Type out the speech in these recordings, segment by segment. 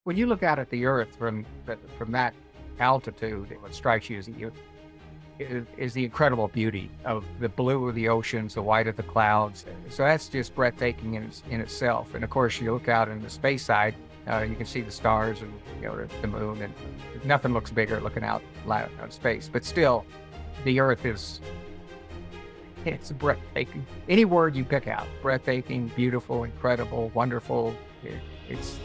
when you look out at the Earth from that altitude, what strikes you is the incredible beauty of the blue of the oceans, the white of the clouds. So that's just breathtaking in itself. And of course, you look out in the space side, you can see the stars and the moon, and nothing looks bigger looking out loud on space. But still, the Earth it's breathtaking. Any word you pick out, breathtaking, beautiful, incredible, wonderful. It's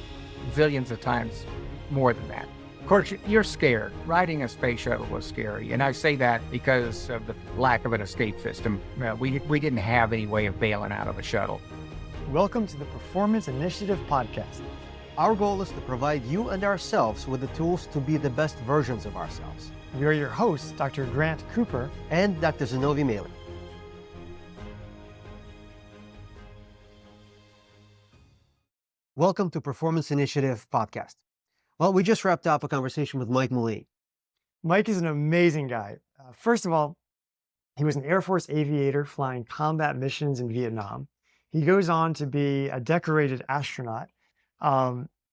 zillions of times more than that. Of course, you're scared. Riding a space shuttle was scary. And I say that because of the lack of an escape system. We didn't have any way of bailing out of a shuttle. Welcome to the Performance Initiative podcast. Our goal is to provide you and ourselves with the tools to be the best versions of ourselves. We are your hosts, Dr. Grant Cooper and Dr. Zinovy Meyler. Welcome to Performance Initiative podcast. Well, we just wrapped up a conversation with Mike Mullane. Mike is an amazing guy. First of all, he was an Air Force aviator flying combat missions in Vietnam. He goes on to be a decorated astronaut.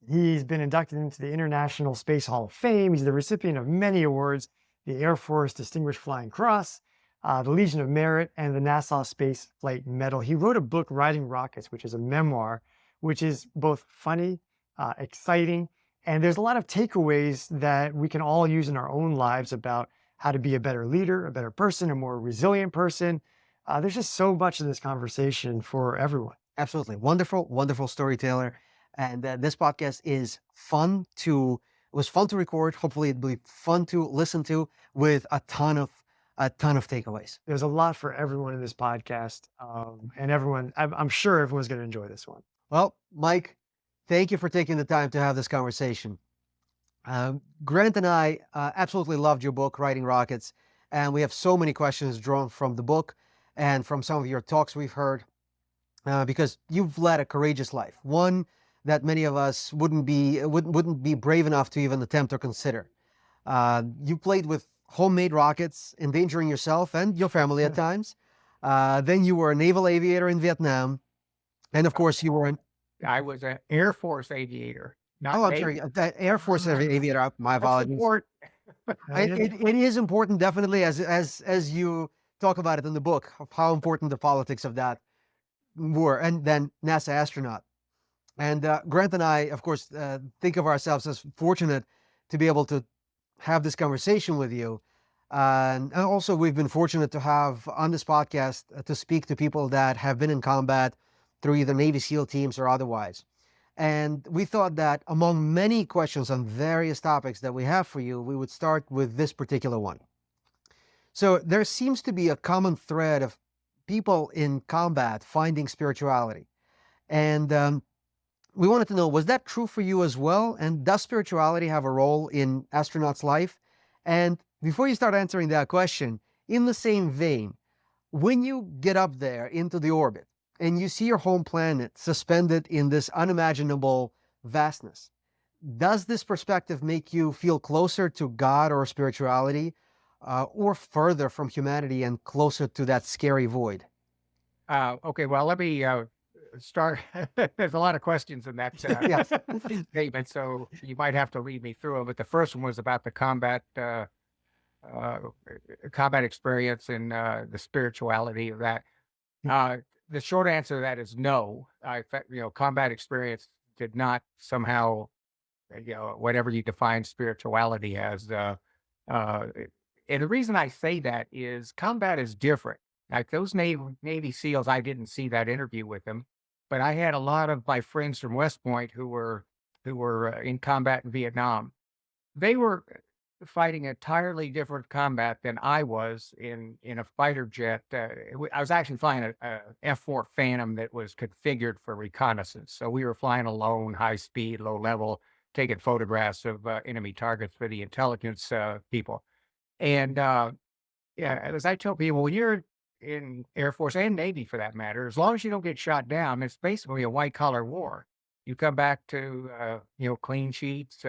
He's been inducted into the International Space Hall of Fame. He's the recipient of many awards, the Air Force Distinguished Flying Cross, the Legion of Merit, and the NASA Space Flight Medal. He wrote a book, Riding Rockets, which is a memoir, which is both funny, exciting, and there's a lot of takeaways that we can all use in our own lives about how to be a better leader, a better person, a more resilient person. There's just so much in this conversation for everyone. Absolutely. Wonderful, wonderful storyteller. And this podcast is it was fun to record. Hopefully it'll be fun to listen to with a ton of takeaways. There's a lot for everyone in this podcast. And I'm sure everyone's going to enjoy this one. Well, Mike, thank you for taking the time to have this conversation. Grant and I absolutely loved your book, Riding Rockets, and we have so many questions drawn from the book and from some of your talks we've heard, because you've led a courageous life, one that many of us wouldn't be brave enough to even attempt or consider. You played with homemade rockets, endangering yourself and your family at times. Then you were a naval aviator in Vietnam. And of course, I was an Air Force aviator. I'm sorry, Air Force aviator. My apologies. It is important, definitely, as you talk about it in the book, of how important the politics of that were. And then NASA astronaut. And Grant and I, of course, think of ourselves as fortunate to be able to have this conversation with you. And also, we've been fortunate to have on this podcast to speak to people that have been in combat through either Navy SEAL teams or otherwise. And we thought that among many questions on various topics that we have for you, we would start with this particular one. So there seems to be a common thread of people in combat finding spirituality. And we wanted to know, was that true for you as well? And does spirituality have a role in astronauts' life? And before you start answering that question, in the same vein, when you get up there into the orbit, and you see your home planet suspended in this unimaginable vastness, does this perspective make you feel closer to God or spirituality, or further from humanity and closer to that scary void? Okay, well, let me start. There's a lot of questions in that statement, so you might have to lead me through them. But the first one was about the combat experience and the spirituality of that. The short answer to that is no. Combat experience did not somehow, whatever you define spirituality as. And the reason I say that is combat is different. Like those Navy SEALs, I didn't see that interview with them, but I had a lot of my friends from West Point who were in combat in Vietnam. They were fighting entirely different combat than I was in a fighter jet. I was actually flying a F-4 Phantom that was configured for reconnaissance. So we were flying alone, high speed, low level, taking photographs of enemy targets for the intelligence people. And as I tell people, when you're in Air Force and Navy for that matter, as long as you don't get shot down, it's basically a white collar war. You come back to clean sheets,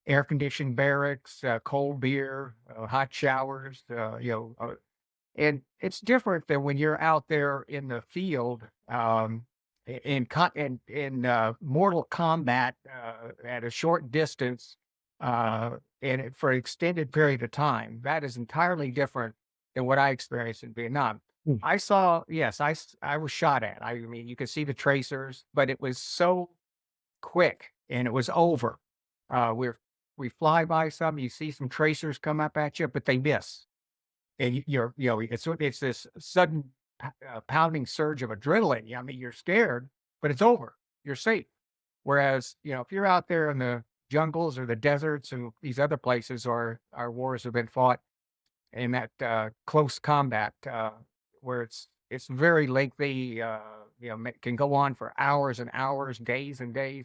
air-conditioned barracks, cold beer, hot showers, and it's different than when you're out there in the field in mortal combat at a short distance and for an extended period of time. That is entirely different than what I experienced in Vietnam. Mm. I saw, yes, I was shot at. I mean, you could see the tracers, but it was so quick and it was over. We fly by some, you see some tracers come up at you, but they miss, and it's this sudden pounding surge of adrenaline. I mean, you're scared, but it's over. You're safe. Whereas, if you're out there in the jungles or the deserts and these other places, or our wars have been fought in that close combat, where it's very lengthy, can go on for hours and hours, days and days.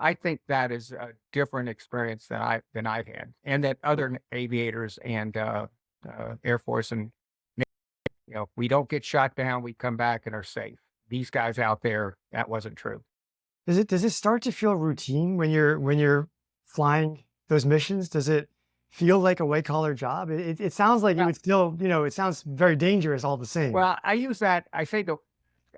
I think that is a different experience than I've had, and that other aviators and Air Force and we don't get shot down, we come back and are safe. These guys out there, that wasn't true. Does it start to feel routine when you're flying those missions? Does it feel like a white collar job? It sounds like it Well, would still, it sounds very dangerous all the same. well, I use that. I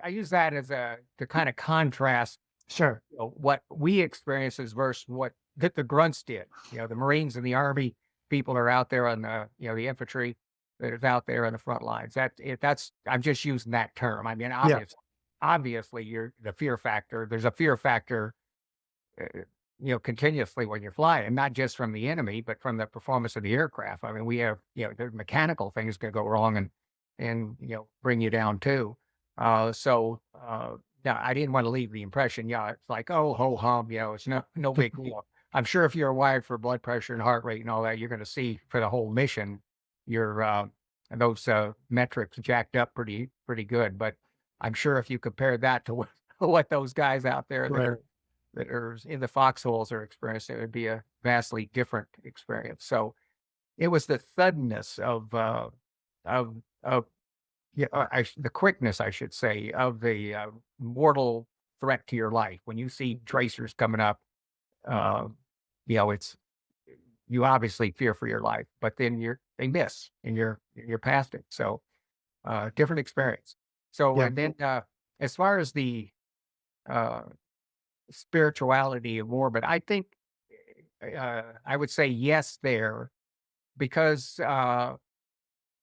use that as a to kind of contrast Sure. what we experiences versus what that the grunts did. The Marines and the Army people are out there on the the infantry that is out there on the front lines. That's I'm just using that term. I mean, Yeah. obviously, you're the fear factor. There's a fear factor, uh, continuously when you're flying, not just from the enemy, but from the performance of the aircraft. I mean, we have the mechanical things can go wrong and bring you down too. Yeah, I didn't want to leave the impression, yeah, it's like, oh, ho hum, it's no big deal. I'm sure if you're wired for blood pressure and heart rate and all that, you're going to see for the whole mission your those metrics jacked up pretty good. But I'm sure if you compare that to what those guys out there Right. that are in the foxholes are experiencing, it would be a vastly different experience. So it was the suddenness of yeah, the quickness, I should say, of the mortal threat to your life. When you see tracers coming up, uh, it's you obviously fear for your life, but then they miss and you're past it. So different experience. So Yeah. and then as far as the uh, spirituality of orbit, I think I would say yes there because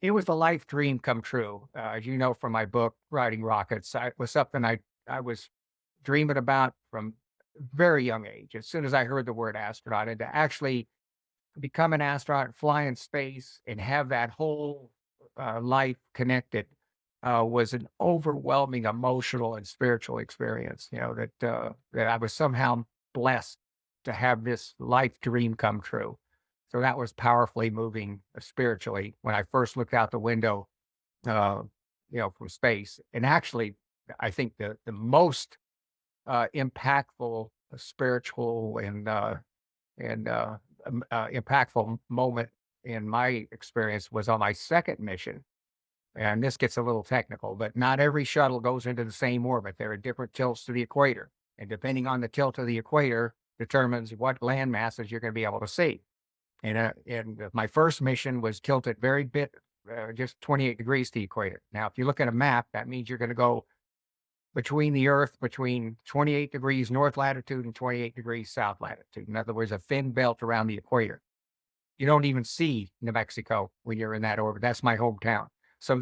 it was a life dream come true. As you know from my book, Riding Rockets, it was something I was dreaming about from a very young age. As soon as I heard the word astronaut, and to actually become an astronaut, fly in space, and have that whole life connected was an overwhelming emotional and spiritual experience. That I was somehow blessed to have this life dream come true. So that was powerfully moving spiritually when I first looked out the window, uh, from space. And actually, I think the most impactful spiritual and impactful moment in my experience was on my second mission. And this gets a little technical, but not every shuttle goes into the same orbit. There are different tilts to the equator, and depending on the tilt of the equator, determines what land masses you're going to be able to see. And my first mission was tilted very bit, just 28 degrees to the equator. Now, if you look at a map, that means you're going to go between the Earth, between 28 degrees north latitude and 28 degrees south latitude. In other words, a thin belt around the equator. You don't even see New Mexico when you're in that orbit. That's my hometown. So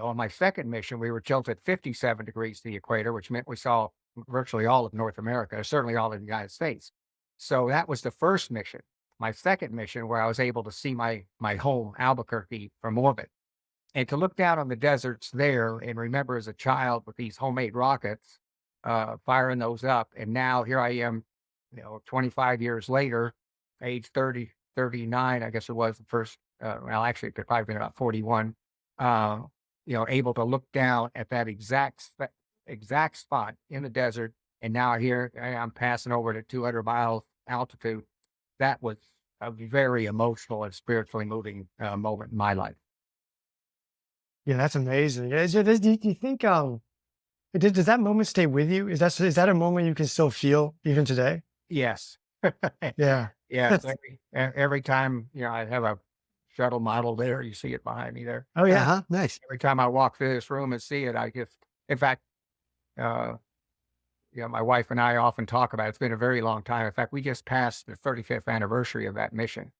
on my second mission, we were tilted 57 degrees to the equator, which meant we saw virtually all of North America, certainly all of the United States. So that was the first mission. My second mission, where I was able to see my home, Albuquerque, from orbit. And to look down on the deserts there and remember as a child with these homemade rockets, firing those up. And now here I am, 25 years later, age 30, 39, I guess it was the first, well, actually, it could probably been about 41, uh, able to look down at that exact spot in the desert. And now here I'm passing over to 200 miles altitude. That was a very emotional and spiritually moving moment in my life. Yeah, that's amazing. Do you think does that moment stay with you? Is that a moment you can still feel even today? Yes. Yeah. Yes. Every time, I have a shuttle model there, you see it behind me there. Oh yeah. Uh-huh. Nice. Every time I walk through this room and see it, I just, in fact, uh, my wife and I often talk about. It's been a very long time. In fact, we just passed the 35th anniversary of that mission.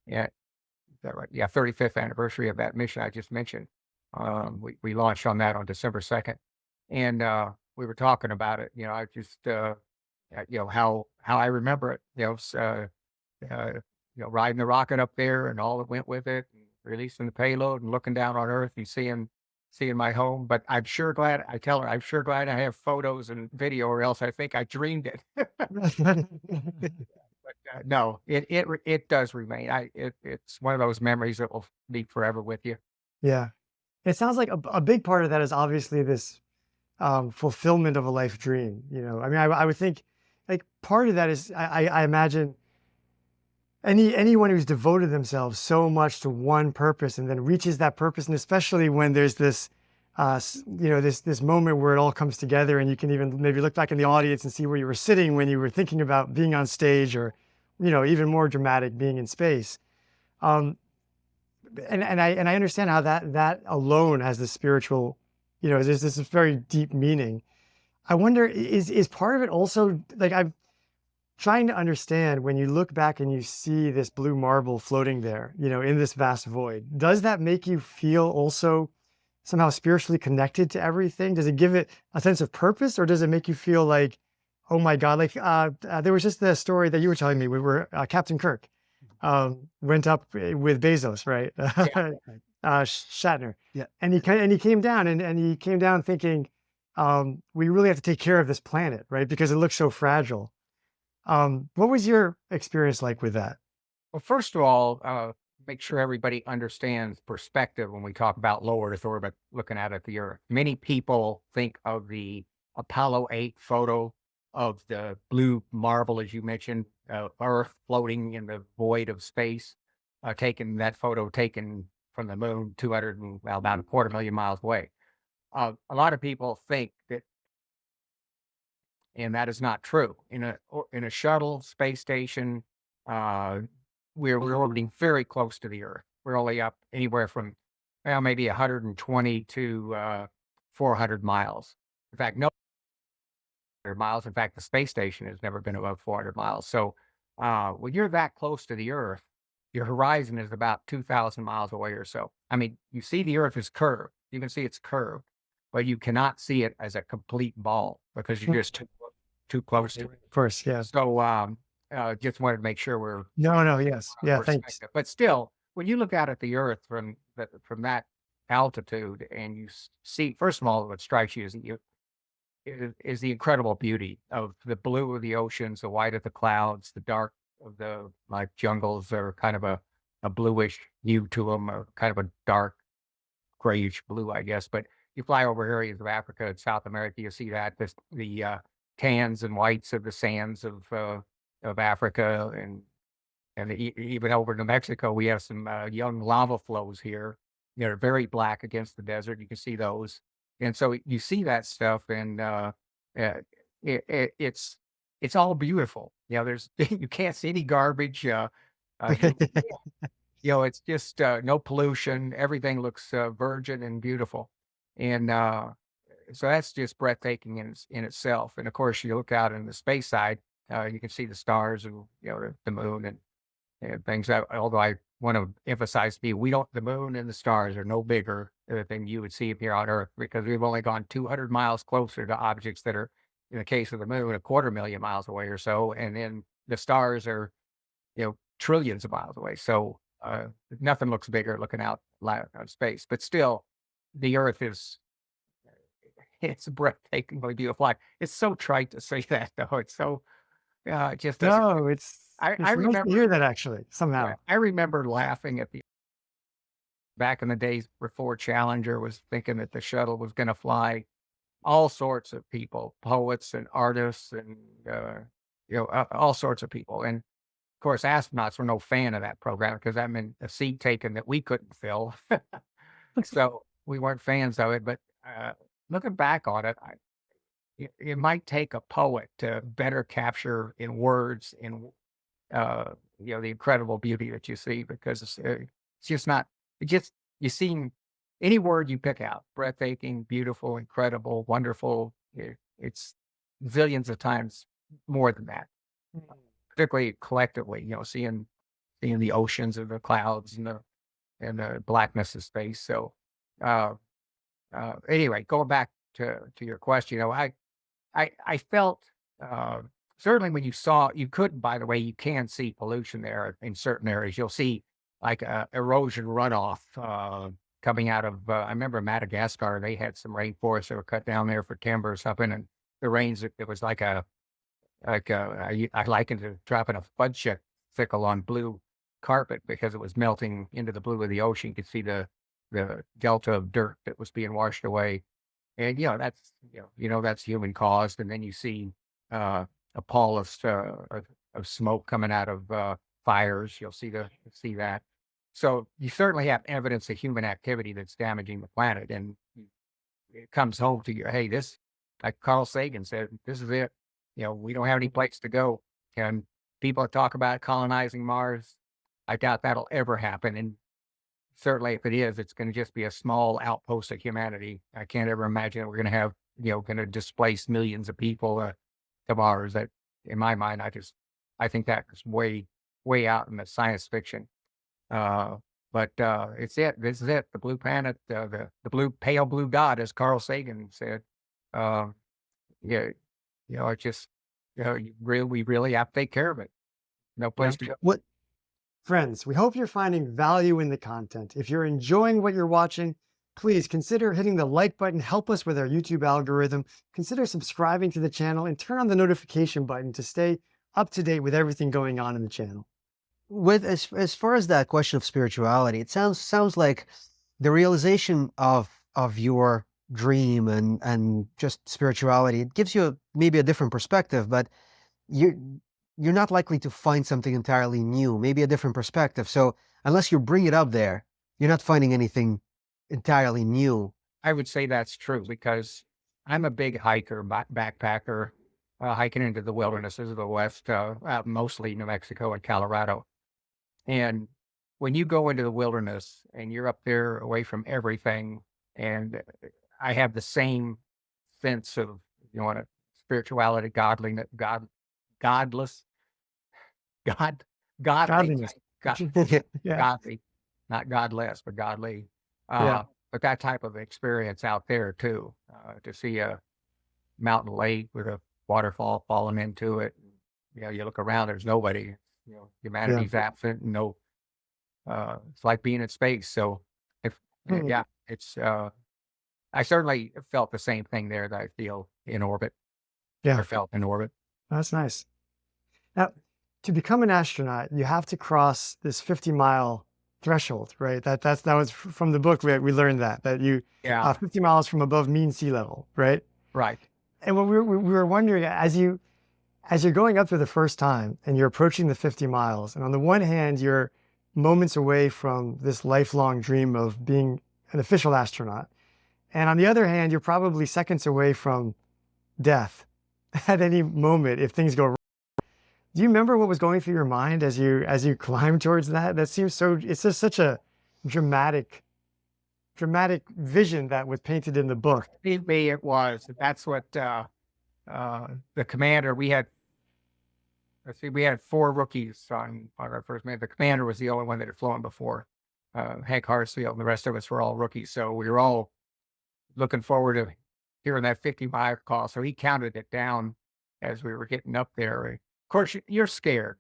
Yeah, is that right? Yeah, 35th anniversary of that mission I just mentioned. We launched on that on December 2nd, and we were talking about it. I just how I remember it. Uh, riding the rocket up there and all that went with it, and releasing the payload and looking down on Earth and seeing my home. But I'm sure glad I tell her I'm sure glad I have photos and video, or else I think I dreamed it. No, it does remain. It's one of those memories that will be forever with you. Yeah. It sounds like a big part of that is obviously this fulfillment of a life dream. I mean, I would think like part of that is I imagine anyone who's devoted themselves so much to one purpose and then reaches that purpose, and especially when there's this, this moment where it all comes together, and you can even maybe look back in the audience and see where you were sitting when you were thinking about being on stage, or even more dramatic, being in space. Um, and I understand how that alone has this spiritual, there's this very deep meaning. I wonder, is part of it also like I'm trying to understand when you look back and you see this blue marble floating there, in this vast void, does that make you feel also somehow spiritually connected to everything? Does it give it a sense of purpose, or does it make you feel like, oh my God, like there was just the story that you were telling me, we were Captain Kirk went up with Bezos, right? Yeah. Shatner. Yeah. And he came down and he came down thinking, we really have to take care of this planet, right? Because it looks so fragile. What was your experience like with that? Well, first of all, make sure everybody understands perspective when we talk about low Earth orbit, looking out at the Earth. Many people think of the Apollo 8 photo of the blue marble, as you mentioned, Earth floating in the void of space, that photo taken from the moon, about a quarter million miles away. A lot of people think that, and that is not true. In a shuttle space station, uh, we're orbiting very close to the Earth. We're only up anywhere from, well, maybe 120 to 400 miles. In fact, no 400 miles. In fact, the space station has never been above 400 miles. So when you're that close to the Earth, your horizon is about 2,000 miles away or so. I mean, you see the Earth is curved. You can see it's curved, but you cannot see it as a complete ball because you're just too close to it. Of course, yeah. So, just wanted to make sure we're No, yes. Yeah, thanks. perspective. But still, when you look out at the Earth from that altitude, and you see, first of all, what strikes you is the incredible beauty of the blue of the oceans, the white of the clouds, the dark of the like jungles are kind of a bluish hue to them, or kind of a dark grayish blue, I guess. But you fly over areas of Africa and South America, you see that the tans and whites of the sands of Africa, and even over to Mexico, we have some young lava flows here. They're very black against the desert. You can see those, and so you see that stuff, and uh, it's all beautiful. There's you can't see any garbage. Uh, you, it's just no pollution. Everything looks virgin and beautiful, and so that's just breathtaking in itself. And of course, you look out in the space side, you can see the stars and the moon and things. Although I want to emphasize to you, the moon and the stars are no bigger than you would see here on Earth, because we've only gone 200 miles closer to objects that are, in the case of the moon, a quarter million miles away or so, and then the stars are trillions of miles away. So nothing looks bigger looking out loud on space, but still, the Earth is it's breathtakingly beautiful. It's so trite to say that, though. It's so it just doesn't. No, it's I nice to remember, hear that actually, somehow. yeah, I remember laughing at the back in the days before Challenger was thinking that the shuttle was going to fly. All sorts of people, poets and artists, and all sorts of people. And of course, astronauts were no fan of that program because that meant a seat taken that we couldn't fill. So we weren't fans of it. But looking back on it, it might take a poet to better capture in words the incredible beauty that you see, because it's just not. It just you see any word you pick out, breathtaking, beautiful, incredible, wonderful. It's zillions of times more than that, particularly collectively, seeing the oceans and the clouds and the blackness of space. So, uh, anyway, going back to your question, I felt, uh, certainly when you could, by the way, you can see pollution there in certain areas. You'll see like erosion runoff coming out of, I remember Madagascar, they had some rainforests that were cut down there for timber or something. And the rains, it was I likened it to dropping a sickle on blue carpet because it was melting into the blue of the ocean. You could see the delta of dirt that was being washed away. And, that's human caused. And then you see a pall of smoke coming out of fires. You'll see that. So you certainly have evidence of human activity that's damaging the planet. And it comes home to you, hey, this, like Carl Sagan said, this is it. We don't have any place to go. And people that talk about colonizing Mars, I doubt that'll ever happen. And certainly, if it is, it's going to just be a small outpost of humanity. I can't ever imagine that we're going to have, going to displace millions of people to Mars. That, in my mind, I think that is way, way out in the science fiction. But it's it. This is it. The blue planet, the pale blue god, as Carl Sagan said. Uh, yeah, it's just, we really have to take care of it. No place to go. What Friends, we hope you're finding value in the content. If you're enjoying what you're watching, please consider hitting the like button, help us with our YouTube algorithm, consider subscribing to the channel, and turn on the notification button to stay up to date with everything going on in the channel. with as far as that question of spirituality, it sounds like the realization of your dream and just spirituality, it gives you maybe a different perspective, but you're not likely to find something entirely new, maybe a different perspective. So unless you bring it up there, you're not finding anything entirely new. I would say that's true because I'm a big hiker, backpacker, hiking into the wildernesses of the West, mostly New Mexico and Colorado. And when you go into the wilderness and you're up there away from everything, and I have the same sense of, spirituality, godliness, godless, God, godly, Godliness. Yeah. godly, not godless, but godly. Yeah. But that type of experience out there too, to see a mountain lake with a waterfall falling into it. You look around, there's nobody. Humanity's absent. No, it's like being in space. So, Mhm. it's. I certainly felt the same thing there that I feel in orbit. Yeah. Or felt in orbit. That's nice. Now, to become an astronaut, you have to cross this 50-mile threshold, right? That was from the book. We learned that you 50 miles from above mean sea level, right? Right. And what we were wondering, as you're going up for the first time and you're approaching the 50 miles, and on the one hand, you're moments away from this lifelong dream of being an official astronaut, and on the other hand, you're probably seconds away from death at any moment if things go wrong. Do you remember what was going through your mind as you climbed towards that? That seems so. It's just such a dramatic vision that was painted in the book. Believe me, it was. That's what the commander. We had 4 rookies on our first man. The commander was the only one that had flown before. Hank Harsfield and the rest of us were all rookies. So we were all looking forward to hearing that 50-mile call. So he counted it down as we were getting up there. Of course, you're scared.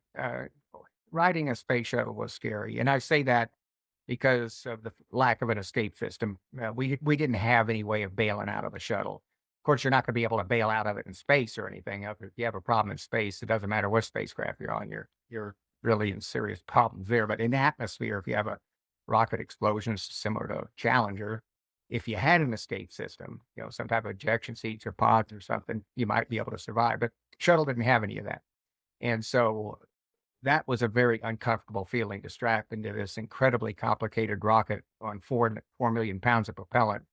Riding a space shuttle was scary. And I say that because of the lack of an escape system. We didn't have any way of bailing out of a shuttle. Of course, you're not going to be able to bail out of it in space or anything. If you have a problem in space, it doesn't matter what spacecraft you're on. You're really in serious problems there. But in the atmosphere, if you have a rocket explosion similar to Challenger, if you had an escape system, some type of ejection seats or pods or something, you might be able to survive. But shuttle didn't have any of that. And so that was a very uncomfortable feeling to strap into this incredibly complicated rocket on 4 million pounds of propellant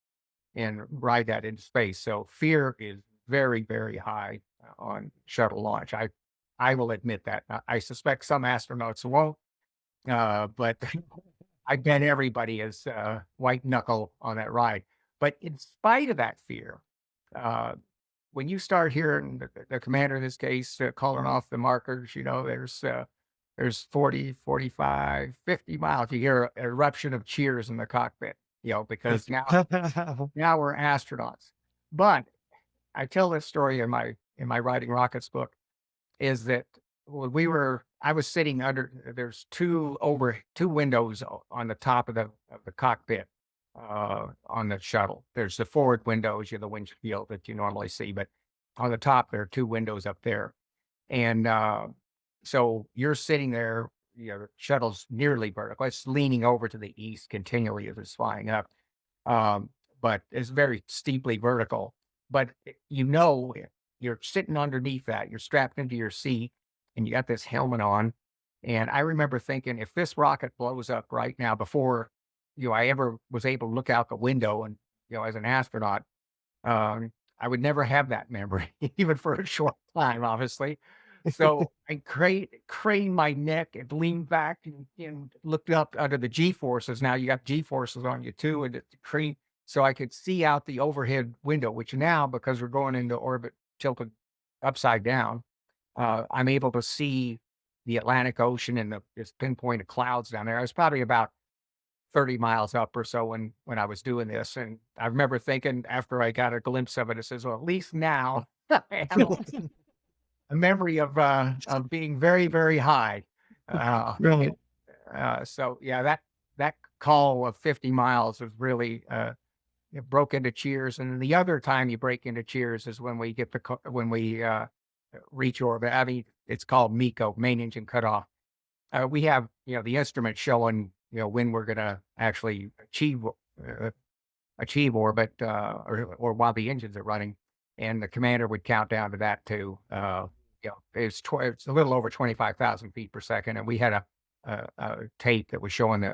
and ride that into space. So fear is very, very high on shuttle launch. I will admit that. I suspect some astronauts won't, but I bet everybody is white knuckle on that ride. But in spite of that fear, when you start hearing the commander in this case calling off the markers, there's 40, 45, 50 miles. You hear an eruption of cheers in the cockpit, because now we're astronauts. But I tell this story in my Writing Rockets book, is that when I was sitting there's two windows on the top of the cockpit on the shuttle. There's the forward windows, the windshield that you normally see, but on the top there are two windows up there. And so you're sitting there, the shuttle's nearly vertical. It's leaning over to the east continually as it's flying up. But it's very steeply vertical. But you're sitting underneath that, you're strapped into your seat, and you got this helmet on. And I remember thinking, if this rocket blows up right now, before I ever was able to look out the window and as an astronaut, I would never have that memory, even for a short time, obviously. So I craned my neck and leaned back and looked up under the G forces. Now you got G forces on you too, and so I could see out the overhead window, which now, because we're going into orbit tilted upside down, I'm able to see the Atlantic Ocean and this pinpoint of clouds down there. I was probably about 30 miles up or so when I was doing this. And I remember thinking, after I got a glimpse of it, it says, well, at least now I have a memory of being very, very high. Right. So yeah, that call of 50 miles was really, it broke into cheers. And the other time you break into cheers is when we reach orbit. I mean, it's called MECO, main engine cutoff. We have, the instrument showing, when we're going to actually achieve orbit, or while the engines are running, and the commander would count down to that too. It's a little over 25,000 feet per second, and we had a tape that was showing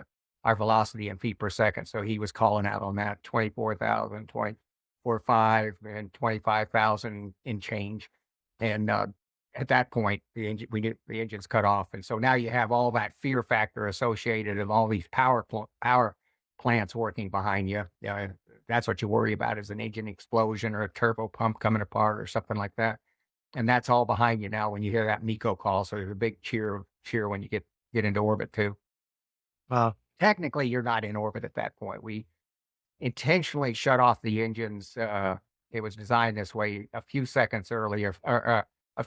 our velocity in feet per second. So he was calling out on that 24,000, 24.5, and 25,000 in change. And at that point, the engine's cut off, and so now you have all that fear factor associated of all these power plants working behind you. That's what you worry about, is an engine explosion or a turbo pump coming apart or something like that. And that's all behind you now when you hear that MECO call. So there's a big cheer when you get into orbit too. Wow. Technically, you're not in orbit at that point. We intentionally shut off the engines. It was designed this way a few seconds earlier, or a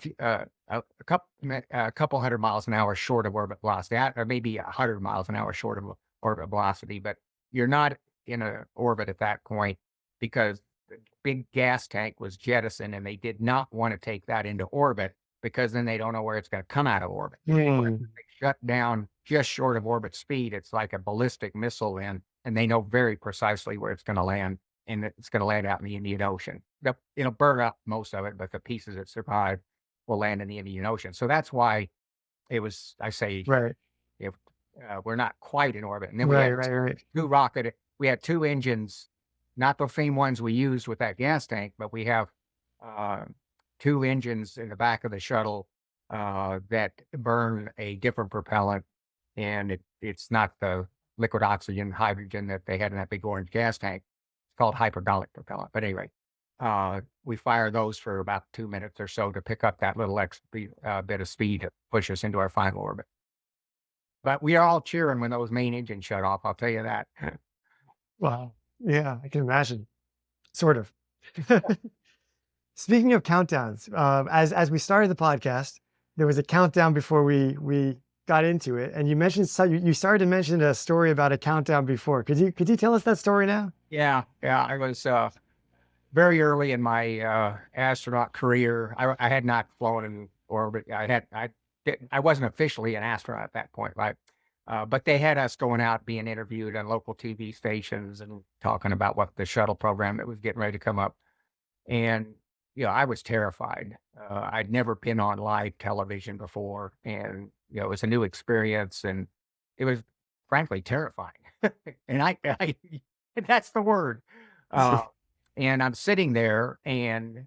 couple hundred miles an hour short of orbit velocity, or maybe 100 miles an hour short of orbit velocity. But you're not in an orbit at that point, because the big gas tank was jettisoned, and they did not want to take that into orbit, because then they don't know where it's going to come out of orbit. They shut down just short of orbit speed. It's like a ballistic missile and they know very precisely where it's going to land, and it's going to land out in the Indian Ocean. It'll burn up most of it, but the pieces that survive will land in the Indian Ocean. So that's why it was, I say, Right. if we're not quite in orbit. And then we had two engines, not the same ones we used with that gas tank, but we have two engines in the back of the shuttle that burn a different propellant, and it's not the liquid oxygen, hydrogen that they had in that big orange gas tank. It's called hypergolic propellant. But anyway, we fire those for about 2 minutes or so to pick up that little extra bit of speed to push us into our final orbit. But we are all cheering when those main engines shut off, I'll tell you that. Wow. Yeah, I can imagine. Sort of. Speaking of countdowns, as we started the podcast, there was a countdown before we got into it, and you started to mention a story about a countdown before. Could you tell us that story now? Yeah. I was very early in my astronaut career. I had not flown in orbit. I wasn't officially an astronaut at that point, right? But they had us going out, being interviewed on local TV stations and talking about what the shuttle program that was getting ready to come up. And I was terrified. I'd never been on live television before, and it was a new experience, and it was frankly terrifying. And I that's the word. And I'm sitting there, and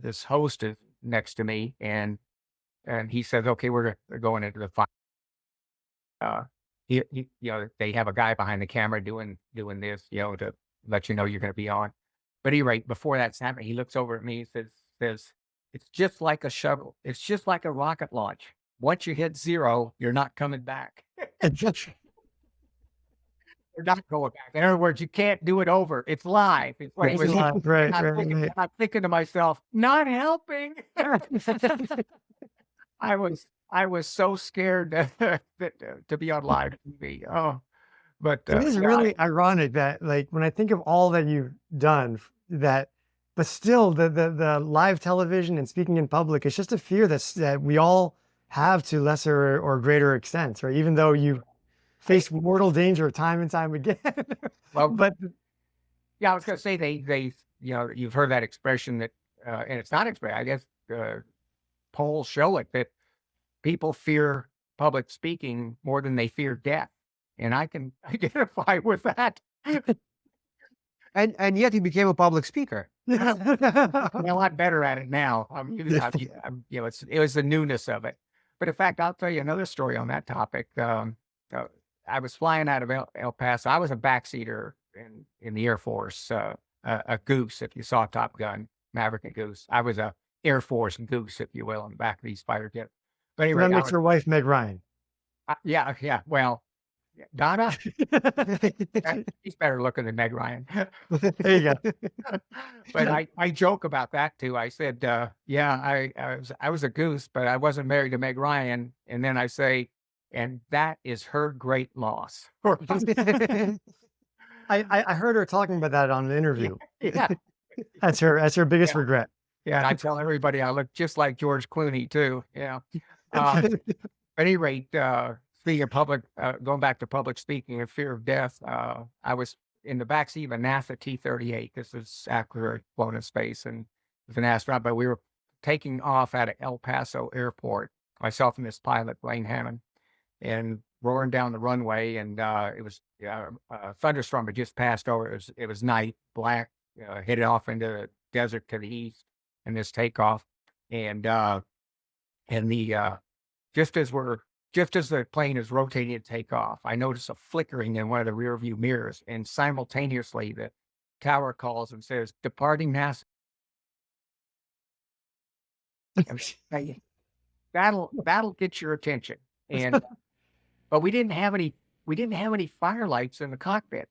this host is next to me, and he says, "Okay, we're going into the final." They have a guy behind the camera doing this, to let you know you're going to be on. But anyway, before that's happening, he looks over at me and says, "It's just like a shuttle. It's just like a rocket launch. Once you hit 0, you're not coming back. You're not going back. In other words, you can't do it over. It's live." It's what he It's was live, right, I'm thinking to myself, not helping. right. I was so scared to be on live TV. Oh, but It is yeah, really ironic that, like, when I think of all that you've done, but still, the live television and speaking in public, it's just a fear that we all have to lesser or greater extents, right? Even though you face mortal danger time and time again. well, But yeah, I was going to say they you've heard that expression that and it's not expression. I guess polls show it that people fear public speaking more than they fear death, and I can identify with that. And yet he became a public speaker. I'm a lot better at it now. It was the newness of it. But in fact, I'll tell you another story on that topic. I was flying out of El Paso. I was a backseater in the Air Force, a goose, if you saw Top Gun, Maverick and Goose. I was a Air Force goose, if you will, in the back of these fighter jets. But anyway, that makes your wife Meg Ryan. yeah. Well, Donna, she's better looking than Meg Ryan. There you go. But I joke about that too. I said, yeah, I was a goose, but I wasn't married to Meg Ryan. And then I say, and that is her great loss. I heard her talking about that on an interview. Yeah. That's her biggest Yeah. regret. Yeah. And I tell everybody I look just like George Clooney too. Yeah. At any rate, speaking of public, going back to public speaking and fear of death, I was in the backseat of a NASA T-38. This is after I'd flown in space and was an astronaut, but we were taking off at El Paso Airport, myself and this pilot, Blaine Hammond, and roaring down the runway. And it was a thunderstorm had just passed over. It was night, black, headed off into the desert to the east in this takeoff. And just as the plane is rotating to take off, I notice a flickering in one of the rear view mirrors, and simultaneously the tower calls and says, "Departing NASA." That'll get your attention. And but we didn't have any firelights in the cockpit.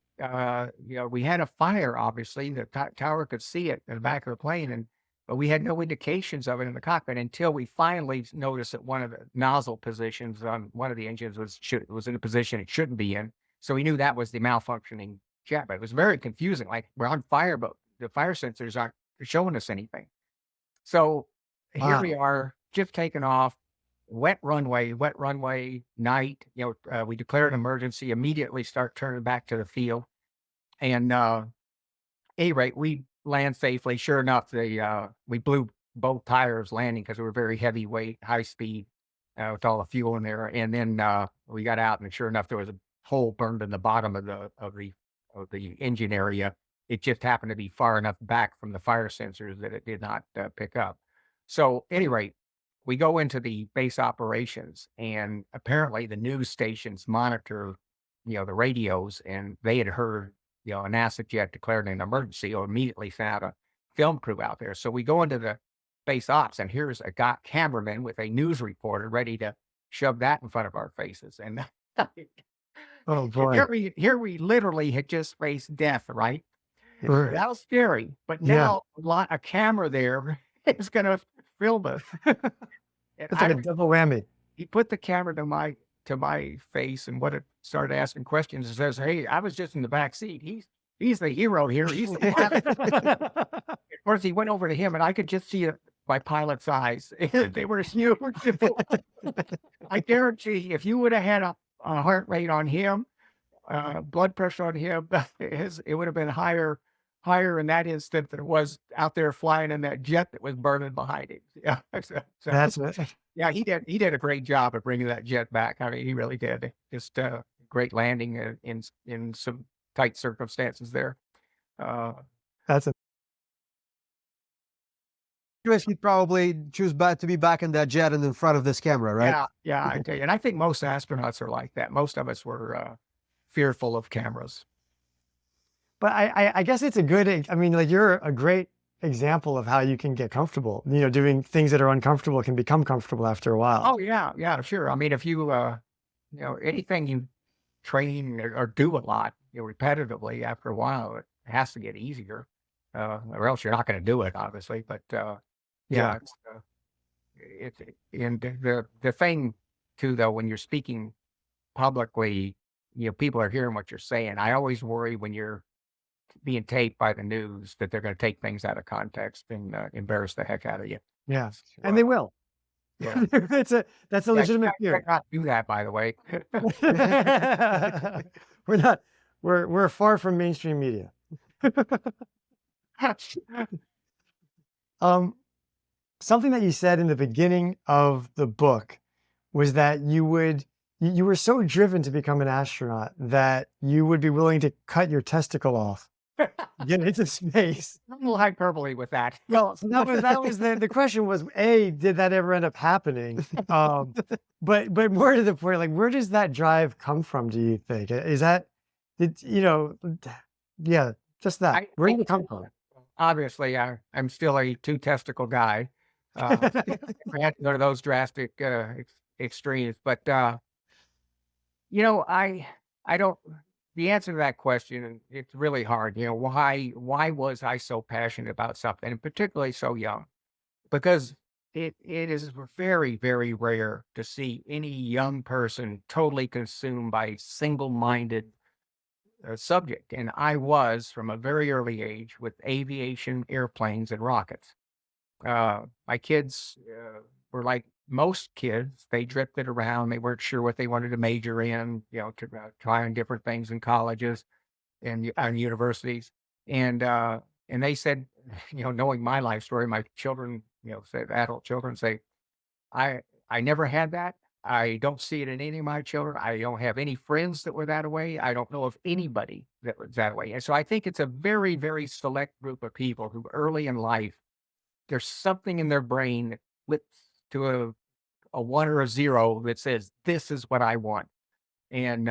We had a fire, obviously. The tower could see it in the back of the plane, but we had no indications of it in the cockpit until we finally noticed that one of the nozzle positions on one of the engines was in a position it shouldn't be in. So we knew that was the malfunctioning jet. But it was very confusing. Like, we're on fire, but the fire sensors aren't showing us anything. So here we are, just taking off, wet runway, night. We declare an emergency, immediately start turning back to the field. And anyway, we land safely. Sure enough, we blew both tires landing because we were very heavyweight, high speed, with all the fuel in there. And then we got out, and sure enough, there was a hole burned in the bottom of the engine area. It just happened to be far enough back from the fire sensors that it did not pick up. So anyway, we go into the base operations, and apparently the news stations monitor, the radios, and they had heard, a NASA jet declared an emergency, or immediately sent out a film crew out there. So we go into the base ops, and here's a cameraman with a news reporter ready to shove that in front of our faces. And oh boy, here we literally had just faced death, right? Right. That was scary. But now a camera there is going to film us. It's like a double whammy. He put the camera to my face, and started asking questions, and says, "Hey, I was just in the back seat. He's the hero here. He's the Of course, he went over to him, and I could just see my pilot's eyes. They were huge. I guarantee if you would have had a heart rate on him, blood pressure on him, it would have been higher in that instant than it was out there flying in that jet that was burning behind him." Yeah, That's it. Yeah, he did a great job of bringing that jet back. I mean, he really did. Just great landing in some tight circumstances there. That's it. He'd probably choose to be back in that jet and in front of this camera, right? Yeah, I tell you. And I think most astronauts are like that. Most of us were fearful of cameras. But I guess it's a good, I mean, like you're a great example of how you can get comfortable. You know, doing things that are uncomfortable can become comfortable after a while. Oh yeah, yeah, sure. I mean, if you, you know, anything you train or do a lot, you know, repetitively, after a while, it has to get easier, or else you're not going to do it, obviously. But Yeah. yeah, it's and the thing too, though, when you're speaking publicly, you know, people are hearing what you're saying. I always worry when you're being taped by the news that they're going to take things out of context and embarrass the heck out of you. Yeah. And they Well, will. yeah. That's a Yeah, you legitimate better fear. not do that, by the way. We're not, we're far from mainstream media. Um, Something that you said in the beginning of the book was that you were so driven to become an astronaut that you would be willing to cut your testicle off, get into space. A little hyperbole with that. Well, so that was the question was, A, did that ever end up happening? But more to the point, like, where does that drive come from, do you think? Is that, you know, yeah, just that. Where did it come from? Obviously, I'm still a two testicle guy. I had to go to those drastic extremes, but you know, I don't. The answer to that question, and it's really hard. You know, why was I so passionate about something, and particularly so young? Because it is very, very rare to see any young person totally consumed by single-minded subject, and I was from a very early age with aviation, airplanes, and rockets. My kids were like most kids; they drifted around. They weren't sure what they wanted to major in, you know, to trying different things in colleges and universities, and and they said, you know, knowing my life story, my children, you know, said adult children say, I I never had that. I don't see it in any of my children. I don't have any friends that were that way. I don't know of anybody that was that way. And so I think it's a very, very select group of people who early in life, there's something in their brain that flips to a one or a zero that says, this is what I want. And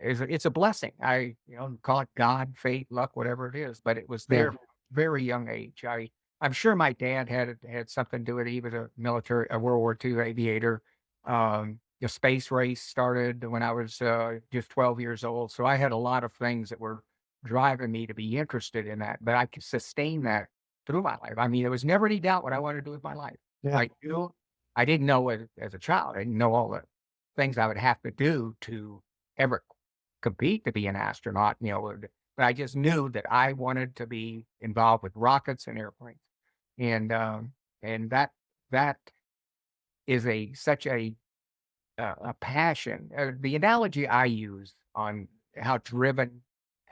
it's a blessing. I, you know, call it God, fate, luck, whatever it is, but it was Yeah. there from a very young age. I'm sure my dad had something to do with it. He was a World War II aviator. The space race started when I was just 12 years old. So I had a lot of things that were driving me to be interested in that, but I could sustain that through my life. I mean, there was never any doubt what I wanted to do with my life. Yeah. I didn't know as a child. I didn't know all the things I would have to do to ever compete to be an astronaut, you know, but I just knew that I wanted to be involved with rockets and airplanes. And that is such a passion. The analogy I use on how driven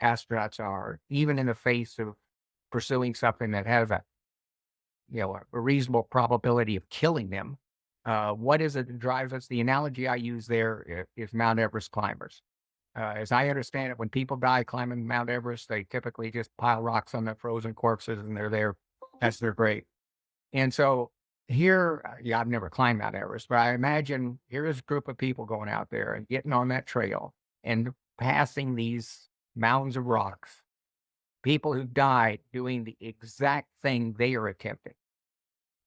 astronauts are, even in the face of pursuing something that has a reasonable probability of killing them. What is it that drives us? The analogy I use there is Mount Everest climbers. As I understand it, when people die climbing Mount Everest, they typically just pile rocks on their frozen corpses and they're there. That's their grave. And so here, yeah, I've never climbed Mount Everest, but I imagine here is a group of people going out there and getting on that trail and passing these mounds of rocks, people who died doing the exact thing they are attempting.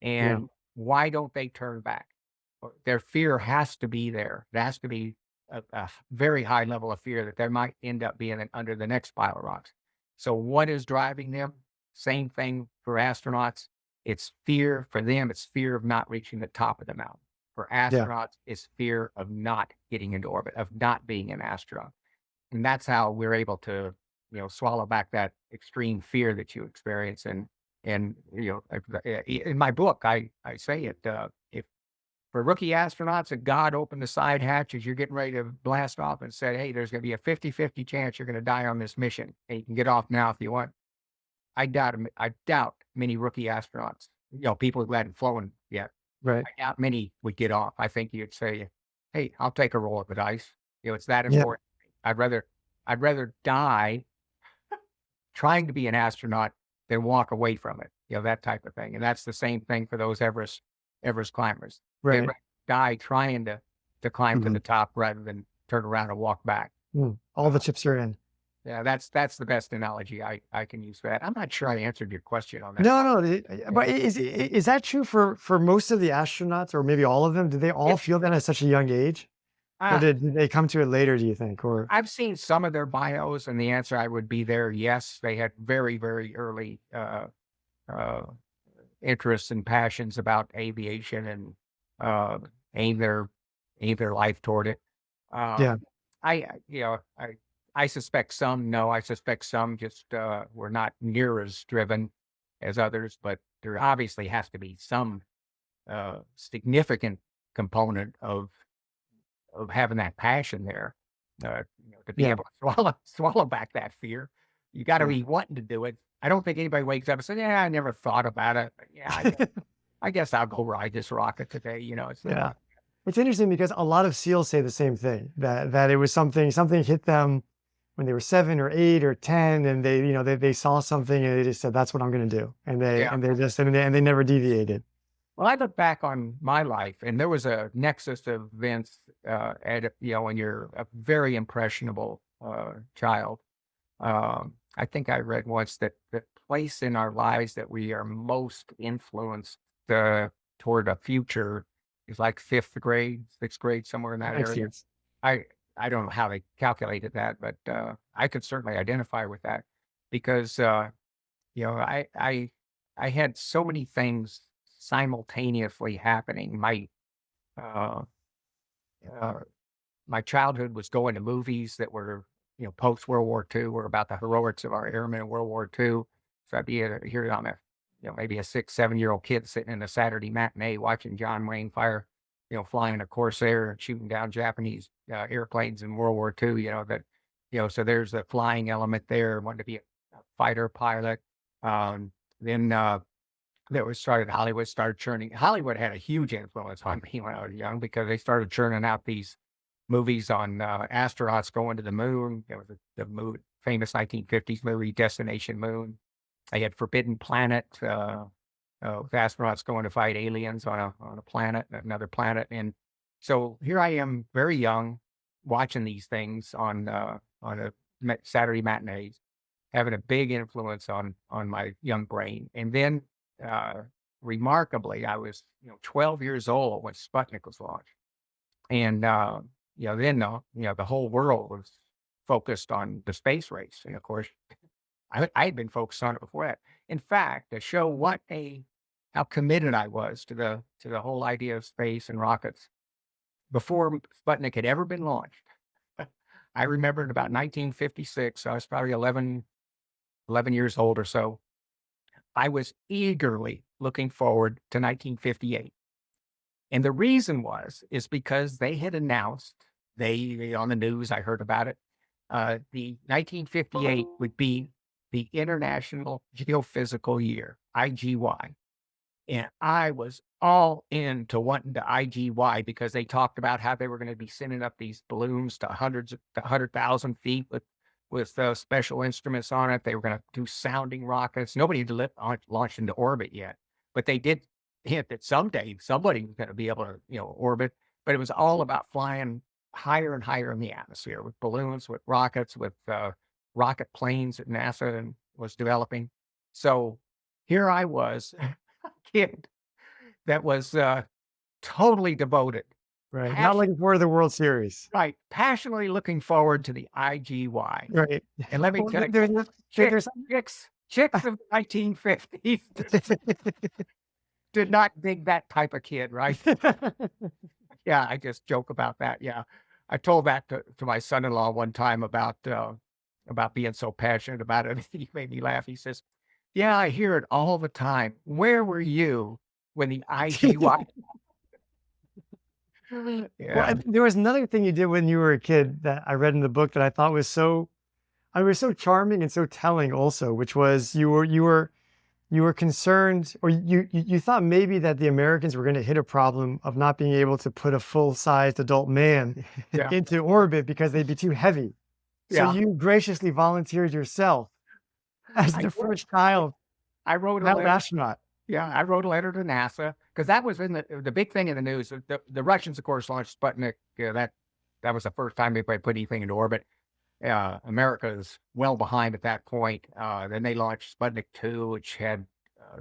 Yeah. And why don't they turn back? Their fear has to be there. There has to be a very high level of fear that they might end up being under the next pile of rocks. So what is driving them? Same thing for astronauts. It's fear for them. It's fear of not reaching the top of the mountain. For Yeah. astronauts, it's fear of not getting into orbit, of not being an astronaut. And that's how we're able to, you know, swallow back that extreme fear that you experience. And you know, in my book, I say it. If for rookie astronauts, if God opened the side hatch as you're getting ready to blast off and said, "Hey, there's going to be a 50-50 chance you're going to die on this mission, and you can get off now if you want." I doubt many rookie astronauts, you know, people who hadn't flown yet. Right. I doubt many would get off. I think you'd say, "Hey, I'll take a roll of the dice." You know, it's that Yeah. important. I'd rather die trying to be an astronaut than walk away from it. You know, that type of thing. And that's the same thing for those Everest climbers. They'd Right. rather die trying to climb to Mhm. the top rather than turn around and walk back. All the Uh, chips are in. Yeah, that's the best analogy I can use for that. I'm not sure I answered your question on that. No, no, but is that true for most of the astronauts, or maybe all of them? Did they all It, feel that at such a young age, or uh, did they come to it later? Do you think, or I've seen some of their bios, and the answer I would be there. Yes, they had very, very early uh, interests and passions about aviation and uh, aim their aim their life toward it. yeah, Um, you know, I suspect some. No, I suspect some just were not near as driven as others, but there obviously has to be some significant component of having that passion there, to be yeah, able to swallow back that fear. You got to Yeah. be wanting to do it. I don't think anybody wakes up and says, "Yeah, I never thought about it. But yeah, I guess I'll go ride this rocket today." It's yeah. It's interesting because a lot of SEALs say the same thing, that it was something hit them when they were 7 or 8 or 10, and they saw something and they just said, "That's what I'm going to do," and yeah. they never deviated. Well, I look back on my life, and there was a nexus of events when you're a very impressionable child. I think I read once that the place in our lives that we are most influenced toward a future is like fifth grade, sixth grade, somewhere in That that makes area. sense. I I don't know how they calculated that, but I could certainly identify with that because you know I I I had so many things simultaneously happening. Uh, uh, my childhood was going to movies that were, post World War II, were about the heroics of our airmen in World War II. So I'd be here on a, maybe a 6, 7-year-old kid sitting in a Saturday matinee watching John Wayne fire, flying a Corsair and shooting down Japanese airplanes in World War II. So there's the flying element there. Wanted to be a fighter pilot. Then Hollywood started churning. Hollywood had a huge influence on me when I was young because they started churning out these movies on astronauts going to the moon. There was the famous 1950s movie Destination Moon. They had Forbidden Planet, with astronauts going to fight aliens on a planet, another planet. And so here I am, very young, watching these things on a Saturday matinees, having a big influence on my young brain. And then, uh, remarkably, I was 12 years old when Sputnik was launched, and then the whole world was focused on the space race, and of course, I had been focused on it before that. In fact, to show how committed I was to the whole idea of space and rockets before Sputnik had ever been launched. I remember in about 1956, so I was probably 11 years old or so. I was eagerly looking forward to 1958. And the reason is because they had announced, on the news, I heard about it, the 1958 would be the International Geophysical Year, IGY. And I was all into wanting to IGY because they talked about how they were going to be sending up these balloons to 100,000 feet with special instruments on it. They were going to do sounding rockets. Nobody had launched into orbit yet, but they did hint that someday somebody was going to be able to, orbit. But it was all about flying higher and higher in the atmosphere with balloons, with rockets, with rocket planes that NASA was developing. So here I was, a kid that was totally devoted, Right. Not looking forward to the World Series. right, passionately looking forward to the IGY. Right. And let me Well, tell you, there's chicks of the 1950s did not dig that type of kid, right? Yeah, I just joke about that. Yeah, I told that to my son-in-law one time about being so passionate about it. He made me laugh. He says, "Yeah, I hear it all the time. Where were you when the IGY?" Well, Yeah, there was another thing you did when you were a kid that I read in the book that I thought was so charming and so telling also, which was you were concerned, or you thought maybe that the Americans were going to hit a problem of not being able to put a full-sized adult man yeah, into orbit because they'd be too heavy. So yeah. you graciously volunteered yourself as I the did. first child I wrote a letter. astronaut. Yeah, I wrote a letter to NASA because that was in the big thing in the news. The Russians, of course, launched Sputnik. That was the first time anybody put anything into orbit. America is well behind at that point. Then they launched Sputnik 2, which had,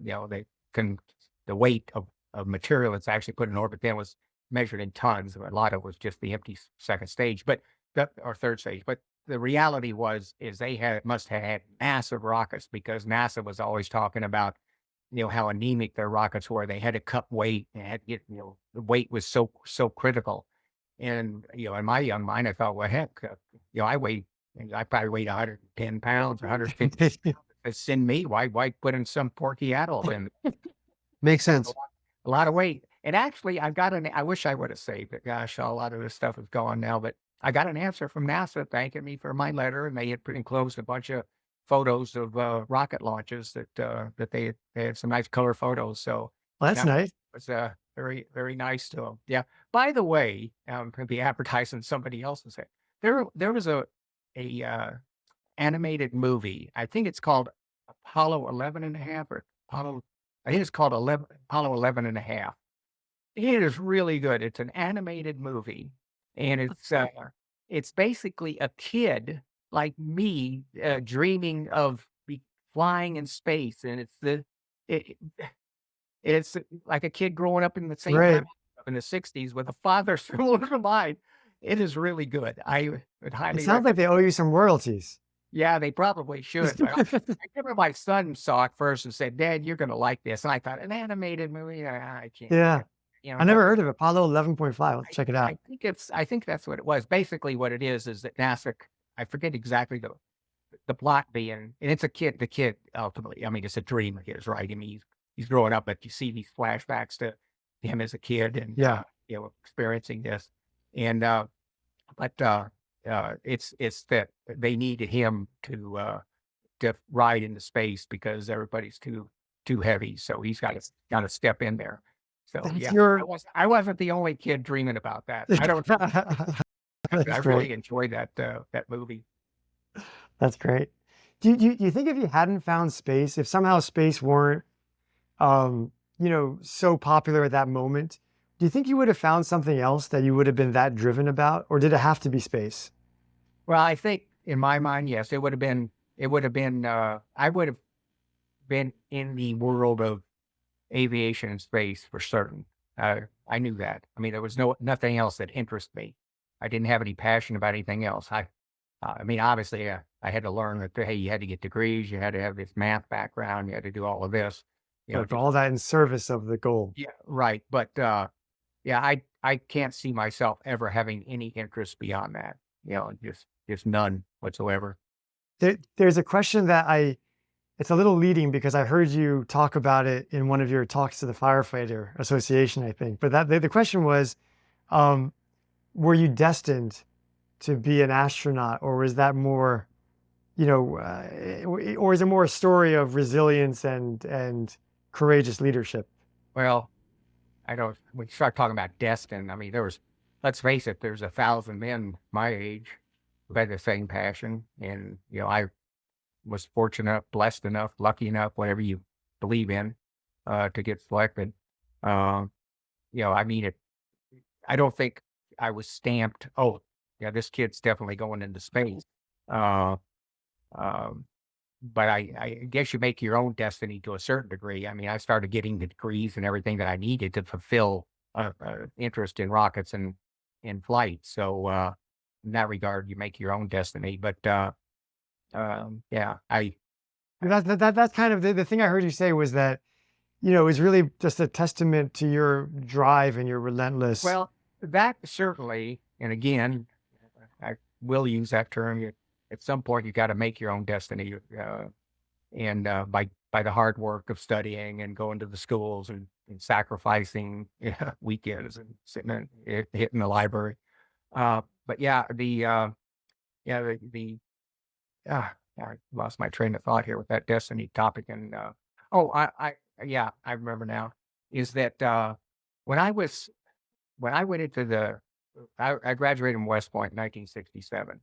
the weight of material that's actually put in orbit then was measured in tons. A lot of it was just the empty second stage, or third stage. But the reality is they must have had massive rockets, because NASA was always talking about, how anemic their rockets were. They had to cut weight and had to get, the weight was so critical. And, in my young mind, I thought, well, heck, I probably weighed 110 pounds, 150 pounds. Send me. Why put in some porky adult in? Makes A sense. lot, a lot of weight. And actually, I wish I would have saved it. Gosh, a lot of this stuff is gone now, but I got an answer from NASA thanking me for my letter, and they had enclosed a bunch of photos of rocket launches that they had some nice color photos. So Well, that's yeah, nice. it was very, very nice to them. Yeah. By the way, to be advertising somebody else's head. There was a animated movie. I think it's called Apollo 11 and a half, or Apollo. I think it's called Apollo 11 and a half. It is really good. It's an animated movie, and it's basically a kid like me dreaming of flying in space, and it, it's like a kid growing up in the same Right. time in the '60s with a father similar to mine. It is really good. I would It highly sounds like recommend. they owe you some royalties. Yeah, they probably should. But I remember my son saw it first and said, "Dad, you're going to like this." And I thought, an animated movie, I can't. Yeah. I But never heard of it. Apollo 11.5. Let's check it out. I think that's what it was. Basically, what it is that NASA. I forget exactly the plot being, and it's the kid ultimately. I mean, it's a dream of his, right? I mean, he's growing up, but you see these flashbacks to him as a kid, and Yeah. experiencing this, and but it's that they needed him to ride into space because everybody's too heavy, so he's got to step in there. So That's yeah, your I wasn't the only kid dreaming about that. I don't. I That's really great. enjoyed that movie. That's great. Do you think if you hadn't found space, if somehow space weren't so popular at that moment, do you think you would have found something else that you would have been that driven about, or did it have to be space? Well, I think in my mind, yes, it would have been. It would have been. I would have been in the world of aviation and space for certain. I knew that. I mean, there was nothing else that interested me. I didn't have any passion about anything else. I mean, obviously, I had to learn that hey, you had to get degrees, you had to have this math background, you had to do all of this. But Just all that in service of the goal. yeah, right. But yeah, I can't see myself ever having any interest beyond that. Just none whatsoever. There's a question that it's a little leading because I heard you talk about it in one of your talks to the Firefighter Association, I think. But the question was, um, were you destined to be an astronaut, or was that more, or is it more a story of resilience and courageous leadership? Well, I don't. We start talking about destined. I mean, let's face it, there's 1,000 men my age who had the same passion, and I was fortunate enough, blessed enough, lucky enough, whatever you believe in, to get selected. Uh, I mean, I don't think I was stamped. Oh, yeah, this kid's definitely going into space. Uh, um, but I guess you make your own destiny to a certain degree. I mean, I started getting the degrees and everything that I needed to fulfill interest in rockets and in flight. So in that regard, you make your own destiny. But yeah, That's kind of the thing I heard you say was that, it was really just a testament to your drive and your relentless. well, that certainly, and again, I will use that term. At some point, you got to make your own destiny, and by the hard work of studying and going to the schools and sacrificing weekends and sitting and hitting the library. But yeah, I lost my train of thought here with that destiny topic. And oh, yeah, I remember now. Is that when I was when I went into I graduated from West Point in 1967.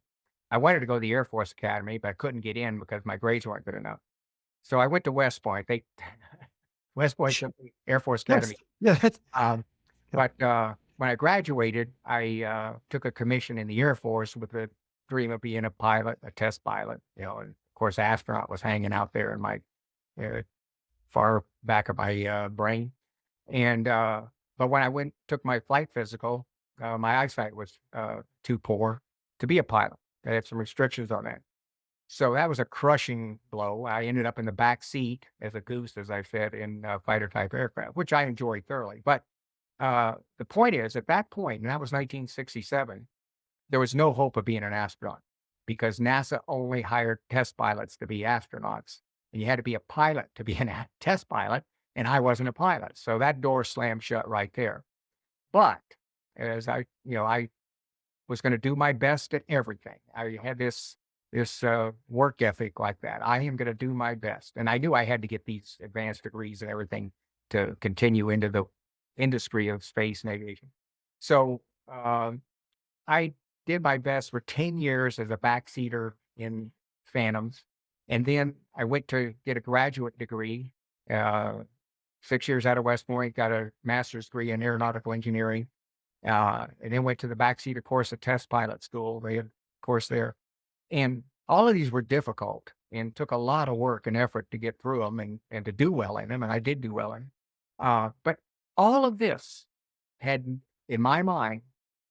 I wanted to go to the Air Force Academy, but I couldn't get in because my grades weren't good enough. So I went to West Point. West Point Air Force Yes. Academy. Yeah. Um, Yep. but when I graduated, I took a commission in the Air Force with the dream of being a pilot, a test pilot, and of course, astronaut was hanging out there in my uh, far back of my brain. And but when I took my flight physical, my eyesight was too poor to be a pilot. They had some restrictions on that. So that was a crushing blow. I ended up in the back seat as a goose, as I said, in fighter type aircraft, which I enjoyed thoroughly. But the point is, at that point, and that was 1967, there was no hope of being an astronaut because NASA only hired test pilots to be astronauts. And you had to be a pilot to be a test pilot, and I wasn't a pilot. So that door slammed shut right there. But as I was going to do my best at everything. I had this work ethic like that. I am going to do my best, and I knew I had to get these advanced degrees and everything to continue into the industry of space and aviation. So I did my best for 10 years as a backseater in Phantoms, and then I went to get a graduate degree. 6 years out of West Point, got a master's degree in aeronautical engineering. And then went to the backseat course at test pilot school. They had a course there. And all of these were difficult and took a lot of work and effort to get through them and to do well in them. And I did do well in them. But all of this had, in my mind,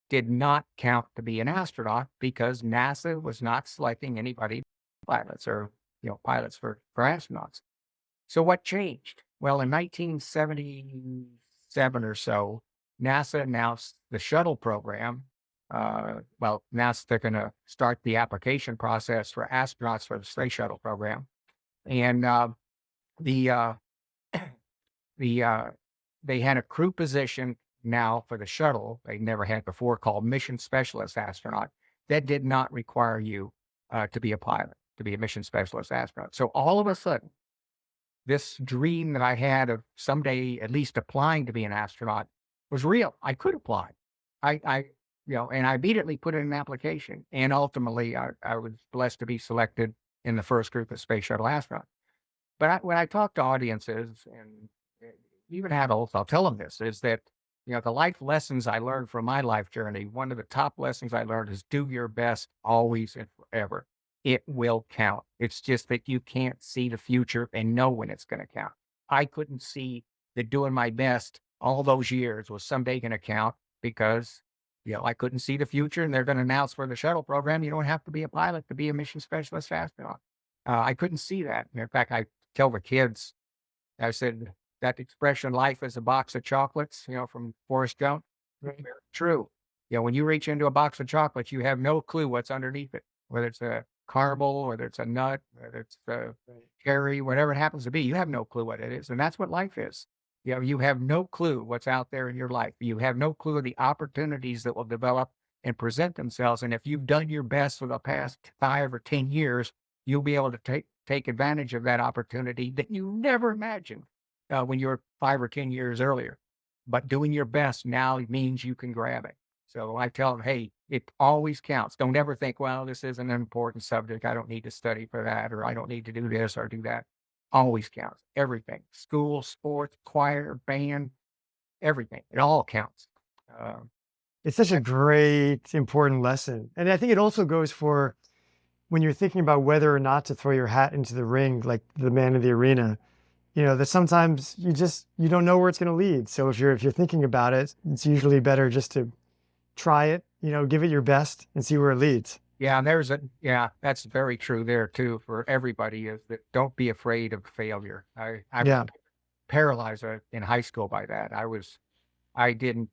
did not count to be an astronaut because NASA was not selecting anybody pilots or pilots for astronauts. So what changed? Well, in 1977 or so, NASA announced the shuttle program. Now they're going to start the application process for astronauts for the space shuttle program, and the uh, the they had a crew position now for the shuttle they never had before called mission specialist astronaut. That did not require you to be a pilot to be a mission specialist astronaut. So all of a sudden, this dream that I had of someday at least applying to be an astronaut was real. I could apply. And I immediately put in an application. And ultimately, I was blessed to be selected in the first group of space shuttle astronauts. But when I talk to audiences and even adults, I'll tell them this is that, the life lessons I learned from my life journey, one of the top lessons I learned is do your best always and forever. It will count. It's just that you can't see the future and know when it's going to count. I couldn't see that doing my best all those years was someday going to count because, I couldn't see the future and they're going to announce for the shuttle program, you don't have to be a pilot to be a mission specialist astronaut. I couldn't see that. And in fact, I tell the kids, I said, that expression, life is a box of chocolates, from Forrest Gump, very true. When you reach into a box of chocolates, you have no clue what's underneath it, whether it's a caramel, whether it's a nut, whether it's a cherry, whatever it happens to be, you have no clue what it is. And that's what life is. You have no clue what's out there in your life. You have no clue of the opportunities that will develop and present themselves. And if you've done your best for the past 5 or 10 years, you'll be able to take advantage of that opportunity that you never imagined when you were 5 or 10 years earlier. But doing your best now means you can grab it. So I tell them, hey, it always counts. Don't ever think, well, this isn't an important subject. I don't need to study for that, or I don't need to do this or do that. Always counts. Everything. School, sports, choir, band, everything. It all counts. It's such a great, important lesson. And I think it also goes for when you're thinking about whether or not to throw your hat into the ring, like the man in the arena, that sometimes you don't know where it's going to lead. So if you're thinking about it, it's usually better just to try it, give it your best and see where it leads. Yeah, that's very true there too for everybody is that don't be afraid of failure. I was paralyzed in high school by that. I didn't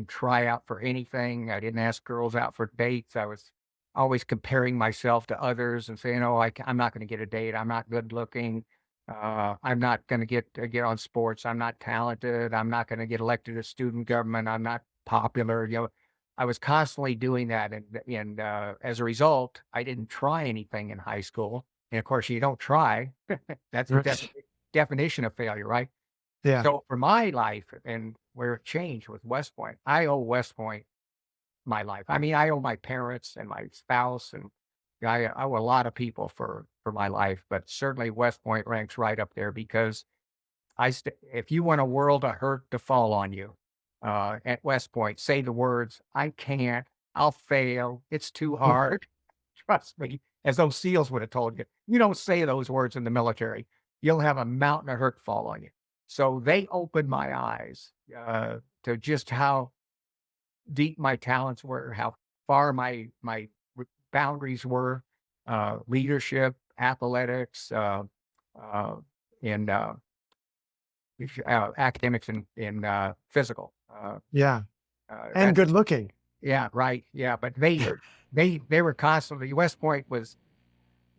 try out for anything. I didn't ask girls out for dates. I was always comparing myself to others and saying, "Oh, I'm not going to get a date. I'm not good looking. I'm not going to get on sports. I'm not talented. I'm not going to get elected to student government. I'm not popular." I was constantly doing that, and as a result, I didn't try anything in high school. And of course, you don't try. That's the definition of failure, right? Yeah. So for my life and where it changed with West Point, I owe West Point my life. I mean, I owe my parents and my spouse, and I owe a lot of people for my life. But certainly, West Point ranks right up there because if you want a world of hurt to fall on you at West Point, say the words, "I can't I'll fail. It's too hard. Trust me, as those SEALs would have told you. You don't say those words in the military. You'll have a mountain of hurt fall on you. So they opened my eyes to just how deep my talents were, how far my boundaries were, leadership, athletics, uh, and academics and physical. Yeah. And That's good looking. yeah, right. Yeah, but they were constantly. West Point was,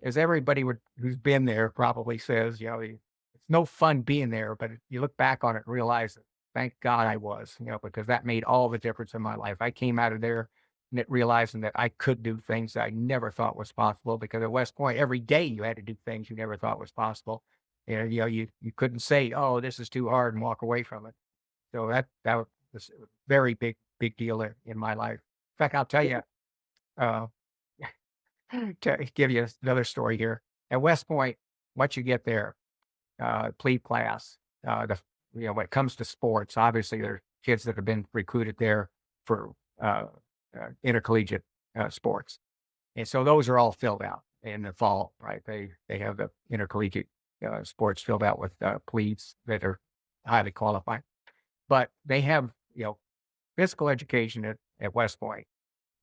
as everybody who's been there probably says, it's no fun being there. But you look back on it and realize that thank God I was, because that made all the difference in my life. I came out of there realizing that I could do things that I never thought was possible. Because at West Point, every day you had to do things you never thought was possible. You couldn't say, "Oh, this is too hard," and walk away from it. So that was a very big deal in my life. In fact, I'll tell you, uh, to give you another story here. At West Point, once you get there, plebe class, when it comes to sports, obviously there are kids that have been recruited there for intercollegiate sports, and so those are all filled out in the fall, right? They have the intercollegiate sports filled out with plebes that are highly qualified, but they have physical education at West Point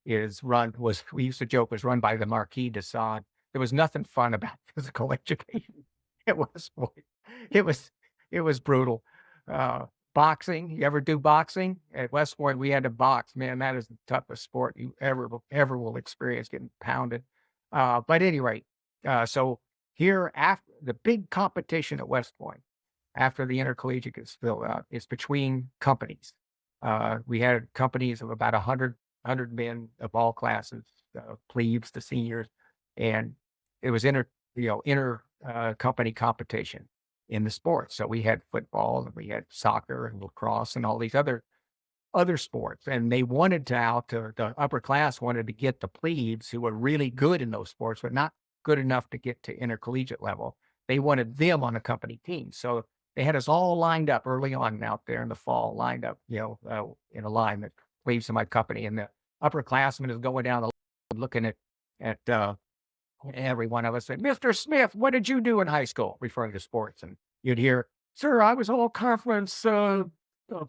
we used to joke, was run by the Marquis de Sade. There was nothing fun about physical education at West Point. It was it was brutal. Boxing, you ever do boxing? At West Point, we had to box. Man, that is the toughest sport you ever will experience, getting pounded. But at any rate, so here after the big competition at West Point, after the intercollegiate is filled out, is between companies. We had companies of about 100 men of all classes, plebes to seniors, and it was inter company competition in the sports. So we had football and we had soccer and lacrosse and all these other sports, and they wanted the upper class wanted to get the plebes who were really good in those sports, but not good enough to get to intercollegiate level. They wanted them on a company team. So they had us all lined up early on out there in the fall, lined up, in a line that plebes in my company, and the upperclassmen is going down the line looking at every one of us said, "Mr. Smith, what did you do in high school?" Referring to sports, and you'd hear, "Sir, I was all conference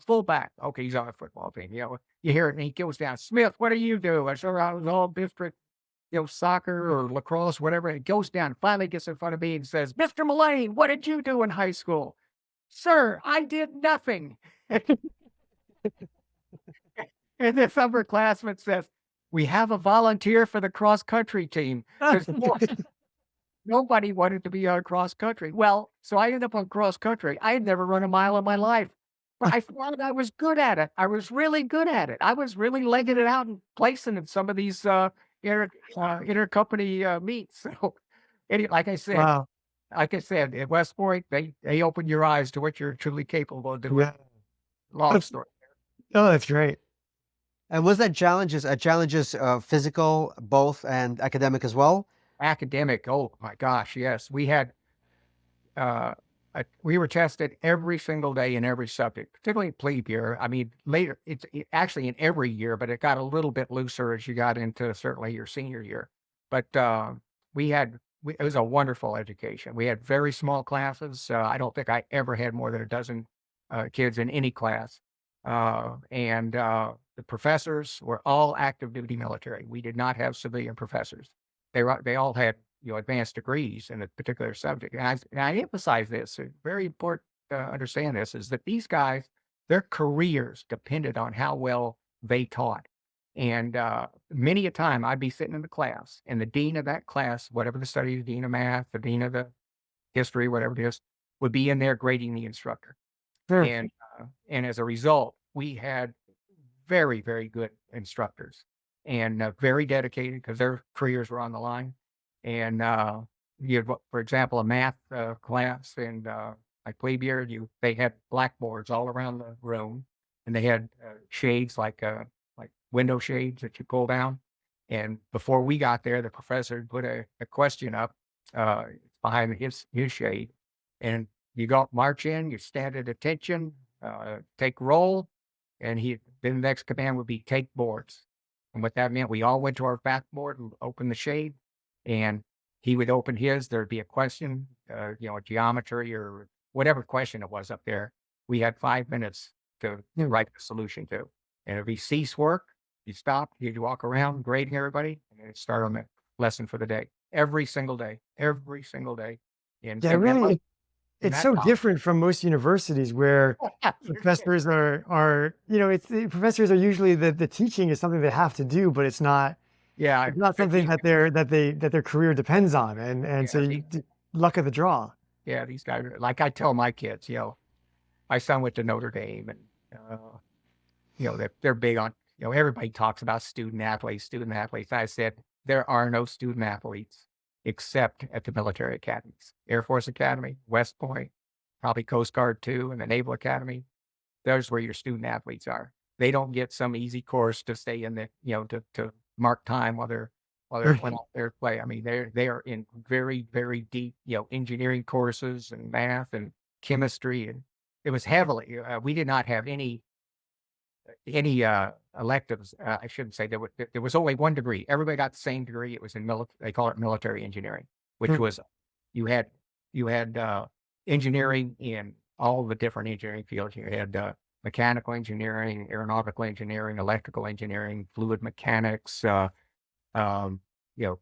fullback." Okay, he's on a football team. You hear it, and he goes down. "Smith, what do you do?" I said, "I was all district, soccer or lacrosse, whatever." It goes down. Finally, gets in front of me and says, "Mr. Mullane, what did you do in high school?" "Sir, I did nothing." And this upperclassman says, "We have a volunteer for the cross country team." 'Cause nobody wanted to be on cross country. Well, so I ended up on cross country. I had never run a mile in my life, but I found I was good at it. I was really good at it. I was really legging it out and placing in some of these intercompany meets. So, like I said, Wow. at West Point, they open your eyes to what you're truly capable of doing. Yeah. Long story. Oh, that's great. And was that challenges physical, both, and academic as well? Academic, oh my gosh, yes. We had we were tested every single day in every subject, particularly plebe year. I mean, later actually in every year, but it got a little bit looser as you got into certainly your senior year. But it was a wonderful education. We had very small classes. I don't think I ever had more than a dozen kids in any class, and the professors were all active duty military. We did not have civilian professors. They all had advanced degrees in a particular subject. And I emphasize this. It's very important to understand this is that these guys, their careers depended on how well they taught. And many a time I'd be sitting in the class, and the dean of that class, whatever the study, the dean of math, the dean of the history, whatever it is, would be in there grading the instructor. Sure. And as a result, we had very, very good instructors and very dedicated because their careers were on the line. And you had, for example, a math class and like plebe year, they had blackboards all around the room, and they had shades like window shades that you pull down. And before we got there, the professor put a question up behind his shade, and you go march in, you stand at attention, take roll, and then the next command would be take boards. And what that meant, we all went to our backboard and opened the shade, and he would open his. There'd be a question, geometry or whatever question it was up there. We had 5 minutes to write the solution to. And if he ceased work, you stop, you'd walk around grading everybody, and then start on the lesson for the day. Every single day. Every single day. And, Yeah, and, and really, like, and it's that's so how different from most universities where you're kidding. professors are, it's the professors are usually the teaching is something they have to do, but Yeah, it's not but something that their career depends on. And so yeah, luck of the draw. these guys, like I tell my kids, my son went to Notre Dame, and they're big on, everybody talks about student athletes, student athletes. I said there are no student athletes except at the military academies, Air Force Academy, West Point, probably Coast Guard too, and the Naval Academy. There's where your student athletes are. They don't get some easy course to stay in the, to mark time while they're playing out their play. I mean, they are in very, very deep, engineering courses and math and chemistry, and it was heavily. We did not have any electives. I shouldn't say there was only one degree. Everybody got the same degree. It was in they call it military engineering, which was you had engineering in all the different engineering fields. You had mechanical engineering, aeronautical engineering, electrical engineering, fluid mechanics,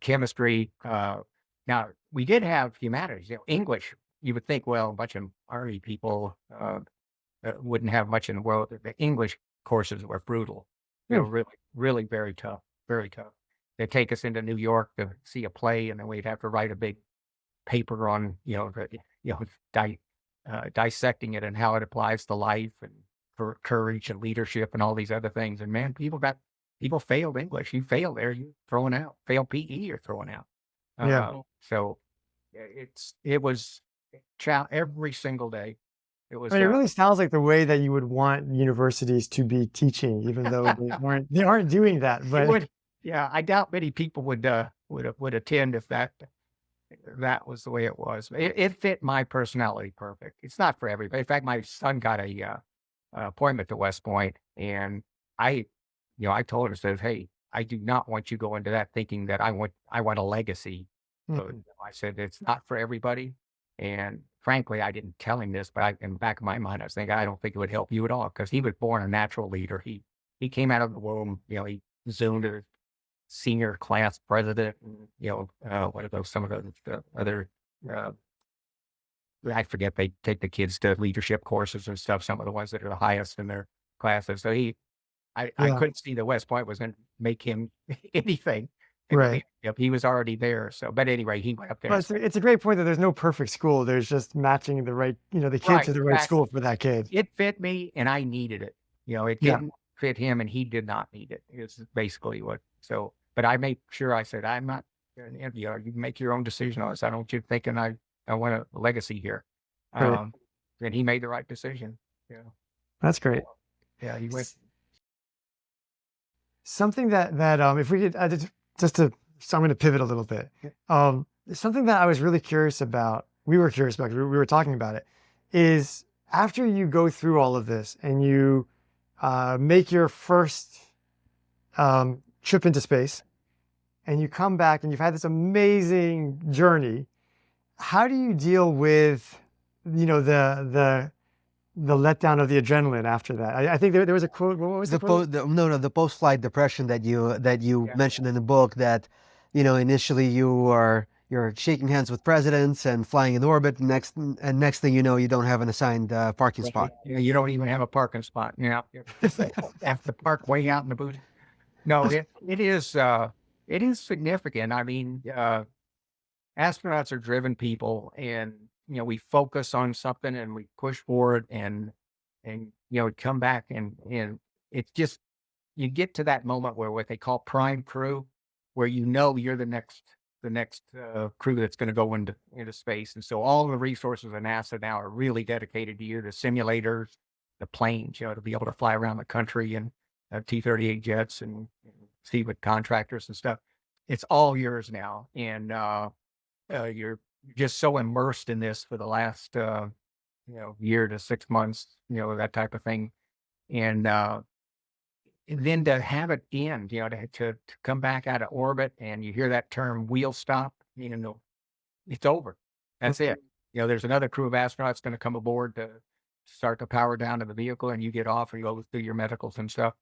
chemistry. Now we did have humanities, English. You would think, well, a bunch of army people wouldn't have much in the world. The English courses were brutal. They were really, really very tough, very tough. They'd take us into New York to see a play, and then we'd have to write a big paper on, dissecting it and how it applies to life and for courage and leadership and all these other things. And man, people failed English. You fail there, you're throwing out. Fail PE, you're throwing out. So it was every single day. It was. I mean, it really sounds like the way that you would want universities to be teaching, even though they aren't doing that. But I doubt many people would attend if that was the way it was. It fit my personality perfect. It's not for everybody. In fact, my son got a appointment to West Point, and I told him, says, "Hey, I do not want you to go into that thinking that I want a legacy." So I said it's not for everybody, and frankly, I didn't tell him this, but in the back of my mind, I was thinking, I don't think it would help you at all, because he was born a natural leader. He came out of the womb, he zoomed to senior class president, and, what are those, some of the other, I forget, they take the kids to leadership courses and stuff, some of the ones that are the highest in their classes. So I couldn't see that West Point was going to make him anything. right. He was already there. So, but anyway, he went up there. But it's a great point that there's no perfect school. There's just matching the right, the kid to the right school for that kid. It fit me, and I needed it. It didn't fit him, and he did not need it. It's basically what. So, but I made sure I said, I'm not. You make your own decision on this. I don't want you thinking I want a legacy here. Right. And he made the right decision. Yeah, that's great. Yeah, he went. Something that if we could so I'm going to pivot a little bit. Something that I was really curious about, we were talking about it, is after you go through all of this and you make your first trip into space and you come back and you've had this amazing journey, how do you deal with, the letdown of the adrenaline after that? I think there was a quote. What was the quote? The post-flight depression that you mentioned in the book, that initially you're shaking hands with presidents and flying in orbit. Next thing you know, you don't have an assigned parking spot. Yeah, you don't even have a parking spot. Yeah, have to park way out in the boot. No, it is significant. I mean, astronauts are driven people, and we focus on something and we push forward, and come back, and it's just, you get to that moment where what they call prime crew, where you're the next crew that's going to go into space. And so all the resources of NASA now are really dedicated to you, the simulators, the planes, to be able to fly around the country and T-38 jets and see with contractors and stuff. It's all yours now. And you're just so immersed in this for the last, year to 6 months, that type of thing. And and then to have it end, to come back out of orbit, and you hear that term wheel stop, it's over. That's it. There's another crew of astronauts going to come aboard to start the power down to the vehicle, and you get off and go through your medicals and stuff.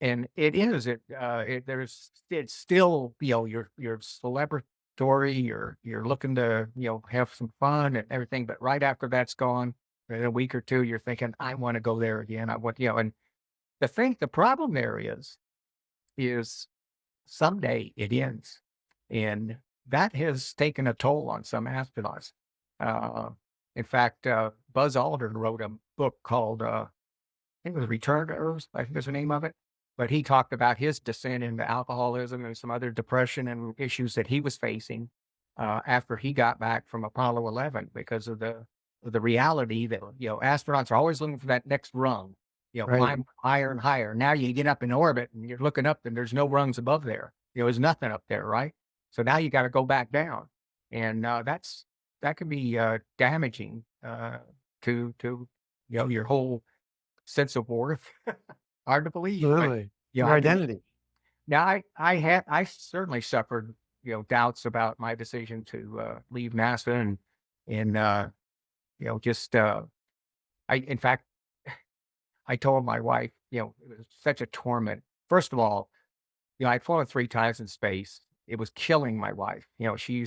And it's still, you're celebratory, you're looking to, have some fun and everything. But right after that's gone, in a week or two, you're thinking, I want to go there again. And the problem there is someday it ends. And that has taken a toll on some astronauts. Uh, in fact, Buzz Aldrin wrote a book called, I think it was Return to Earth, I think is the name of it. But he talked about his descent into alcoholism and some other depression and issues that he was facing after he got back from Apollo 11 because of the reality that, astronauts are always looking for that next rung, Right. climb higher and higher. Now you get up in orbit and you're looking up and there's no rungs above there. There's nothing up there, right? So now you got to go back down. And that can be damaging to your whole sense of worth. Hard to believe. But, Absolutely. Your I can- identity. now I certainly suffered, doubts about my decision to leave NASA and just in fact, I told my wife, it was such a torment. First of all, I'd flown 3 times in space. It was killing my wife. She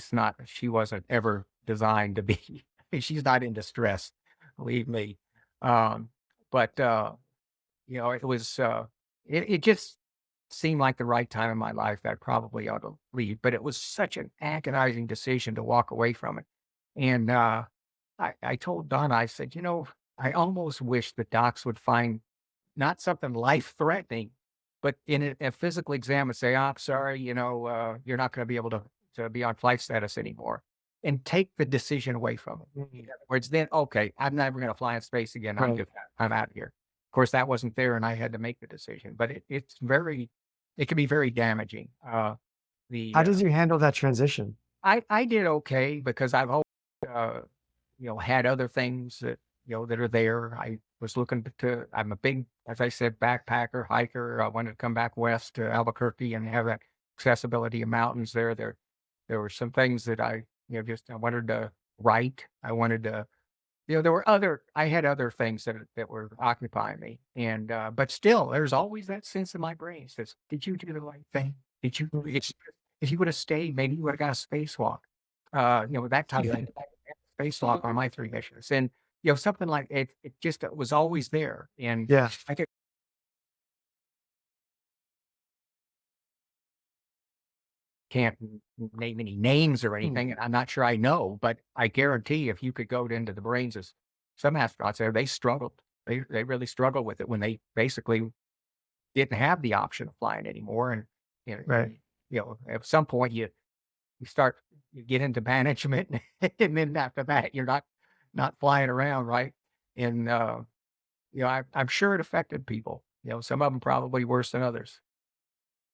wasn't ever designed to be, she's not into stress, believe me. But it was, it just seemed like the right time in my life that I probably ought to leave, but it was such an agonizing decision to walk away from it. And I told Donna, I said, I almost wish the docs would find not something life-threatening, but in a physical exam and say, "Oh, I'm sorry, you're not going to be able to be on flight status anymore," and take the decision away from it. In other words, then, okay, I'm never going to fly in space again. Right. I'm out of here. Of course, that wasn't there, and I had to make the decision. But it can be very damaging. How did you handle that transition? I did okay because I've always, uh, had other things that are there. I was looking I'm a big, as I said, backpacker, hiker. I wanted to come back west to Albuquerque and have that accessibility of mountains there. There were some things that I wanted to write. I wanted to, I had other things that were occupying me. And, but still, there's always that sense in my brain that says, did you do the right thing? If you would have stayed, maybe you would have got a spacewalk. That type of thing. Spacewalk on my 3 missions. And, something like it just was always there. And Yeah. I can't name any names or anything, and I'm not sure I know, but I guarantee if you could go into the brains of some astronauts there, they struggled. They really struggled with it when they basically didn't have the option of flying anymore. And Right. at some point you get into management, and then after that you're not flying around, right? And I'm sure it affected people. Some of them probably worse than others.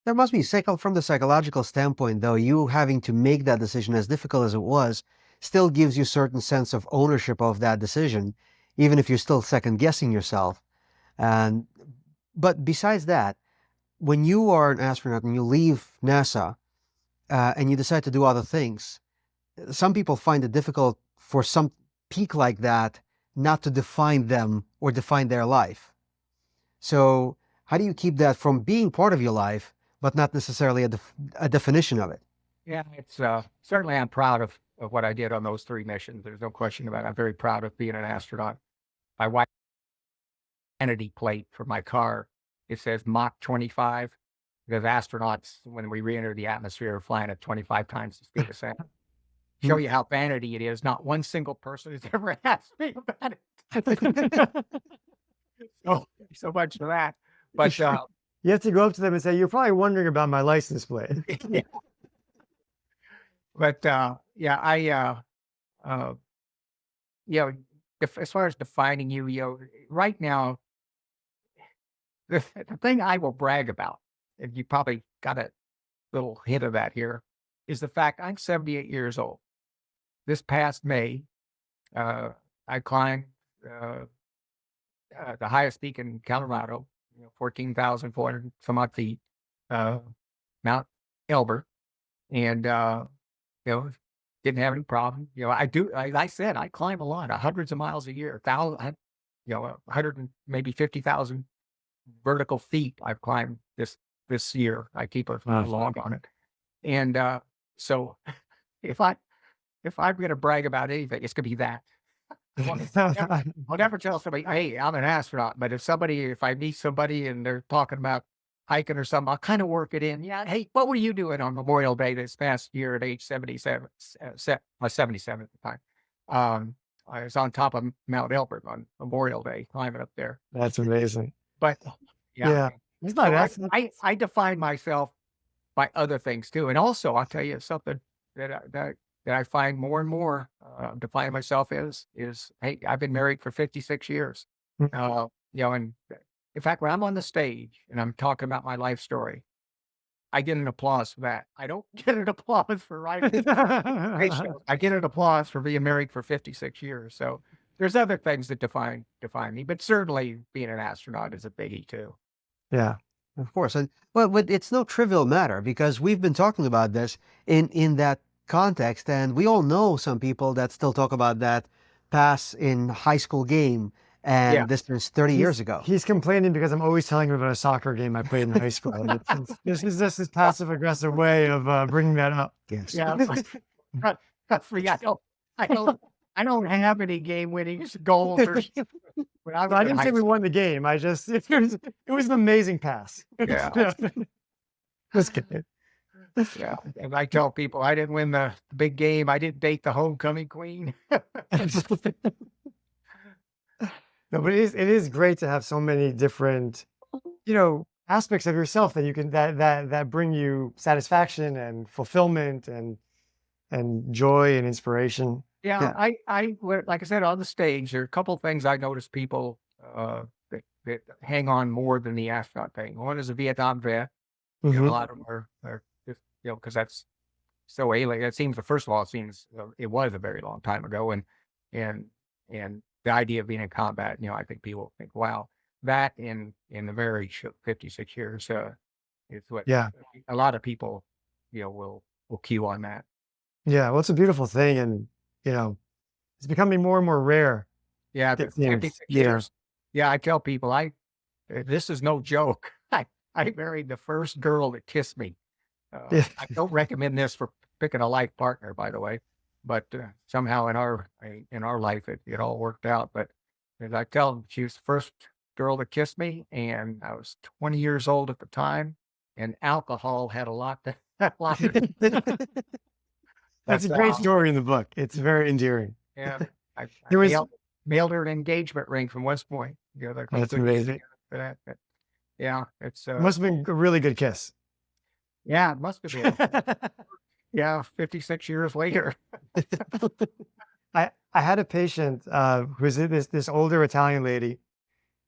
There must be from the psychological standpoint, though, you having to make that decision, as difficult as it was, still gives you certain sense of ownership of that decision, even if you're still second guessing yourself. And but besides that, when you are an astronaut and you leave NASA and you decide to do other things, some people find it difficult for some peak like that not to define them or define their life. So how do you keep that from being part of your life, but not necessarily a definition of it? Yeah, it's certainly I'm proud of what I did on those 3 missions. There's no question about it. I'm very proud of being an astronaut. My wife vanity plate for my car, it says Mach 25 because astronauts, when we re-enter the atmosphere, are flying at 25 times the speed of sound. Show you how vanity it is. Not one single person has ever asked me about it. So much for that. But You have to go up to them and say, "You're probably wondering about my license plate." yeah. But yeah, as far as defining you, right now, the thing I will brag about, and you probably got a little hint of that here, is the fact I'm 78 years old. This past May, I climbed the highest peak in Colorado, 14,400 some odd feet, uh, Mount Elbert, and didn't have any problem. I said I climb a lot, hundreds of miles a year, 100 and maybe 50,000 vertical feet I've climbed this year. I keep a log on it, and so if I'm going to brag about anything, it's going to be that. I'll never tell somebody, "Hey, I'm an astronaut." But if I meet somebody and they're talking about hiking or something, I'll kind of work it in. Yeah. Hey, what were you doing on Memorial Day this past year at age 77? 77 at the time. I was on top of Mount Elbert on Memorial Day, climbing up there. That's amazing. But Yeah. It's so not I define myself by other things too. And also, I'll tell you something that I find more and more define myself as is, hey, I've been married for 56 years. And in fact, when I'm on the stage and I'm talking about my life story, I get an applause for that. I don't get an applause for writing. I get an applause for being married for 56 years. So there's other things that define me, but certainly being an astronaut is a biggie too. Yeah. Of course. And but it's no trivial matter, because we've been talking about this in that context, and we all know some people that still talk about that pass in high school game, and Yeah. this was 30 years ago. He's complaining because I'm always telling him about a soccer game I played in high school. And this is just his passive aggressive way of bringing that up. Yes. Yeah. I don't have any game winning goals. When I was I in didn't high say we school. won the game. It was an amazing pass. Yeah. Just kidding. Yeah. And I tell people I didn't win the big game. I didn't date the homecoming queen. No, but it is great to have so many different, aspects of yourself that you can that bring you satisfaction and fulfillment and joy and inspiration. Yeah, like I said, on the stage, there are a couple of things I notice people that hang on more than the astronaut thing. One is a Vietnam vet. A Mhm. lot of them are just, because that's so alien. First of all, it was a very long time ago, and the idea of being in combat, I think people think, wow, that in the very 56 years is what Yeah. a lot of people, will cue on that. Yeah, well, it's a beautiful thing, and it's becoming more and more rare. Yeah, It the seems. 56 years. Yeah, I tell people, this is no joke. I married the first girl that kissed me. Yeah. I don't recommend this for picking a life partner, by the way, but somehow in our life it all worked out. But as I tell them, she was the first girl that kissed me, and I was 20 years old at the time, and alcohol had a lot to That's a great story in the book. It's very endearing. Yeah, I There was- mailed her an engagement ring from West Point. That's amazing. For that. But, yeah, it's Must have been a really good kiss. yeah, it must have been. Yeah, 56 years later. I had a patient who was this older Italian lady,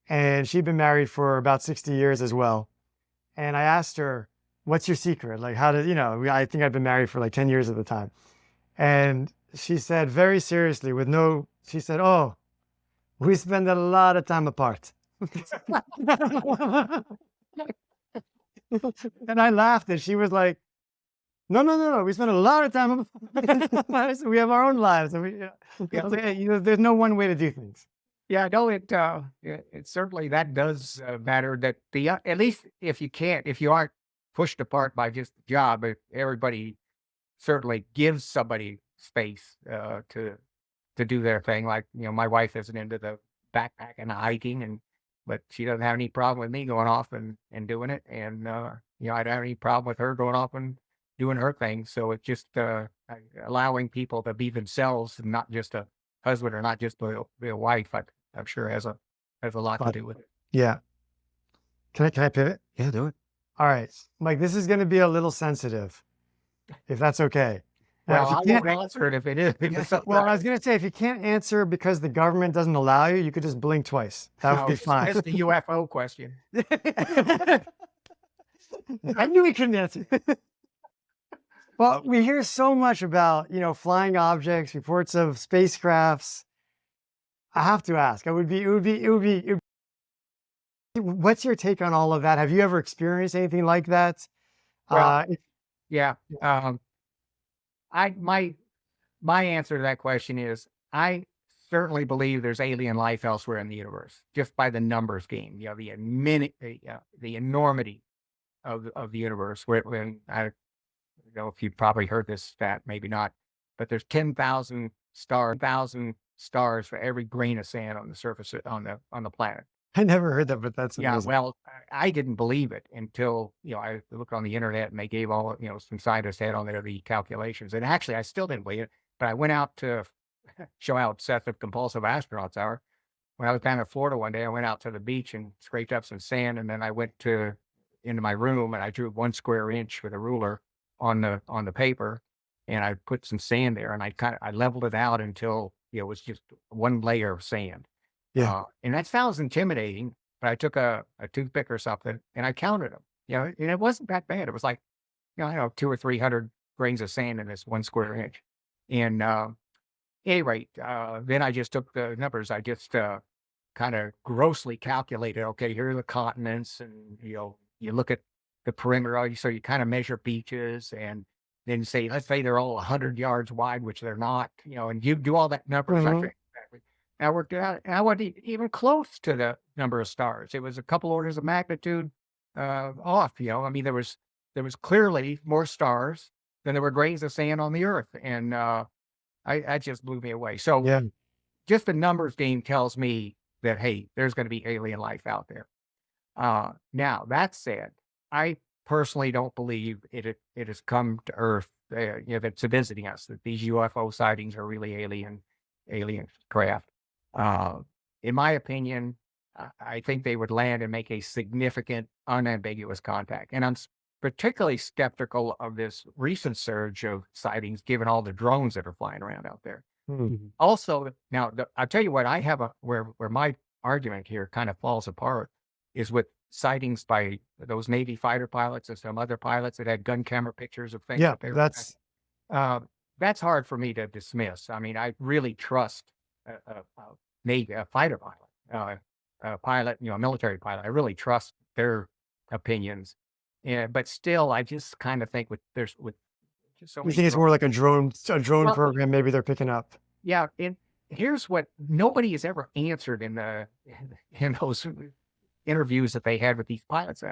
and she'd been married for about 60 years as well. And I asked her, "What's your secret? Like, how did I think I'd been married for like 10 years at the time." And she said very seriously, she said, "Oh, we spend a lot of time apart." And I laughed, and she was like, No. We spend a lot of time. We have our own lives. And I was like, "Hey, there's no one way to do things." Yeah, no, it certainly that does matter. That at least if you aren't pushed apart by just the job, everybody certainly gives somebody space to do their thing. Like my wife isn't into the backpacking and hiking, but she doesn't have any problem with me going off and doing it, and I don't have any problem with her going off and doing her thing. So it's just allowing people to be themselves and not just a husband or not just be a wife. I'm sure has a lot to do with it. Yeah. Can I pivot? Yeah, do it. All right, Mike. This is going to be a little sensitive, if that's okay. Well, if you I can't- won't answer it if it is. Well, I was going to say, if you can't answer because the government doesn't allow you, you could just blink twice. That would be fine. That's the UFO question. I knew he couldn't answer. Well, we hear so much about, flying objects, reports of spacecrafts. I have to ask. It would be What's your take on all of that? Have you ever experienced anything like that? Well, If yeah. Yeah. I my answer to that question is I certainly believe there's alien life elsewhere in the universe, just by the numbers game. The enormity of the universe. When I don't know if you've probably heard this stat, maybe not, but there's 10,000 stars for every grain of sand on the surface on the planet. I never heard that, but that's Yeah, amazing. well, I didn't believe it until, I looked on the internet and they gave all, some scientists had on there the calculations. And actually, I still didn't believe it, but I went out to show how obsessive compulsive astronauts are. When I was down in Florida one day, I went out to the beach and scraped up some sand, and then I went into my room and I drew 1 square inch with a ruler on the paper, and I put some sand there, and I leveled it out until it was just one layer of sand. Yeah. And that sounds intimidating, but I took a toothpick or something and I counted them. And it wasn't that bad. It was like, I don't know, 200 or 300 grains of sand in this 1 square inch. And anyway, then I just took the numbers. I just kind of grossly calculated, okay, here are the continents, and you look at the perimeter, so you kind of measure beaches, and then say, let's say they're all 100 yards wide, which they're not, and you do all that numbers. I Mhm. think exactly. I worked it out, and I wasn't even close to the number of stars. It was a couple orders of magnitude off. I mean, there was clearly more stars than there were grains of sand on the Earth, and that just blew me away. So Yeah. just the numbers game tells me that, hey, there's going to be alien life out there. Now that said, I personally don't believe it has come to Earth. That's visiting us. That these UFO sightings are really alien craft. Uh, in my opinion, I think they would land and make a significant, unambiguous contact. And particularly skeptical of this recent surge of sightings, given all the drones that are flying around out there. Mhm. Also, now I'll tell you what I have where my argument here kind of falls apart is with sightings by those Navy fighter pilots and some other pilots that had gun camera pictures of things Yeah, that they were. that's Uh, that's hard for me to dismiss. I mean, I really trust a Navy a fighter pilot, a pilot, a military pilot. I really trust their opinions. Yeah, but still, I just kind of think with just so you many think it's drones. more like a drone Well, program maybe they're picking up. yeah, and here's what nobody has ever answered in the in those interviews that they had with these pilots.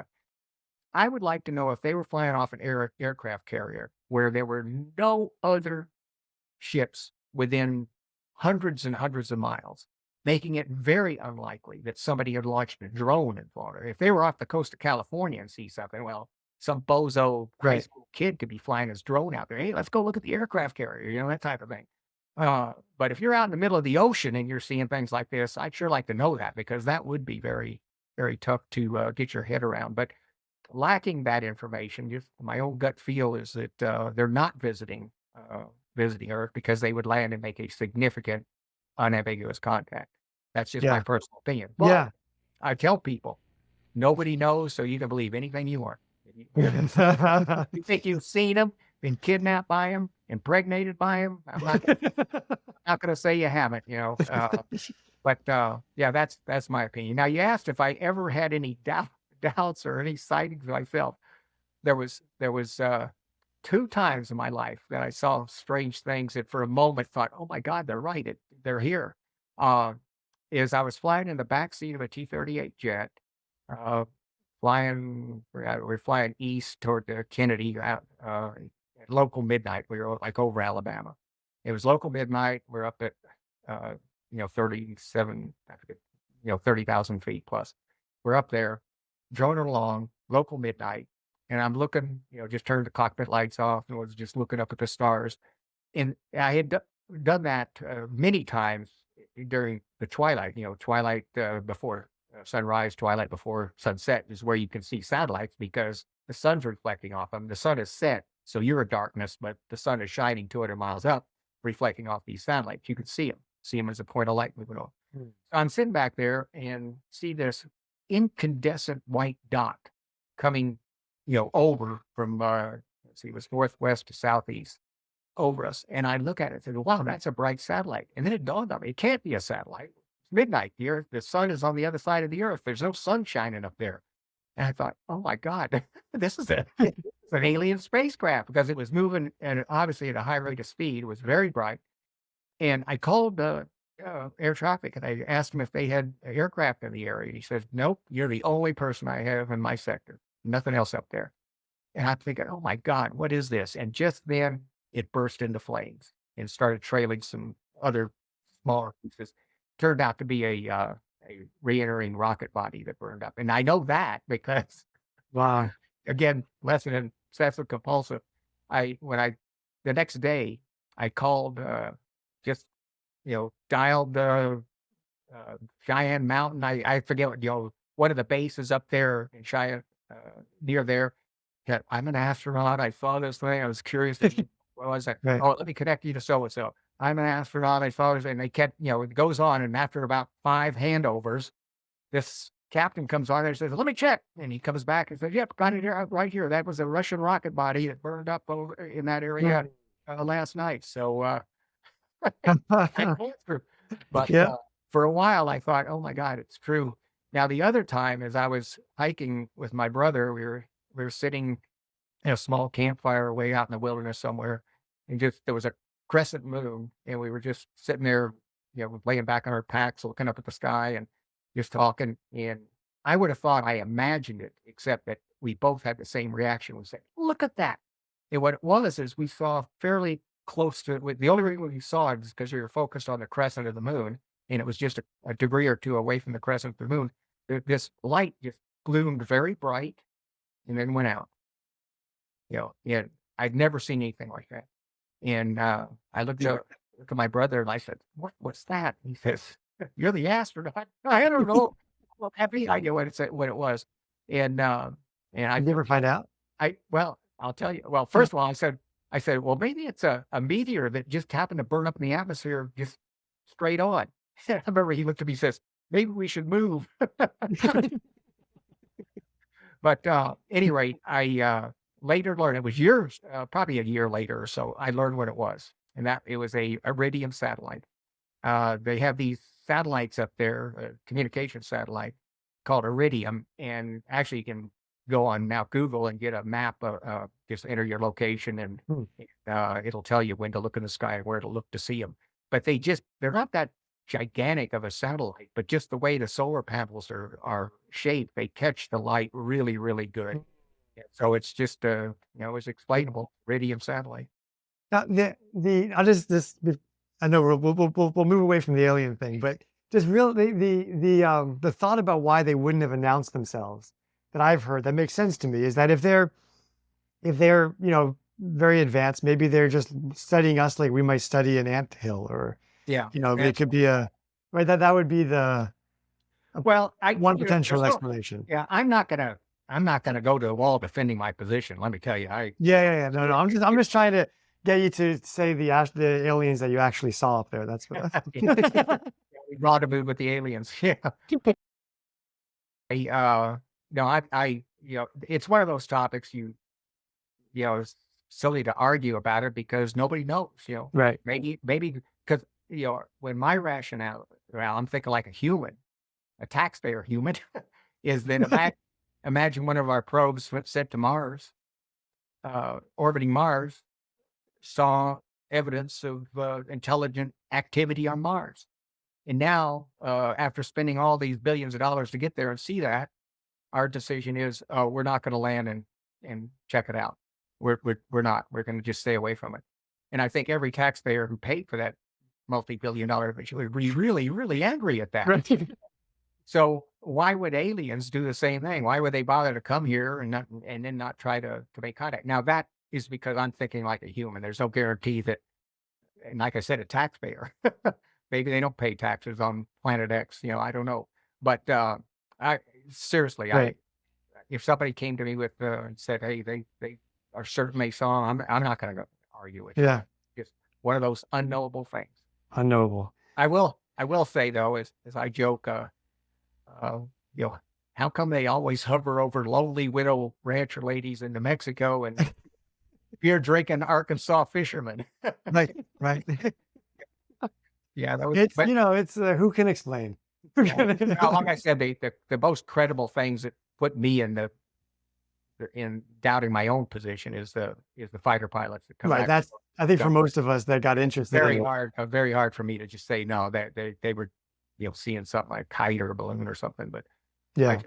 I would like to know if they were flying off an aircraft carrier where there were no other ships within hundreds and hundreds of miles, making it very unlikely that somebody had launched a drone in Florida. If they were off the coast of California and see something, well, some bozo high Right. school kid could be flying his drone out there. Hey, let's go look at the aircraft carrier, that type of thing. But if you're out in the middle of the ocean and you're seeing things like this, I'd sure like to know that, because that would be very, very tough to get your head around. But lacking that information, just my own gut feel is that they're not visiting Earth, because they would land and make a significant, unambiguous contact. That's just my Yeah. personal opinion. But Yeah. I tell people, nobody knows, so you can believe anything you want. You think you've seen them, been kidnapped by them, impregnated by them? I'm not going to say you haven't. But yeah, that's my opinion. Now, you asked if I ever had any doubts or any sightings myself. There was 2 times in my life that I saw strange things that for a moment thought, "Oh my God, they're right. They're here." Uh, is I was flying in the backseat of a T-38 jet, uh, we're flying east toward the Kennedy, at local midnight. We were like over Alabama. It was local midnight. We're up at, uh, 37, I forget, 30,000 feet plus. We're up there, droning along, local midnight, and I'm looking, just turned the cockpit lights off and was just looking up at the stars. And I had done that many times during the twilight, twilight before sunrise, twilight before sunset is where you can see satellites, because the sun's reflecting off them. The sun is set, so you're in darkness, but the sun is shining 200 miles up, reflecting off these satellites. You can see them as a point of light moving on. Hmm. So I'm sitting back there and see this incandescent white dot coming, over from, let's see, it was northwest to southeast over us. And I look at it and say, wow, that's a bright satellite. And then it dawned on me, it can't be a satellite. midnight. The sun is on the other side of the earth. There's no sun shining up there. And I thought, oh my God, this is it's an alien spacecraft because it was moving and obviously at a high rate of speed. It was very bright. And I called air traffic and I asked him if they had aircraft in the area. He says, nope, you're the only person I have in my sector. Nothing else up there. And I'm thinking, oh my God, what is this? And just then it burst into flames and started trailing some other smaller pieces. Turned out to be a re-entering rocket body that burned up. And I know that because, Wow. again, lesson in obsessive compulsive. The next day, I called, just, dialed Cheyenne Mountain. I forget what, one of the bases up there in Cheyenne, near there. Yeah, I'm an astronaut. I saw this thing. I was curious. What was it? Right. Oh, let me connect you to so-and-so. I'm an astronaut. I saw this, and they kept, it goes on. And after about 5 handovers, this captain comes on there and says, let me check. And he comes back and says, yep, got it here, right here. That was a Russian rocket body that burned up over in that area last night. So I answered. But Yeah. for a while, I thought, oh my God, it's true. Now, the other time, as I was hiking with my brother, we were sitting in a small campfire way out in the wilderness somewhere, and there was a crescent moon, and we were just sitting there, laying back on our packs, looking up at the sky, and just talking. And I would have thought I imagined it, except that we both had the same reaction. We said, "Look at that!" And what it was is we saw fairly close to it. The only reason we saw it is because we were focused on the crescent of the moon, and it was just a degree or two away from the crescent of the moon. This light just gloomed very bright and then went out. And I'd never seen anything like that. And I looked at my brother and I said, what's that? He says, you're the astronaut. I don't know. Well, I have any idea what it was. And I You never find out? well, I'll tell you. Well, first of all, I said, well, maybe it's a meteor that just happened to burn up in the atmosphere just straight on. I remember he looked at me and says, maybe we should move. But at any rate, I later learned, it was years, probably a year later or so, I learned what it was. And that it was a Iridium satellite. They have these satellites up there, a communication satellite called Iridium. And actually you can go on now Google and get a map, just enter your location and it'll tell you when to look in the sky and where to look to see them. But they're not that gigantic of a satellite, but just the way the solar panels are shaped, they catch the light really, really good. So it's just, it's explainable. Iridium satellite. Now, I know we'll move away from the alien thing, but just the thought about why they wouldn't have announced themselves that I've heard that makes sense to me is that if they're very advanced, maybe they're just studying us like we might study an anthill, or it could be right, that would be the one potential explanation. Yeah, I'm not gonna go to the wall defending my position. Let me tell you, No. I'm just trying to get you to say the aliens that you actually saw up there. That's what. We rendezvoused with the aliens. Yeah. It's one of those topics it's silly to argue about it because nobody knows. Right. Maybe because when my rationale, I'm thinking like a human, a taxpayer human, is that imagine one of our probes sent to Mars, orbiting Mars, saw evidence of intelligent activity on Mars. And now, after spending all these billions of dollars to get there and see that, our decision is, we're not going to land and check it out. We're not. We're going to just stay away from it. And I think every taxpayer who paid for that multi-billion-dollar would be really, really angry at that. Right. So why would aliens do the same thing? Why would they bother to come here and then not try to make contact? Now that is because I'm thinking like a human. There's no guarantee that, and like I said, a taxpayer. Maybe they don't pay taxes on Planet X. I don't know. But seriously, Right. If somebody came to me with and said, "Hey, they are certain they saw," I'm not going to go argue with. Yeah. Just one of those unknowable things. Unknowable. I will say though, as I joke, how come they always hover over lonely widow rancher ladies in New Mexico and beer drinking Arkansas fishermen? Right. Yeah, that was, It's, but it's who can explain? Who yeah, can- well, like I said, the most credible things that put me in doubting my own position is the fighter pilots that come Right. back. That's, I think, for So most of us that got interested in it. very hard for me to just say no, that they were, seeing something like a kite or a balloon or something. But I Yeah. just,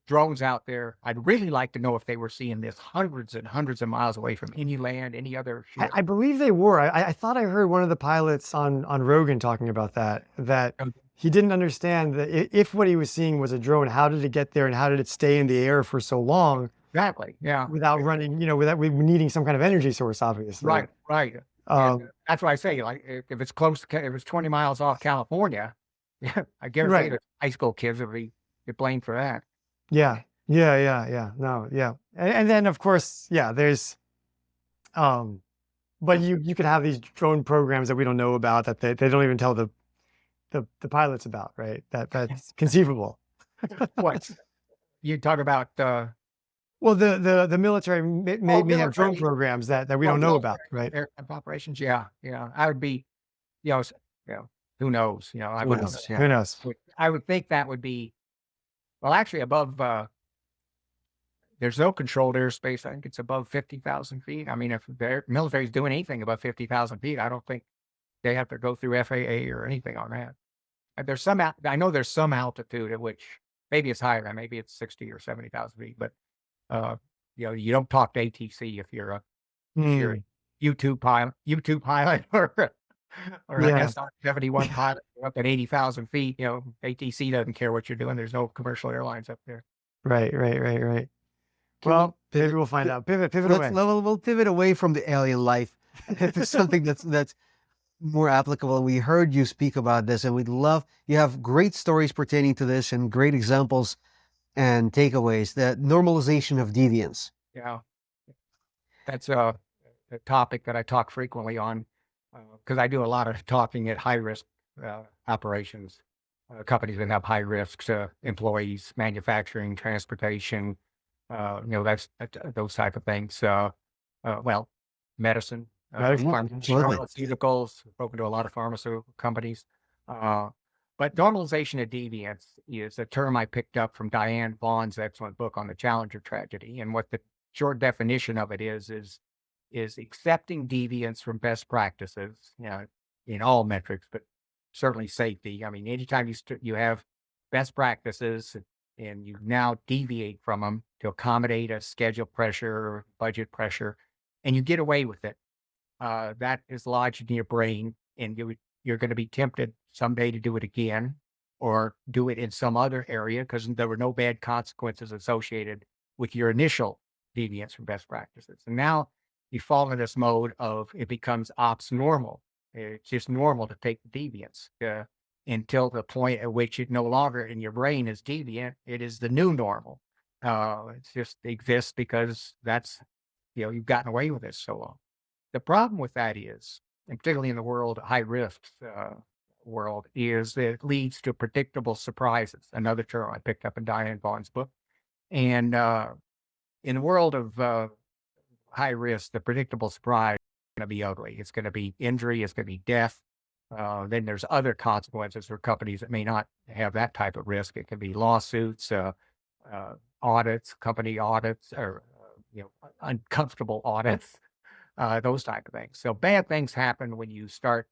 drones out there, I'd really like to know if they were seeing this hundreds and hundreds of miles away from any land, any other ship. I believe they were. I thought I heard one of the pilots on Rogan talking about that Um, he didn't understand that if what he was seeing was a drone, how did it get there and how did it stay in the air for so long Exactly. Yeah. without running, without needing some kind of energy source, obviously. Right. Right. And Um, that's why I say, like, if it's close to, if it's 20 miles off California, yeah, I guarantee Right. the high school kids will get blamed for that. yeah. Yeah. No, yeah. And then of course, yeah, there's but you could have these drone programs that we don't know about that they don't even tell the pilots about, right? That's conceivable. What you talk about? Well, the military may have drone Military. programs that we don't know about, right? Aircraft operations. Yeah. Yeah. I would be, you know, s- who knows? I Who wouldn't. knows? Yeah. Who knows? I would think that would be, well, actually above. There's no controlled airspace. I think it's above 50,000 feet. I mean, if the military is doing anything above 50,000 feet, I don't think they have to go through FAA or anything on that. There's some, I know there's some altitude at which maybe it's higher, maybe it's 60 or 70,000 feet, but, you don't talk to ATC if you're a Hmm. YouTube pilot or an Yeah. SR-71 pilot up at 80,000 feet. ATC doesn't care what you're doing. There's no commercial airlines up there. Right. Can we Well, maybe pivot? we'll find out. Pivot Let's away. we'll pivot away from the alien life to something that's more applicable. We heard you speak about this, and we'd love you have great stories pertaining to this and great examples and takeaways. The normalization of deviance. Yeah. That's a topic that I talk frequently on because I do a lot of talking at high risk operations, companies that have high risks, employees, manufacturing, transportation, those type of things. Well, medicine, Medicine, absolutely. pharmaceuticals, spoken to a lot of pharmaceutical companies. But normalization of deviance is a term I picked up from Diane Vaughn's excellent book on the Challenger tragedy. And what the short definition of it is accepting deviance from best practices, in all metrics, but certainly safety. I mean, anytime you have best practices and you now deviate from them to accommodate a schedule pressure, budget pressure, and you get away with it, that is lodged in your brain, and you're going to be tempted someday to do it again or do it in some other area because there were no bad consequences associated with your initial deviance from best practices. And now you fall in this mode of it becomes ops normal. It's just normal to take the deviance until the point at which it no longer in your brain is deviant. It is the new normal. It just exists because that's, you've gotten away with it so long. The problem with that is, and particularly in the world, high risk world, is that it leads to predictable surprises. Another term I picked up in Diane Vaughn's book. And in the world of high risk, the predictable surprise is going to be ugly. It's going to be injury. It's going to be death. Then there's other consequences for companies that may not have that type of risk. It can be lawsuits, audits, company audits, or uncomfortable audits, those type of things. So bad things happen when you start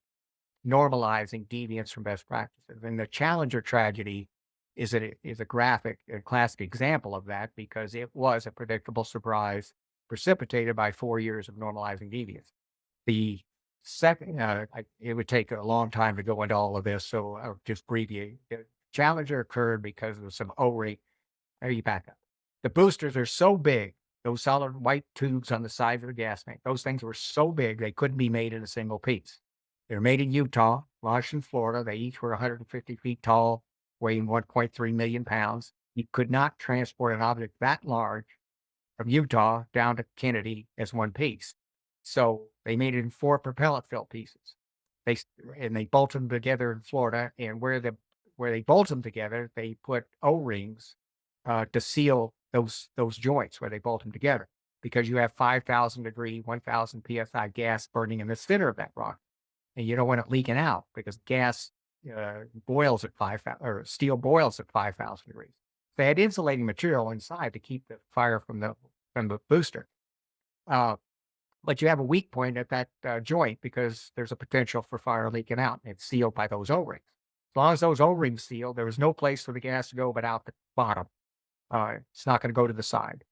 normalizing deviance from best practices. And the Challenger tragedy is a graphic, a classic example of that because it was a predictable surprise precipitated by 4 years of normalizing deviance. The second, it would take a long time to go into all of this, so I'll just abbreviate. The Challenger occurred because of some O-ring. There you back up. The boosters are so big, those solid white tubes on the sides of the gas tank, those things were so big they couldn't be made in a single piece. They were made in Utah, Washington, Florida. They each were 150 feet tall, weighing 1.3 million pounds. You could not transport an object that large from Utah down to Kennedy as one piece. So they made it in 4 propellant-filled pieces. They bolted them together in Florida, and where they bolt them together, they put O-rings to seal those joints where they bolt them together because you have 5,000 degree, 1,000 psi gas burning in the center of that rock. and you don't want it leaking out because gas boils at 5,000 or steel boils at 5,000 degrees. They had insulating material inside to keep the fire from the booster. Uh, but you have a weak point at that joint because there's a potential for fire leaking out. It's sealed by those O-rings. As long as those O-rings sealed, there was no place for the gas to go but out the bottom. It's not going to go to the side.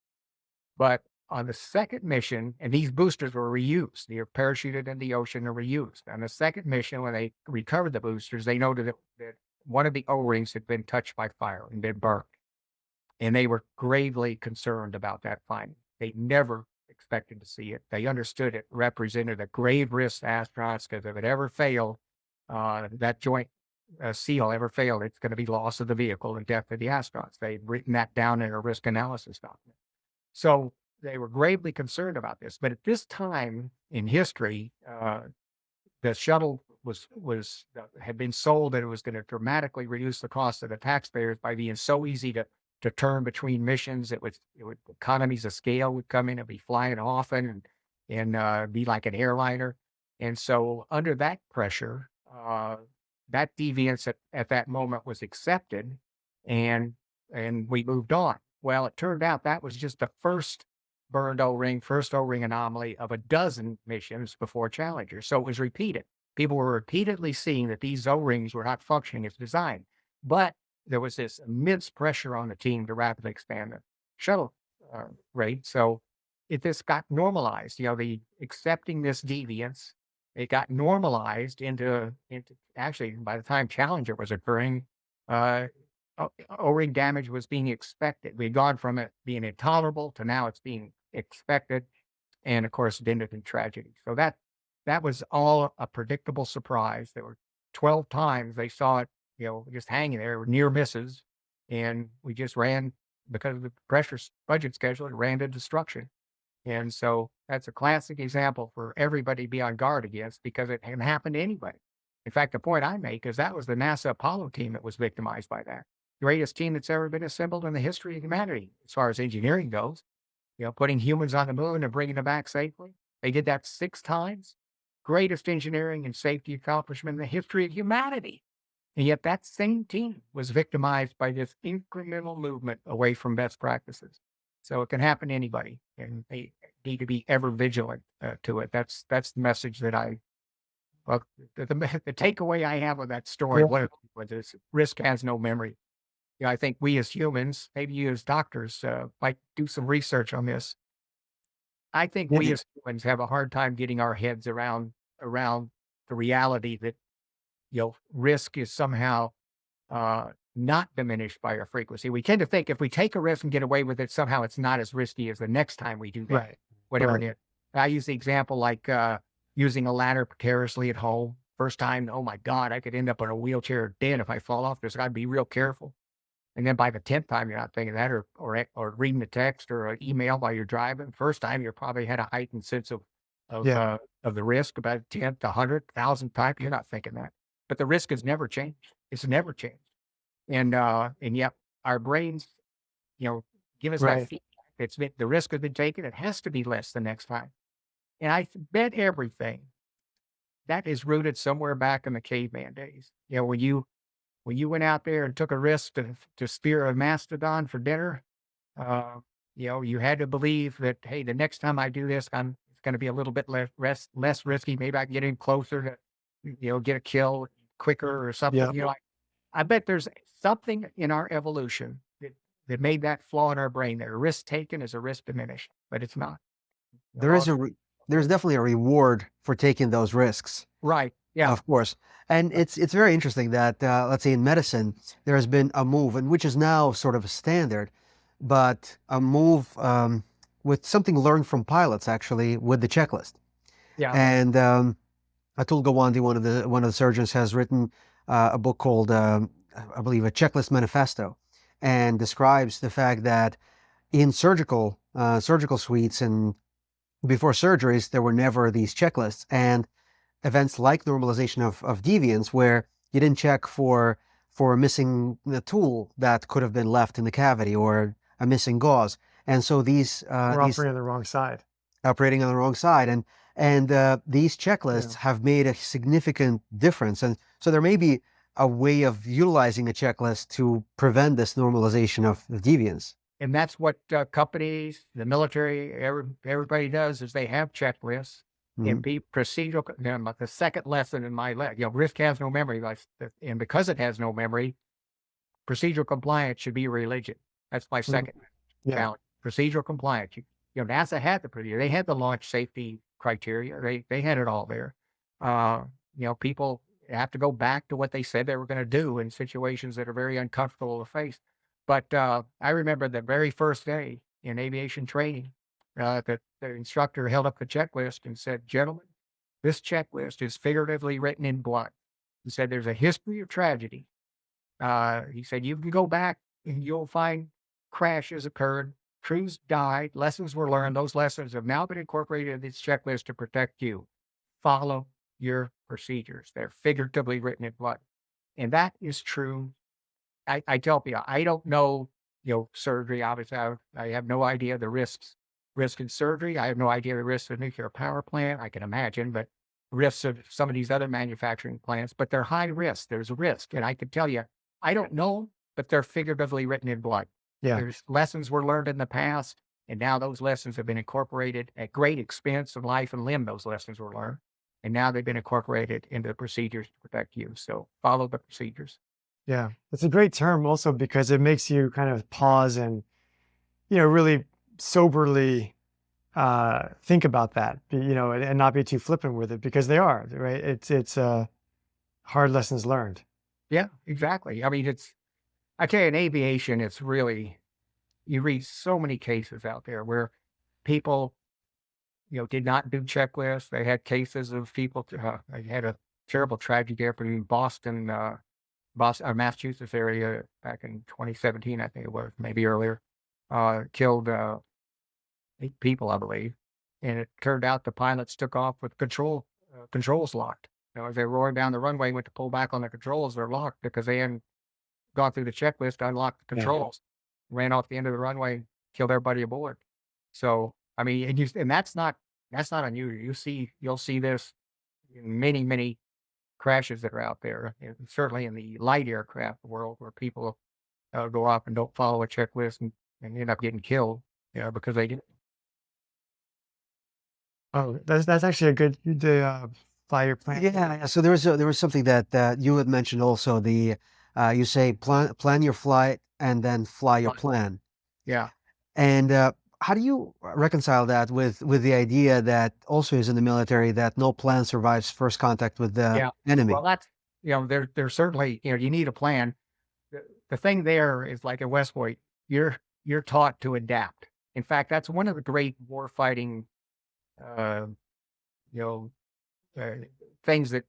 But on the second mission, and these boosters were reused, they were parachuted in the ocean and reused. On the second mission, when they recovered the boosters, they noted that one of the O-rings had been touched by fire and been burnt. And they were gravely concerned about that finding. They never expected to see it. They understood it represented a grave risk to astronauts because if it ever failed, that joint seal ever failed, it's going to be loss of the vehicle and death of the astronauts. They'd written that down in a risk analysis document. So they were gravely concerned about this. But at this time in history, the shuttle had been sold that it was going to dramatically reduce the cost of the taxpayers by being so easy to turn between missions. It would economies of scale would come in and be flying often and be like an airliner. And so under that pressure, that deviance at that moment was accepted, and we moved on. Well, it turned out that was just the first burned O-ring, first O-ring anomaly of a dozen missions before Challenger. So it was repeated. People were repeatedly seeing that these O-rings were not functioning as designed. But there was this immense pressure on the team to rapidly expand the shuttle rate. So this got normalized. The accepting this deviance, it got normalized into actually by the time Challenger was occurring, O-ring damage was being expected. We'd gone from it being intolerable to now it's being expected, and of course it ended in tragedy. So that was all a predictable surprise. There were 12 times they saw it, just hanging there, near misses, and we just ran because of the pressure budget schedule. It ran to destruction, and so that's a classic example for everybody to be on guard against because it can happen to anybody. In fact, the point I make is that was the NASA Apollo team that was victimized by that. Greatest team that's ever been assembled in the history of humanity, as far as engineering goes. Putting humans on the moon and bringing them back safely. They did that 6 times. Greatest engineering and safety accomplishment in the history of humanity. And yet that same team was victimized by this incremental movement away from best practices. So it can happen to anybody, and they need to be ever vigilant to it. That's the message that the takeaway I have of that story was this: risk has no memory. I think we as humans, maybe you as doctors, might do some research on this. I think we as humans have a hard time getting our heads around the reality that risk is somehow not diminished by our frequency. We tend to think if we take a risk and get away with it, somehow it's not as risky as the next time we do that. Right. Whatever it is. I use the example like using a ladder precariously at home. First time, oh my God, I could end up in a wheelchair dead if I fall off. There's got to be real careful. And then by the 10th time, you're not thinking that, or reading a text or an email while you're driving. First time, you probably had a heightened sense of the risk. About 10th, 100th, 1,000th time, you're not thinking that. But the risk has never changed. It's never changed. And yet our brains, give us that feedback. The risk has been taken. It has to be less the next time. And I bet everything that is rooted somewhere back in the caveman days. When you went out there and took a risk to spear a mastodon for dinner, you had to believe that, hey, the next time I do this, it's going to be a little bit less risky. Maybe I can get in closer to, get a kill quicker or something. Yeah. I bet there's something in our evolution that made that flaw in our brain there. Risk taken is a risk diminished, but it's not. There's definitely a reward for taking those risks. Right. Yeah. Of course. And it's very interesting that, let's say in medicine, there has been a move, and which is now sort of a standard, but a move with something learned from pilots, actually, with the checklist. Yeah. And Atul Gawande, one of the surgeons, has written a book called, I believe, A Checklist Manifesto, and describes the fact that in surgical suites and before surgeries, there were never these checklists. And events like normalization of deviance, where you didn't check for missing the tool that could have been left in the cavity or a missing gauze. And so these we're operating on the wrong side. Operating on the wrong side. And these checklists have made a significant difference. And so there may be a way of utilizing a checklist to prevent this normalization of deviance. And that's what companies, the military, everybody does is they have checklists and be procedural. The second lesson in my, risk has no memory. And because it has no memory, procedural compliance should be religion. That's my second challenge. Procedural compliance. NASA had the procedure. They had the launch safety criteria. They had it all there. People have to go back to what they said they were going to do in situations that are very uncomfortable to face. But I remember the very first day in aviation training, that the instructor held up the checklist and said, "Gentlemen, this checklist is figuratively written in blood." He said, "There's a history of tragedy." He said, "You can go back and you'll find crashes occurred, crews died, lessons were learned. Those lessons have now been incorporated in this checklist to protect you. Follow your procedures. They're figuratively written in blood." And that is true. I tell people, I don't know, surgery. Obviously, I have no idea the risks in surgery. I have no idea the risks of nuclear power plant. I can imagine, but risks of some of these other manufacturing plants, but they're high risk. There's a risk. And I can tell you, I don't know, but they're figuratively written in blood. Yeah. There's lessons were learned in the past, and now those lessons have been incorporated at great expense of life and limb. Those lessons were learned, and now they've been incorporated into the procedures to protect you. So follow the procedures. Yeah, it's a great term also because it makes you kind of pause and, really soberly think about that, and not be too flippant with it because they are, right? It's hard lessons learned. Yeah, exactly. I mean, I tell you, in aviation, it's really, you read so many cases out there where people, did not do checklists. They had cases of people, they had a terrible tragedy up in Boston, Massachusetts area back in 2017, I think it was, maybe earlier, killed 8 people, I believe. And it turned out the pilots took off with controls locked. As they were roaring down the runway, went to pull back on the controls, they're locked because they hadn't gone through the checklist, unlocked the controls, ran off the end of the runway, killed everybody aboard. So, I mean, and that's not unusual. You'll see this in many, many crashes that are out there, and certainly in the light aircraft world where people go off and don't follow a checklist and end up getting killed, because they didn't. Oh, that's actually a good fly plan. Yeah. So there was something that you had mentioned also. You say plan your flight and then fly your plan. Yeah. And how do you reconcile that with the idea that also is in the military that no plan survives first contact with the enemy? Well, that's, there's certainly, you need a plan. The thing there is like at West Point, you're taught to adapt. In fact, that's one of the great warfighting, uh, you know, things that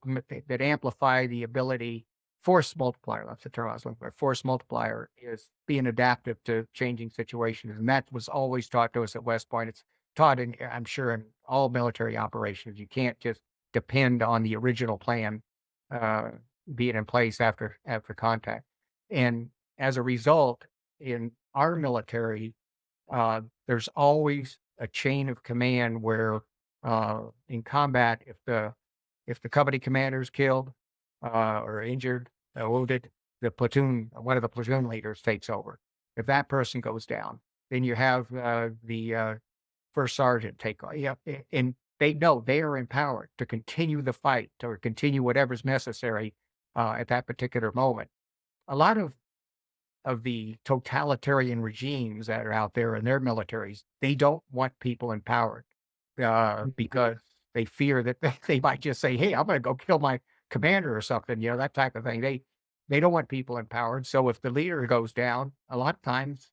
amplify the ability. Force multiplier, that's the term I was looking for. Force multiplier is being adaptive to changing situations. And that was always taught to us at West Point. It's taught in, I'm sure, in all military operations. You can't just depend on the original plan being in place after contact. And as a result, in our military, there's always a chain of command where in combat, if the company commander is killed or injured, wounded, one of the platoon leaders takes over. If that person goes down, then you have the first sergeant take over. Yeah, and they know they are empowered to continue the fight or continue whatever's necessary at that particular moment. A lot of the totalitarian regimes that are out there in their militaries, they don't want people empowered because they fear that they might just say, "Hey, I'm going to go kill my commander or something," that type of thing. They don't want people empowered. So if the leader goes down, a lot of times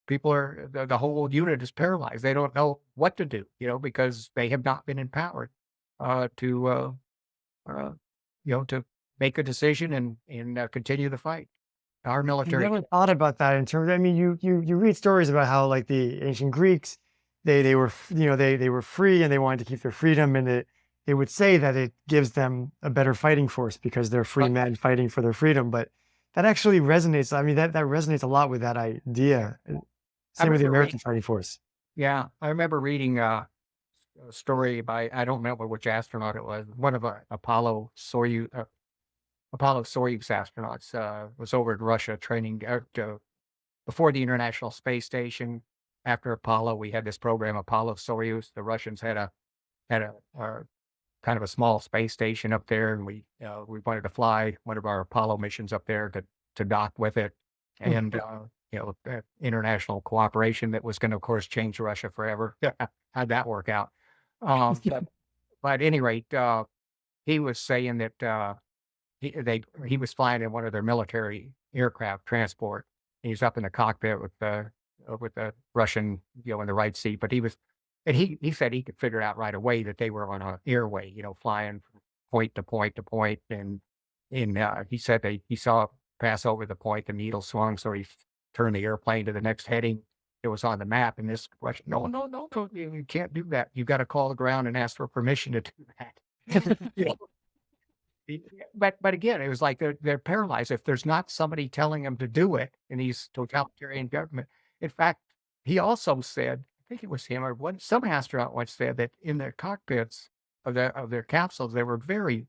people the whole unit is paralyzed. They don't know what to do, because they have not been empowered to to make a decision and continue the fight. Our I military. never thought about that in terms. I mean, you read stories about how like the ancient Greeks, they were they were free and they wanted to keep their freedom, and they would say that it gives them a better fighting force because they're free men fighting for their freedom. But that actually resonates. I mean, that resonates a lot with that idea. Same with the American fighting force. Yeah, I remember reading a story by, I don't remember which astronaut it was, one of Apollo Soyuz astronauts was over in Russia training before the International Space Station. After Apollo, we had this program, Apollo Soyuz. The Russians had a kind of a small space station up there, and we wanted to fly one of our Apollo missions up there to dock with it, and international cooperation that was going to, of course, change Russia forever. How'd that work out? But at any rate, he was saying that he was flying in one of their military aircraft transport. He's up in the cockpit with the Russian, in the right seat, but he said he could figure out right away that they were on an airway, flying from point to point to point, and he said that he saw it pass over the point, the needle swung, so he turned the airplane to the next heading. It was on the map, and this Russian, no, no, no, you can't do that. You got to call the ground and ask for permission to do that. You know, but again, it was like they're paralyzed if there's not somebody telling them to do it in these totalitarian government. In fact, he also said, I think it was him or some astronaut once said that in their cockpits of their capsules, they were very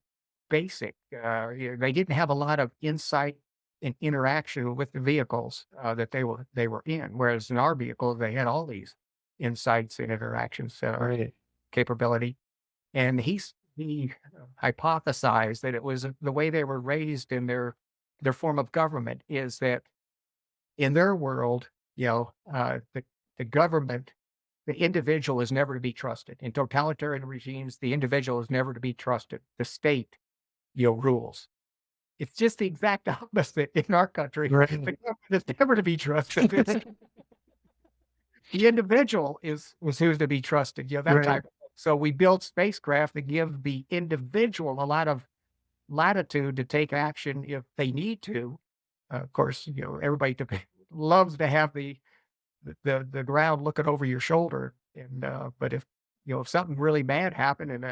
basic. They didn't have a lot of insight and interaction with the vehicles that they were in. Whereas in our vehicles, they had all these insights and interactions Right. capability. And he hypothesized that it was the way they were raised in their form of government is that in their world, the government, the individual is never to be trusted. In totalitarian regimes, the individual is never to be trusted. The state, rules. It's just the exact opposite in our country. Right. The government is never to be trusted. The individual was who's to be trusted. That Right. type. So we build spacecraft that give the individual a lot of latitude to take action if they need to. Of course, everybody loves to have the ground looking over your shoulder, and but if something really bad happened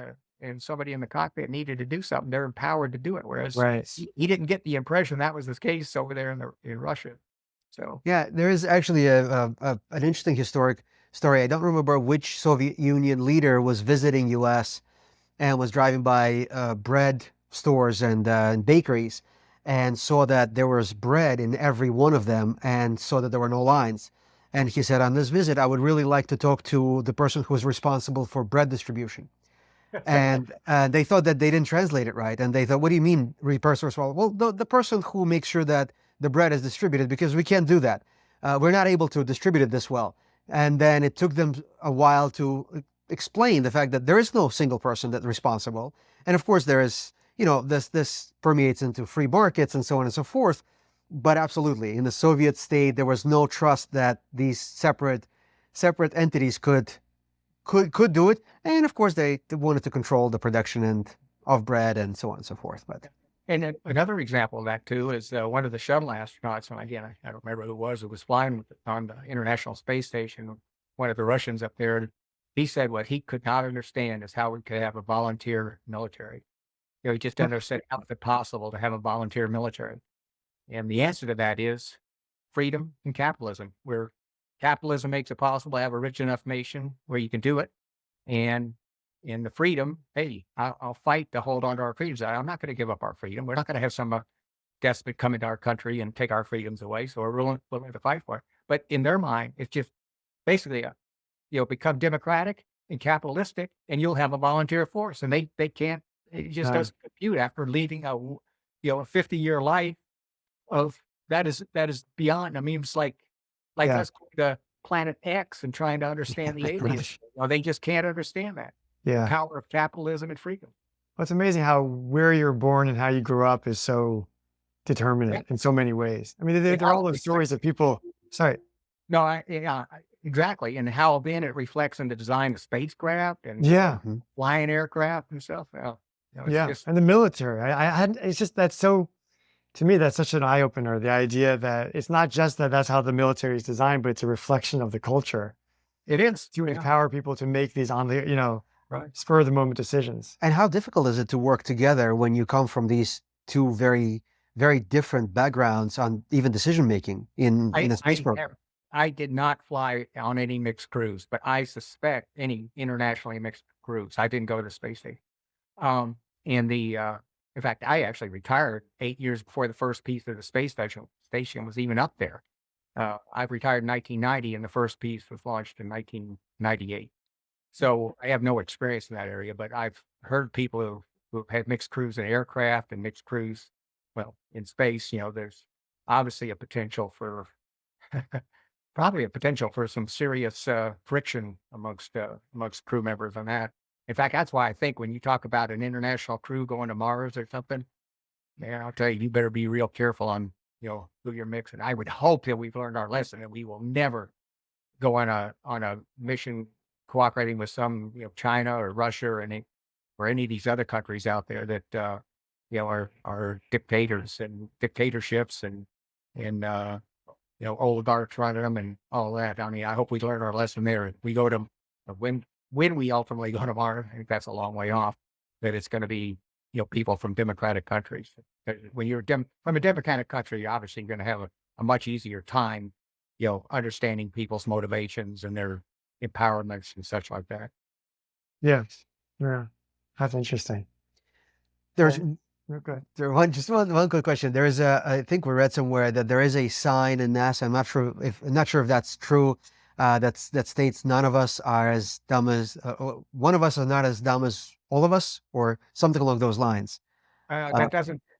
and somebody in the cockpit needed to do something, they're empowered to do it. Whereas Right. he didn't get the impression that was the case over there in Russia. So Yeah, there is actually an interesting historic story. I don't remember which Soviet Union leader was visiting U.S. and was driving by bread stores and bakeries and saw that there was bread in every one of them and saw that there were no lines. And he said, on this visit, I would really like to talk to the person who was responsible for bread distribution. And they thought that they didn't translate it right. And they thought, what do you mean, person responsible? Well, the person who makes sure that the bread is distributed, because we can't do that. We're not able to distribute it this well. And then it took them a while to explain the fact that there is no single person that's responsible. And of course, there is, this permeates into free markets and so on and so forth. But absolutely, in the Soviet state, there was no trust that these separate entities could do it. And of course, they wanted to control the production of bread and so on and so forth. But another example of that too is one of the shuttle astronauts, and again, I don't remember who it was flying on the International Space Station, one of the Russians up there. He said what he could not understand is how we could have a volunteer military. He just didn't understand how it's possible to have a volunteer military. And the answer to that is freedom and capitalism, where capitalism makes it possible to have a rich enough nation where you can do it. And in the freedom, hey, I'll fight to hold on to our freedoms. I'm not going to give up our freedom. We're not going to have some despot come into our country and take our freedoms away. So we're willing to fight for it. But in their mind, it's just basically become democratic and capitalistic, and you'll have a volunteer force. And they can't. It just doesn't compute after leading a 50-year life of that is beyond. I mean, it's like us going to Planet X and trying to understand the aliens. They just can't understand that. Yeah. The power of capitalism and freedom. Well, it's amazing how where you're born and how you grew up is so determinate in so many ways. I mean, there are all those stories of people. Sorry. No, exactly. And how then it reflects in the design of spacecraft and flying aircraft and stuff. And the military. I had. It's just that's so. To me, that's such an eye opener. The idea that it's not just that that's how the military is designed, but it's a reflection of the culture. It is to empower people to make these on the right. spur of the moment decisions. And how difficult is it to work together when you come from these two very, very different backgrounds on even decision making in a space program? I did not fly on any mixed crews, but I suspect any internationally mixed crews. I didn't go to the space station. And in fact, I actually retired 8 years before the first piece of the space station was even up there. I retired in 1990, and the first piece was launched in 1998. So I have no experience in that area, but I've heard people who've had mixed crews in aircraft and mixed crews, well, in space. There's obviously a potential for probably a potential for some serious friction amongst crew members on that. In fact, that's why I think when you talk about an international crew going to Mars or something, man, I'll tell you, you better be real careful on who you're mixing. I would hope that we've learned our lesson and we will never go on a mission cooperating with some China or Russia or any of these other countries out there that are dictators and dictatorships and oligarchs running them and all that. I mean, I hope we learn our lesson there. We go to when we ultimately go to Mars, I think that's a long way off. That it's going to be people from democratic countries. When you're from a democratic country, you're obviously going to have a much easier time, understanding people's motivations and their empowerments and such like that. Yes. Yeah. That's interesting. There's Okay. just one quick question. I think we read somewhere that there is a sign in NASA. I'm not sure if that's true. That states none of us are as dumb as one of us is not as dumb as all of us, or something along those lines. That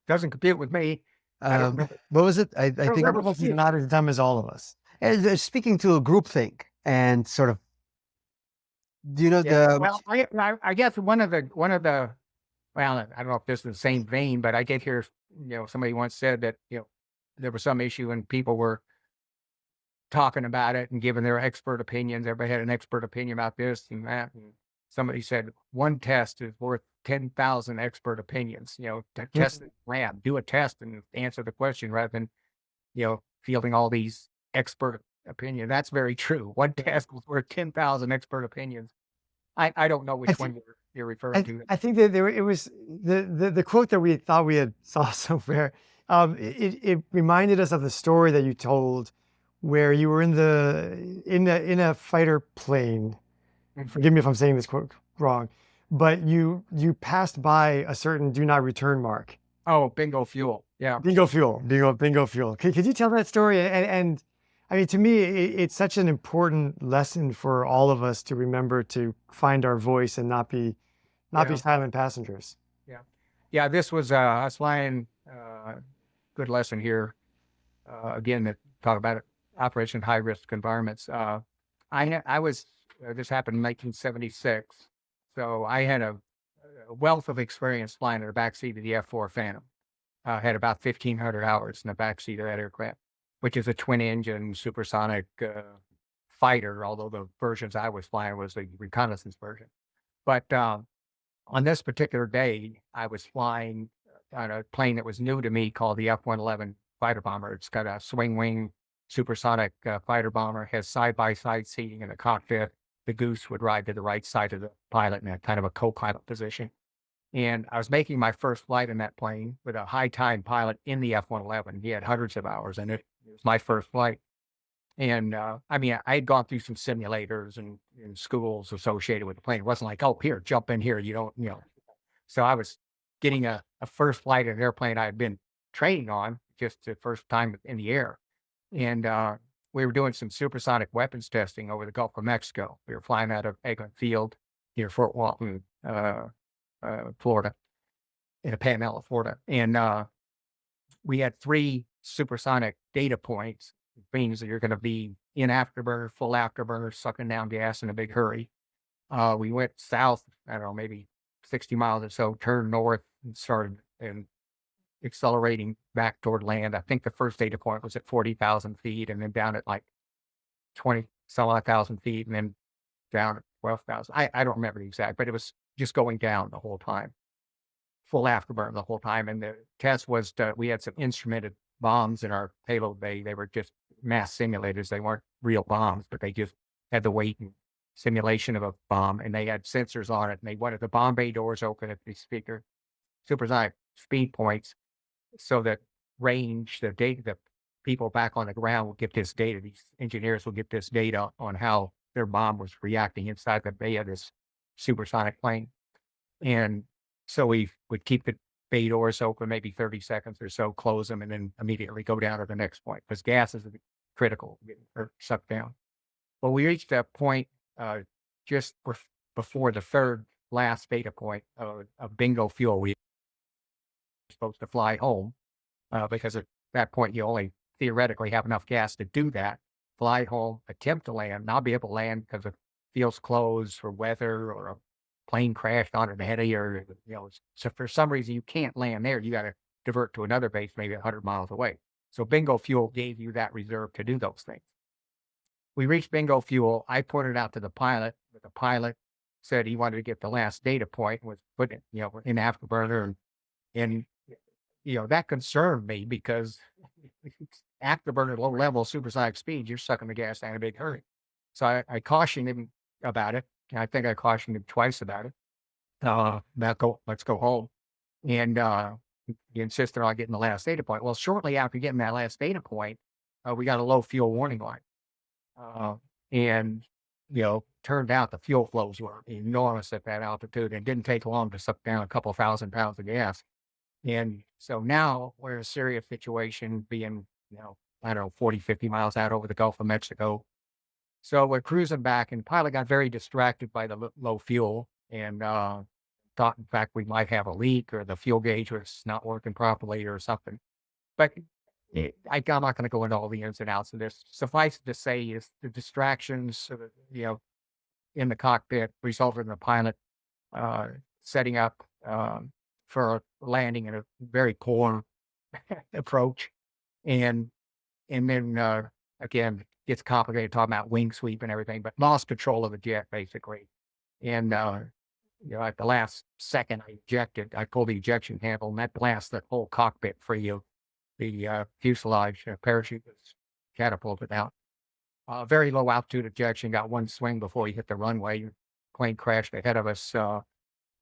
doesn't compute with me. What was it? I think Some of us are not as dumb as all of us. they're speaking to a groupthink and sort of. Do you know Well, I guess one of the well, I don't know if this is the same vein, but I did hear somebody once said that there was some issue and people were talking about it and giving their expert opinions. Everybody had an expert opinion about this and that. And somebody said one test is worth 10,000 expert opinions. To test the lab, do a test and answer the question rather than fielding all these expert opinions. That's very true. One test was worth 10,000 expert opinions. I don't know which one you're referring to. I think that it was the quote that we thought we had saw somewhere. It reminded us of the story that you told where you were in a fighter plane. Forgive me if I'm saying this quote wrong, but you passed by a certain do not return mark. Oh, bingo fuel. Yeah. Bingo fuel. Bingo fuel. Could you tell that story? And I mean, to me, it's such an important lesson for all of us to remember to find our voice and not be silent passengers. Yeah. This was us flying. Good lesson here. Again, that talk about it, Operation High Risk Environments. I was. This happened in 1976, so I had a wealth of experience flying in the backseat of the F-4 Phantom. Had about 1,500 hours in the backseat of that aircraft, which is a twin-engine supersonic fighter, although the versions I was flying was the reconnaissance version. But on this particular day, I was flying on a plane that was new to me called the F-111 fighter bomber. It's got a swing-wing supersonic fighter bomber, has side-by-side seating in the cockpit. The goose would ride to the right side of the pilot in a kind of a co-pilot position. And I was making my first flight in that plane with a high-time pilot in the F-111. He had hundreds of hours in it. It was my first flight. And I mean, I had gone through some simulators and schools associated with the plane. It wasn't like, oh, here, jump in here. You don't. So I was getting a first flight in an airplane I had been training on, just the first time in the air. And we were doing some supersonic weapons testing over the Gulf of Mexico. We were flying out of Eglin Field near Fort Walton, Florida, in Panhandle, Florida. And we had 3 supersonic data points. It means that you're going to be in afterburner, full afterburner, sucking down gas in a big hurry. We went south, I don't know, maybe 60 miles or so, turned north and started accelerating back toward land. I think the first data point was at 40,000 feet and then down at like 20 some odd thousand feet and then down at 12,000. I don't remember the exact, but it was just going down the whole time, full afterburn the whole time. And the test was we had some instrumented bombs in our payload bay. They were just mass simulators. They weren't real bombs, but they just had the weight and simulation of a bomb, and they had sensors on it. And they wanted the bomb bay doors open at the supersonic speed points so that range, the people back on the ground will get this data. These engineers will get this data on how their bomb was reacting inside the bay of this supersonic plane. And so we would keep the bay doors open, maybe 30 seconds or so, close them, and then immediately go down to the next point because gases are critical, or sucked down. Well, we reached a point just before the third last data point of bingo fuel. We were supposed to fly home because at that point you only theoretically have enough gas to do that. Fly home, attempt to land, not be able to land because the field's closed or weather or a plane crashed on it ahead of you, or, so for some reason you can't land there. You got to divert to another base, maybe 100 miles away. So bingo fuel gave you that reserve to do those things. We reached bingo fuel. I pointed out to the pilot, but the pilot said he wanted to get the last data point, was put it, in afterburner, and that concerned me because afterburner, low level, supersonic speed, you're sucking the gas down in a big hurry. So I cautioned him about it. I think I cautioned him twice about it. Let's go home. And he insisted on getting the last data point. Well, shortly after getting that last data point, we got a low fuel warning light. And turned out the fuel flows were enormous at that altitude, and it didn't take long to suck down a couple 1,000 pounds of gas. And so now we're in a serious situation, being, I don't know, 40, 50 miles out over the Gulf of Mexico. So we're cruising back, and the pilot got very distracted by the low fuel and thought, in fact, we might have a leak or the fuel gauge was not working properly or something. But I'm not going to go into all the ins and outs of this. Suffice it to say is the distractions, in the cockpit resulted in the pilot setting up for landing in a very poor approach. And then again, gets complicated talking about wing sweep and everything, but lost control of the jet basically. And at the last second I pulled the ejection handle, and that blasted the whole cockpit free of the fuselage. Parachute was catapulted out. Very low altitude ejection, got one swing before he hit the runway. Plane crashed ahead of us.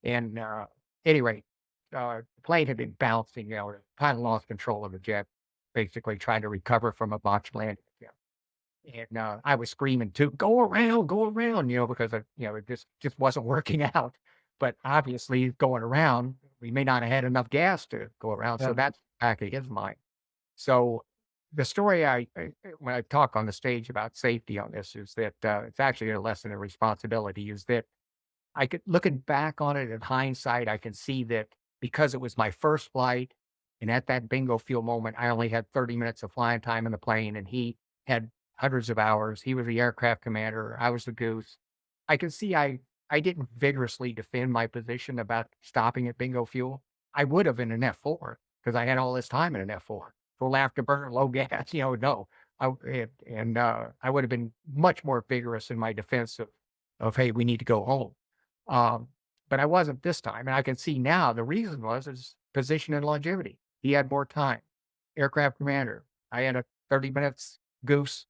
And any rate, the plane had been bouncing, the pilot lost control of the jet, basically trying to recover from a botched landing. And I was screaming too, go around, because it just wasn't working out. But obviously, going around, we may not have had enough gas to go around. So that's back of his mind. So the story when I talk on the stage about safety on this is that it's actually a lesson of responsibility. Is that looking back on it in hindsight, I can see that because it was my first flight, and at that bingo fuel moment, I only had 30 minutes of flying time in the plane, and he had hundreds of hours. He was the aircraft commander. I was the goose. I can see I didn't vigorously defend my position about stopping at bingo fuel. I would have in an F4 because I had all this time in an F4. Full afterburner, low gas, no. I would have been much more vigorous in my defense of hey, we need to go home. But I wasn't this time. And I can see now the reason was his position and longevity. He had more time. Aircraft commander. I had a 30 minutes goose.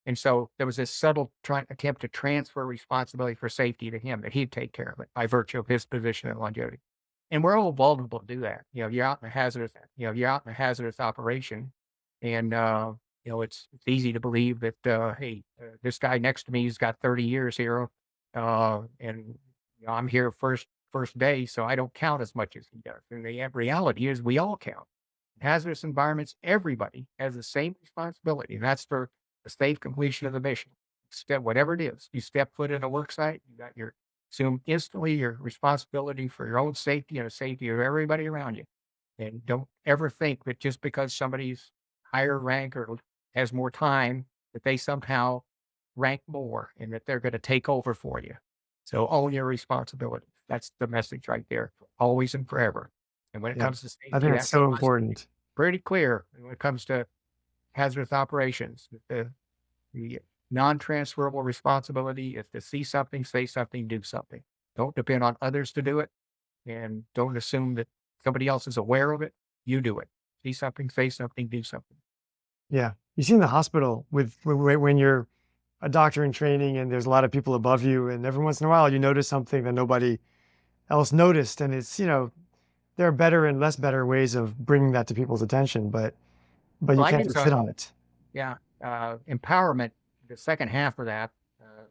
And so there was this subtle attempt to transfer responsibility for safety to him, that he'd take care of it by virtue of his position and longevity. And we're all vulnerable to do that. You're out in a hazardous operation, and it's easy to believe that hey, this guy next to me has got 30 years here, and I'm here first day, so I don't count as much as he does. And the reality is, we all count. In hazardous environments, everybody has the same responsibility, and that's for the safe completion of the mission. Whatever it is, you step foot in a work site, assume instantly your responsibility for your own safety and the safety of everybody around you. And don't ever think that just because somebody's higher rank or has more time, that they somehow rank more and that they're going to take over for you. So own your responsibility. That's the message right there, always and forever. And when it comes to safety, I think it's so important. Pretty clear when it comes to hazardous operations. The non-transferable responsibility is to see something, say something, do something. Don't depend on others to do it, and don't assume that somebody else is aware of it. You do it. See something, say something, do something. Yeah. You see in the hospital when you're a doctor in training and there's a lot of people above you, and every once in a while you notice something that nobody else noticed. And it's, there are better and less better ways of bringing that to people's attention. But but you Well, I can't do just sit some, on it. yeah, empowerment. The second half of that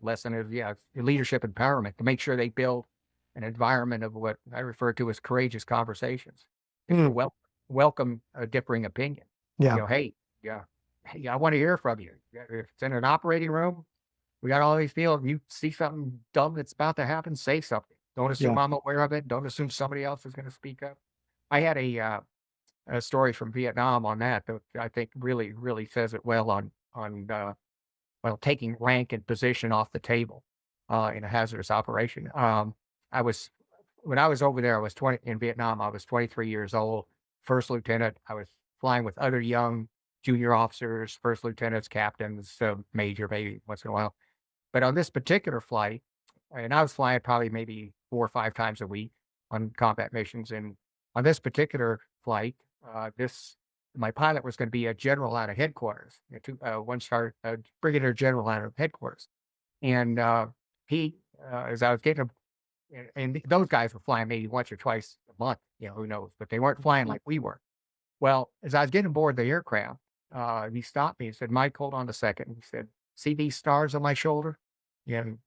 lesson is, yeah, leadership empowerment to make sure they build an environment of what I refer to as courageous conversations. Is to Mm, welcome a differing opinion. yeah, Hey, yeah, hey, I want to hear from you. Yeah, if it's in an operating room, we got all these people. You see something dumb that's about to happen, say something. Don't assume yeah, I'm aware of it. Don't assume somebody else is going to speak up. I had a story from Vietnam on that I think really, really says it well on well, taking rank and position off the table in a hazardous operation. I was when I was over there, I was 20 in Vietnam. I was 23 years old, first lieutenant. I was flying with other young junior officers, first lieutenants, captains, major maybe once in a while. But on this particular flight, and I was flying probably maybe 4 or 5 times a week on combat missions. And on this particular flight, this my pilot was going to be a general out of headquarters, one star brigadier general out of headquarters. And he, as I was getting him, and those guys were flying maybe once or twice a month, who knows, but they weren't flying like we were. Well, as I was getting aboard the aircraft, he stopped me and said, "Mike, hold on a second." He said, "See these stars on my shoulder?" And,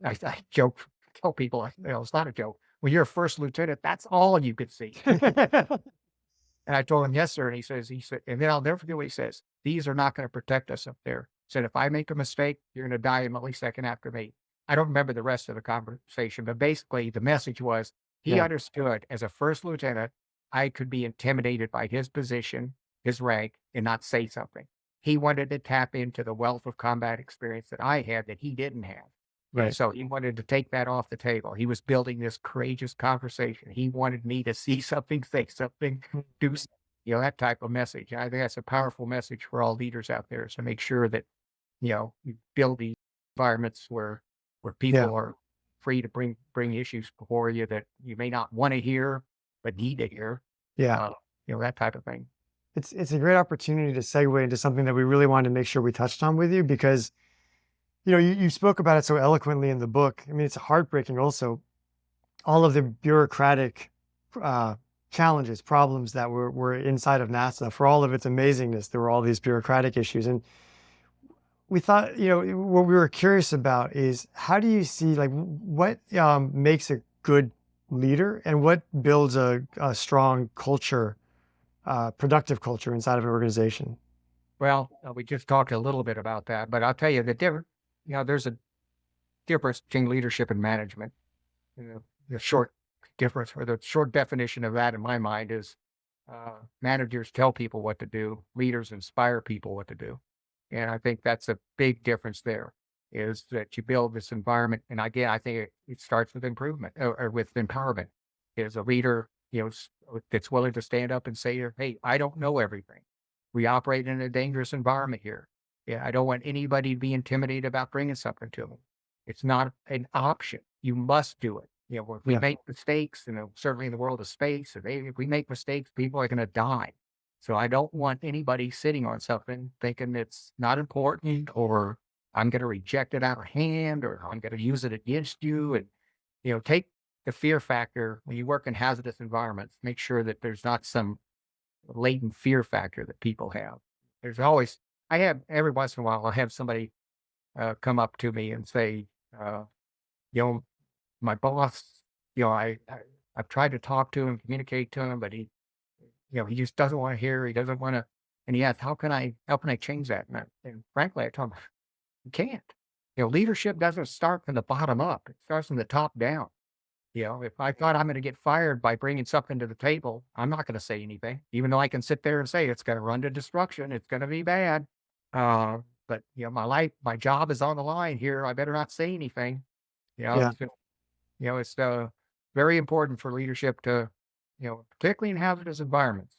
I joke, tell people, it's not a joke. When you're a first lieutenant, that's all you could see. And I told him, "Yes, sir." And he said, and then I'll never forget what he says. "These are not going to protect us up there." He said, "If I make a mistake, you're going to die a millisecond after me." I don't remember the rest of the conversation, but basically the message was he Yeah, understood as a first lieutenant, I could be intimidated by his position, his rank, and not say something. He wanted to tap into the wealth of combat experience that I had that he didn't have. And right. so he wanted to take that off the table. He was building this courageous conversation. He wanted me to see something, say something, do that type of message. I think that's a powerful message for all leaders out there is to make sure that, you build these environments where Yeah, people are free to bring issues before you that you may not want to hear, but need to hear. yeah. Uh, that type of thing. It's a great opportunity to segue into something that we really wanted to make sure we touched on with you because you spoke about it so eloquently in the book. I mean, it's heartbreaking also all of the bureaucratic uh, challenges, problems that were inside of NASA. For all of its amazingness, there were all these bureaucratic issues, and we thought, what we were curious about is how do you see like what makes a good leader and what builds a strong culture, productive culture inside of an organization. Well, we just talked a little bit about that, but I'll tell you the difference. There's a difference between leadership and management. The short difference or the short definition of that in my mind is managers tell people what to do, leaders inspire people what to do. And I think that's a big difference there is that you build this environment. And again, I think it starts with improvement or with empowerment. Is a leader, that's willing to stand up and say, "Hey, I don't know everything. We operate in a dangerous environment here. Yeah, I don't want anybody to be intimidated about bringing something to them. It's not an option. You must do it. If we Yeah, make mistakes, certainly in the world of space, if we make mistakes, people are going to die. So I don't want anybody sitting on something thinking it's not important or I'm going to reject it out of hand or I'm going to use it against you. And, take the fear factor when you work in hazardous environments, make sure that there's not some latent fear factor that people have. There's always, I have every once in a while, I'll have somebody come up to me and say, uh, you know, my boss, I've tried to talk to him, communicate to him, but he just doesn't want to hear. He doesn't want to. And he asked, how can I change that? And frankly, I told him, you can't. Leadership doesn't start from the bottom up. It starts from the top down. If I thought I'm going to get fired by bringing something to the table, I'm not going to say anything, even though I can sit there and say it's going to run to destruction. It's going to be bad. But my job is on the line here. I better not say anything. yeah, It's very important for leadership to, particularly in hazardous environments.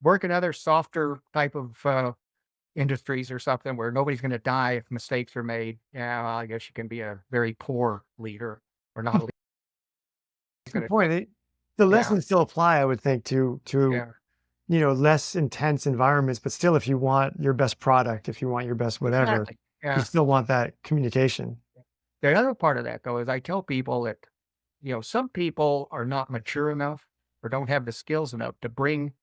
Work in other softer type of industries or something where nobody's going to die if mistakes are made. Yeah, well, I guess you can be a very poor leader or not a leader. good point. The Yeah, lessons still apply, I would think, to yeah, less intense environments, but still, if you want your best product, if you want your best whatever, exactly. you Yeah. still want that communication. The other part of that, though, is I tell people that, some people are not mature enough or don't have the skills enough to bring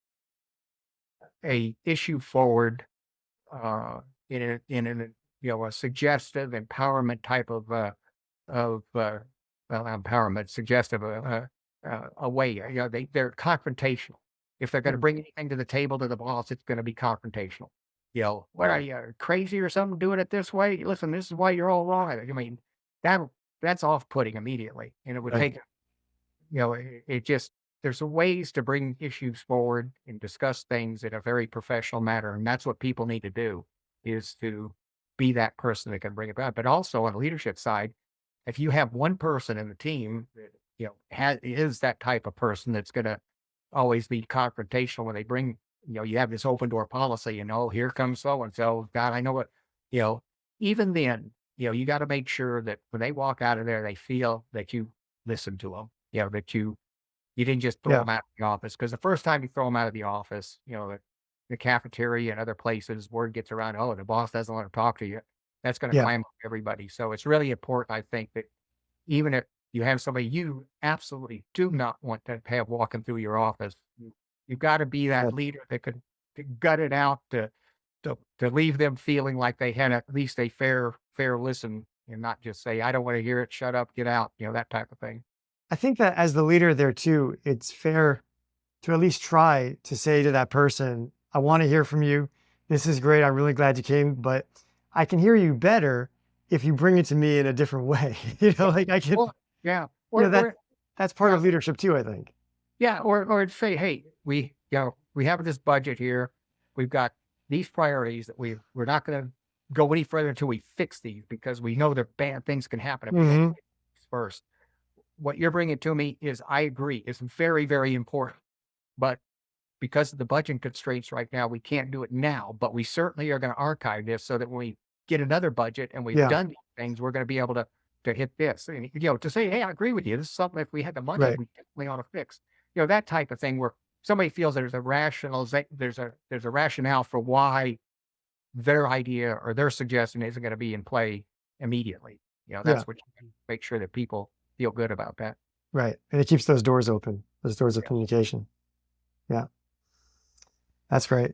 a issue forward in a a suggestive empowerment type of well, not empowerment, suggestive a way. They're confrontational. If they're going to Hmm. bring anything to the table to the boss, it's going to be confrontational. What are you, crazy or something doing it this way? Listen, this is why you're all wrong. I mean, that that's off-putting immediately, and it would Right. take it just there's ways to bring issues forward and discuss things in a very professional manner, and that's what people need to do is to be that person that can bring it back. But also on the leadership side, if you have one person in the team that is that type of person that's going to always be confrontational when they bring you have this open door policy, here comes so and so. God, I know what you know. Even then, you got to make sure that when they walk out of there, they feel that you listen to them. That you didn't just throw Yeah. them out of the office, because the first time you throw them out of the office, the cafeteria and other places, word gets around, oh, the boss doesn't want to talk to you. That's going to Yeah. clam up everybody. So it's really important, I think, that even if you have somebody you absolutely do not want to have walking through your office, you've got to be Yeah. that leader that could gut it out to leave them feeling like they had at least a fair listen, and not just say, I don't want to hear it, shut up, get out, that type of thing. I think that as the leader there too, it's fair to at least try to say to that person, I want to hear from you. This is great. I'm really glad you came, but I can hear you better if you bring it to me in a different way. Like I can, Well, yeah. that Or that's part yeah, of leadership too, I think. yeah, or say, hey, we have this budget here. We've got these priorities that we're not going to go any further until we fix these, because we know that bad things can happen if we don't Hmm. fix these first. What you're bringing to me is, I agree, it's very, very important, but because of the budget constraints right now, we can't do it now. But we certainly are going to archive this so that when we get another budget and we've Yeah. done these things, we're going to be able to hit this. And to say, hey, I agree with you. This is something, if we had the money, Right. we definitely ought to fix. That type of thing, where somebody feels there's a there's a rationale for why their idea or their suggestion isn't going to be in play immediately. Yeah. That's what you can make sure that people feel good about that. Right. And it keeps those doors open, those doors of communication. Yeah. That's great.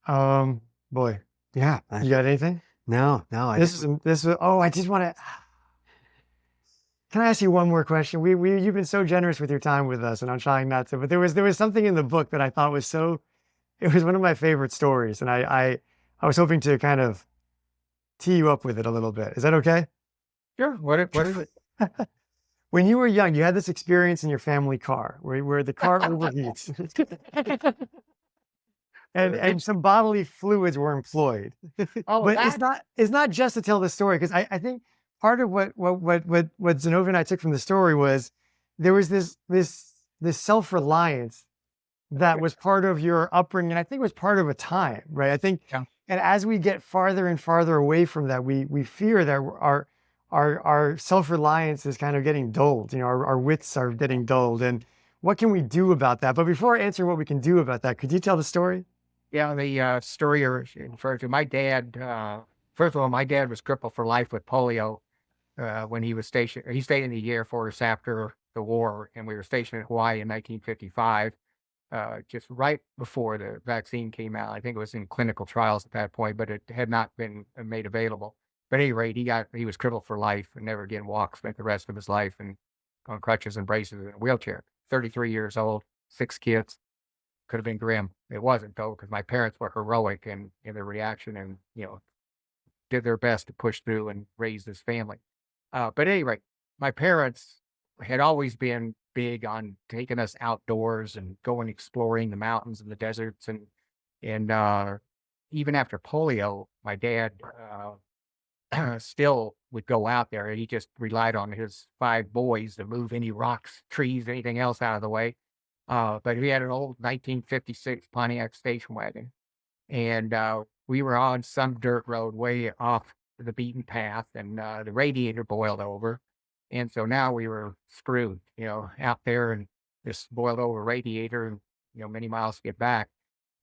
Boy, Yeah. you got anything? No, no. I think This is, oh, I just want to, can I ask you one more question? You've been so generous with your time with us, and I'm trying not to, but there was something in the book that I thought was it was one of my favorite stories. And I was hoping to kind of tee you up with it a little bit. Is that okay? Sure. What is it? When you were young, you had this experience in your family car where the car overheats and some bodily fluids were employed. Oh, But it's not just to tell the story, because I think part of what Zinovy and I took from the story was there was this self-reliance that was part of your upbringing, and I think it was part of a time, right? I think, yeah. and as we get farther and farther away from that, we fear that our self-reliance is kind of getting dulled. Our wits are getting dulled, and what can we do about that? But before answering what we can do about that, could you tell the story? Yeah, the story you're referring to, my dad, first of all, my dad was crippled for life with polio when he was stationed. He stayed in the Air Force after the war, and we were stationed in Hawaii in 1955, just right before the vaccine came out. I think it was in clinical trials at that point, but it had not been made available. But at any rate, he was crippled for life and never again walked, spent the rest of his life and on crutches and braces in a wheelchair. 33 years old, 6 kids. Could have been grim. It wasn't, though, because my parents were heroic in their reaction, and did their best to push through and raise this family. But at any rate, my parents had always been big on taking us outdoors and going exploring the mountains and the deserts, and even after polio, my dad still would go out there. He just relied on his 5 boys to move any rocks, trees, anything else out of the way. But we had an old 1956 Pontiac station wagon, and we were on some dirt road way off the beaten path, and the radiator boiled over. And so now we were screwed, out there and this boiled over radiator, and, many miles to get back.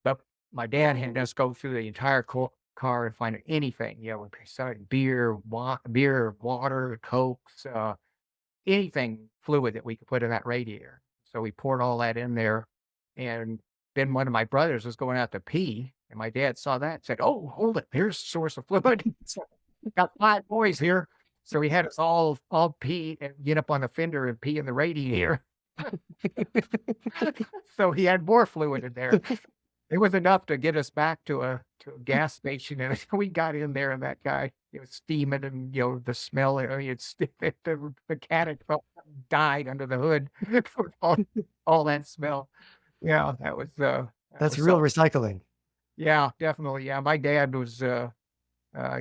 But my dad had us go through the entire car and find anything, we started beer, water, Cokes, anything fluid that we could put in that radiator. So we poured all that in there, and then one of my brothers was going out to pee, and my dad saw that and said, "Oh, hold it, here's a source of fluid." So got 5 boys here. So he had us all pee and get up on the fender and pee in the radiator. So he had more fluid in there. It was enough to get us back to a gas station, and we got in there, and that guy, it was steaming, and the smell. I mean, the mechanic died under the hood for all that smell. Yeah, that was That's real so. recycling. Yeah, definitely. Yeah, my dad was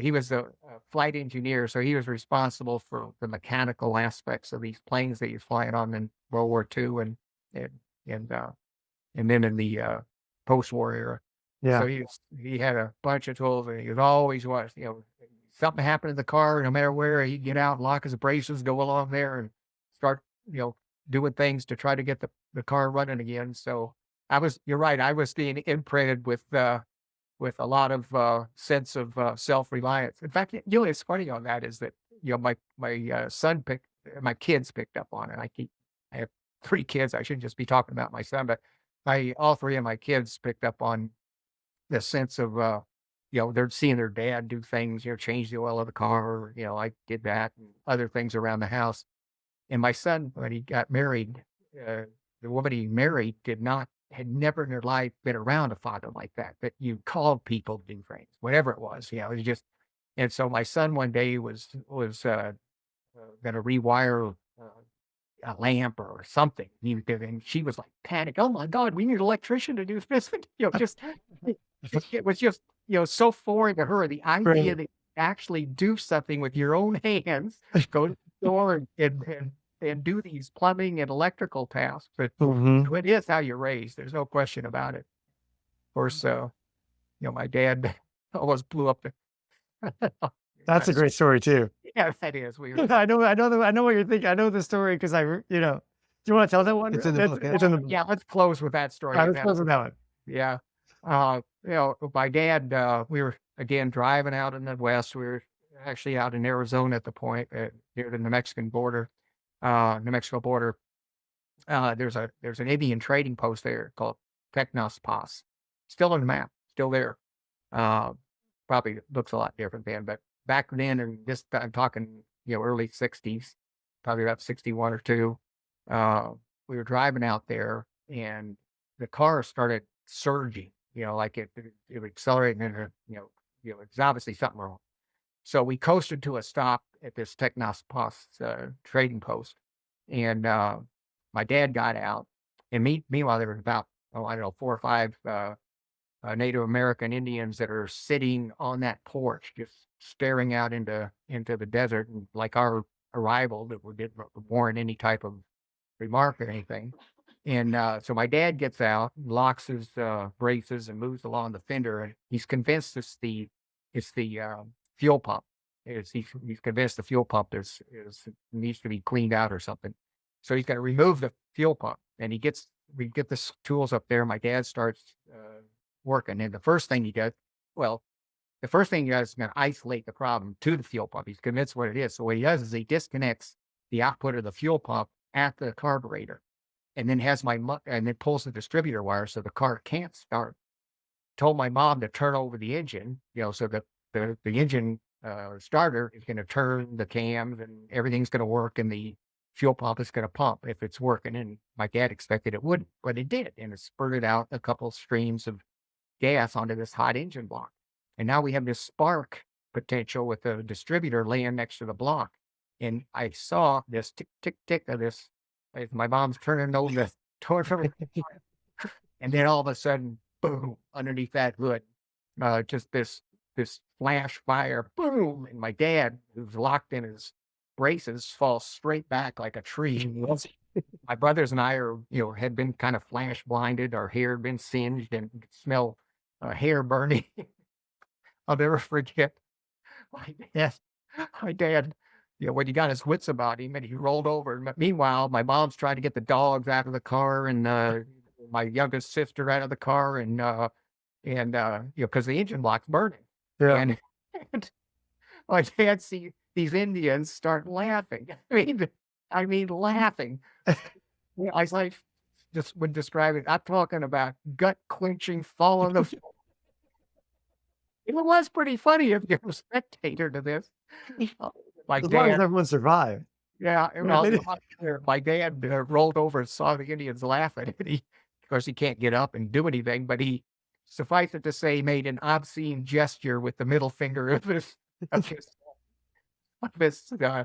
he was a flight engineer, so he was responsible for the mechanical aspects of these planes that he was flying on in World War II and and uh, and then in the post-war era. Yeah. So he had a bunch of tools, and he was always something happened to the car, no matter where, he'd get out, lock his braces, go along there, and start doing things to try to get the car running again. So you're right, I was being imprinted with a lot of sense of self-reliance. In fact, it's funny on that is that my my kids picked up on it. I have 3 kids. I shouldn't just be talking about my son, but all 3 of my kids picked up on the sense of they're seeing their dad do things, change the oil of the car. I did that and other things around the house. And my son, when he got married, the woman he married had never in her life been around a father like that you called people to do things, whatever it was. It was just, and so my son one day was going to rewire a lamp or something. And she was like panic. Oh my God, we need an electrician to do this. Just it was just so foreign to her, the idea that you actually do something with your own hands, go to the store and do these plumbing and electrical tasks. But it is how you're raised. There's no question about it. Of course, my dad almost blew up the. That's a great story too. Yeah, that is. I know what you're thinking. I know the story because do you want to tell that one? It's in the book. It's in the book. Yeah, let's close with that story. Let's close with that one. Yeah. My dad, we were again driving out in the West. We were actually out in Arizona at the point near the New Mexico border. There's an Indian trading post there called Technos Pass. Still on the map, still there. Probably looks a lot different then, but back then, and this I'm talking, early 60s, probably about 61 or 2. We were driving out there, and the car started surging. Like it was accelerating, and it's obviously something wrong. So we coasted to a stop at this Technos Pass trading post, and my dad got out, and meanwhile there was about 4 or 5 Native American Indians that are sitting on that porch, just staring out into the desert, and like our arrival, that we didn't warrant any type of remark or anything. And so my dad gets out, locks his braces, and moves along the fender, and he's convinced it's the fuel pump. He's convinced the fuel pump needs to be cleaned out or something. So he's got to remove the fuel pump, and we get the tools up there. My dad starts working, and the first thing he does is going to isolate the problem to the fuel pump. He's convinced what it is. So what he does is he disconnects the output of the fuel pump at the carburetor, and then and then pulls the distributor wire so the car can't start. Told my mom to turn over the engine, so that the engine starter is going to turn the cams, and everything's going to work, and the fuel pump is going to pump if it's working. And my dad expected it wouldn't, but it did, and it spurted out a couple streams of gas onto this hot engine block. And now we have this spark potential with the distributor laying next to the block. And I saw this tick, tick, tick of this as my mom's turning over the door. And then all of a sudden, boom, underneath that hood, just this flash fire, boom. And my dad, who's locked in his braces, falls straight back like a tree. My brothers and I had been kind of flash blinded. Our hair had been singed, and could smell hair burning. I'll never forget my dad, when he got his wits about him, and he rolled over. And meanwhile, my mom's trying to get the dogs out of the car, and my youngest sister out of the car, and because the engine block's burning. Yeah. And my dad see these Indians start laughing. I mean, laughing. I was like, just would describe it. I'm talking about gut clenching, fall on the floor. It was pretty funny if you're a spectator to this. My As long as dad, everyone survived. yeah, Right, they did- my dad rolled over and saw the Indians laughing. And of course, he can't get up and do anything, but suffice it to say, made an obscene gesture with the middle finger of his, of his, uh,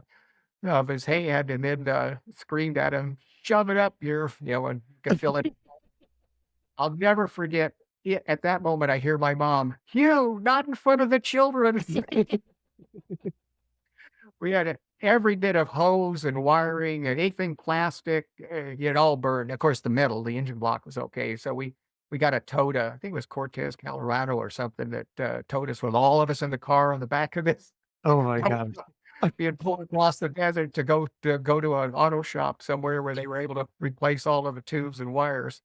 of his hand, and then screamed at him, "Shove it up, and could feel it." I'll never forget it. At that moment, I hear my mom, "You, not in front of the children." We had every bit of hose and wiring and anything plastic, it all burned. Of course, the engine block was okay. So we got a Toda, I think it was Cortez, Colorado or something that towed us with all of us in the car on the back of this. Oh my gosh. Being pulled across the desert to go to an auto shop somewhere where they were able to replace all of the tubes and wires.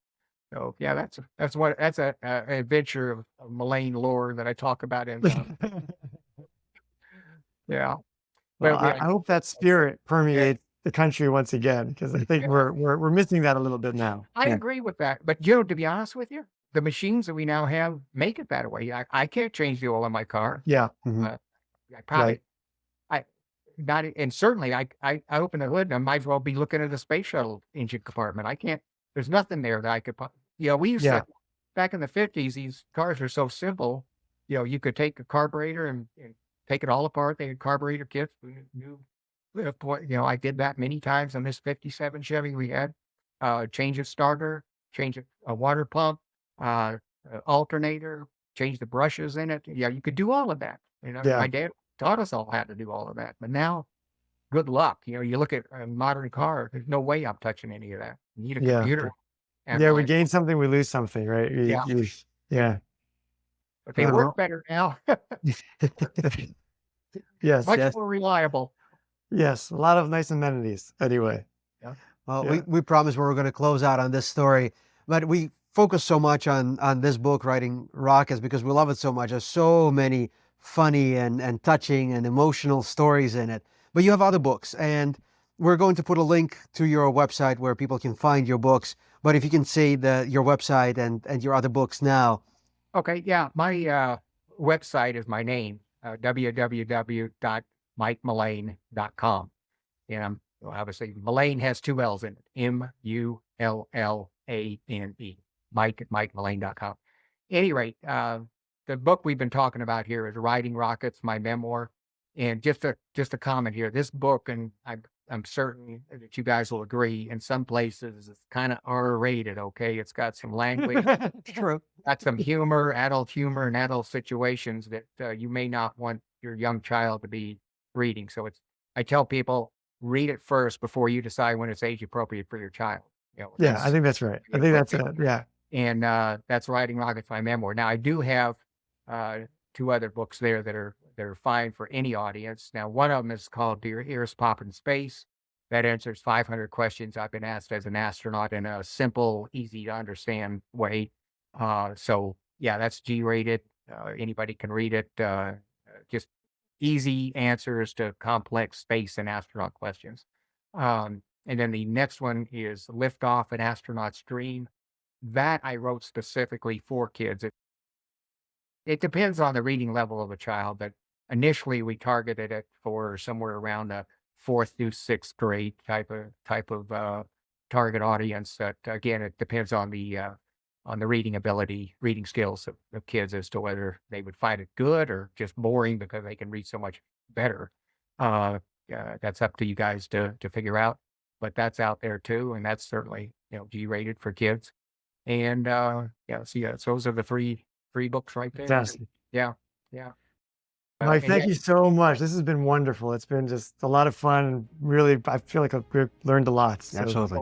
So yeah, that's a adventure of Mullane lore that I talk about in yeah. Well, But I hope that spirit permeates the country once again, because I think Yeah. we're missing that a little bit now. I Yeah. agree with that. But to be honest with you, the machines that we now have make it that way. I can't change the oil in my car. Yeah. I probably Right. not, and certainly I open the hood and I might as well be looking at the space shuttle engine compartment. I can't. There's nothing there that I could. We used Yeah. to back in the 50s. These cars are so simple. You could take a carburetor and take it all apart. They had carburetor kits. I did that many times on this 57 Chevy we had. Change a starter, change a water pump, alternator, change the brushes in it. Yeah, you could do all of that. Yeah. My dad taught us all how to do all of that. But now, good luck. You look at a modern car, there's no way I'm touching any of that. You need a Yeah. computer. Yeah, we gain something, we lose something, right? Yeah. Yeah. But they work better now. Yes. Much Yes. more reliable. Yes. A lot of nice amenities. Anyway. Well, Yeah. we promised we were going to close out on this story, but we focus so much on this book, Writing Rockets, because we love it so much. There's so many funny and touching and emotional stories in it. But you have other books, and we're going to put a link to your website where people can find your books. But if you can say your website and your other books now. Okay, yeah. My website is my name, www.mikemullane.com. And obviously, Mullane has 2 L's in it, Mullane, Mike at MikeMullane.com. At any rate, the book we've been talking about here is Riding Rockets, my memoir. And just a comment here, this book, and I'm certain that you guys will agree, in some places it's kind of R-rated, okay? It's got some language, True. got some humor and adult situations that you may not want your young child to be reading. So I tell people, read it first before you decide when it's age appropriate for your child. Yeah, I think that's right. I think that's it. Yeah. And that's Riding Rockets, my memoir. Now I do have 2 other books there that are fine for any audience. Now one of them is called "Do Your Ears Pop in Space?" That answers 500 questions I've been asked as an astronaut in a simple, easy to understand way. So yeah, that's G-rated. Anybody can read it. Just easy answers to complex space and astronaut questions. And then the next one is Liftoff: An Astronaut's Dream. That I wrote specifically for kids. It depends on the reading level of a child, but initially we targeted it for somewhere around the 4th through 6th grade type of target audience. That again, it depends on the reading ability, reading skills of kids as to whether they would find it good or just boring because they can read so much better. That's up to you guys to figure out, but that's out there too, and that's certainly G-rated for kids. And so those are the three books right there. Fantastic. Yeah. Mike, And thank you so much. This has been wonderful. It's been just a lot of fun. And really, I feel like I've learned a lot. So, Absolutely.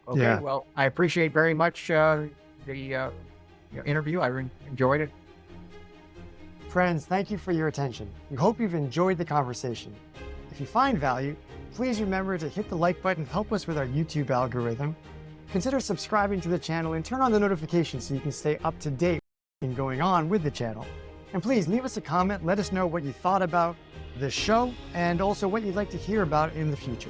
Okay. Yeah. Well, I appreciate very much the interview. I enjoyed it. Friends, thank you for your attention. We hope you've enjoyed the conversation. If you find value, please remember to hit the like button, help us with our YouTube algorithm. Consider subscribing to the channel and turn on the notifications so you can stay up to date with what's going on with the channel. And please leave us a comment, let us know what you thought about this show and also what you'd like to hear about in the future.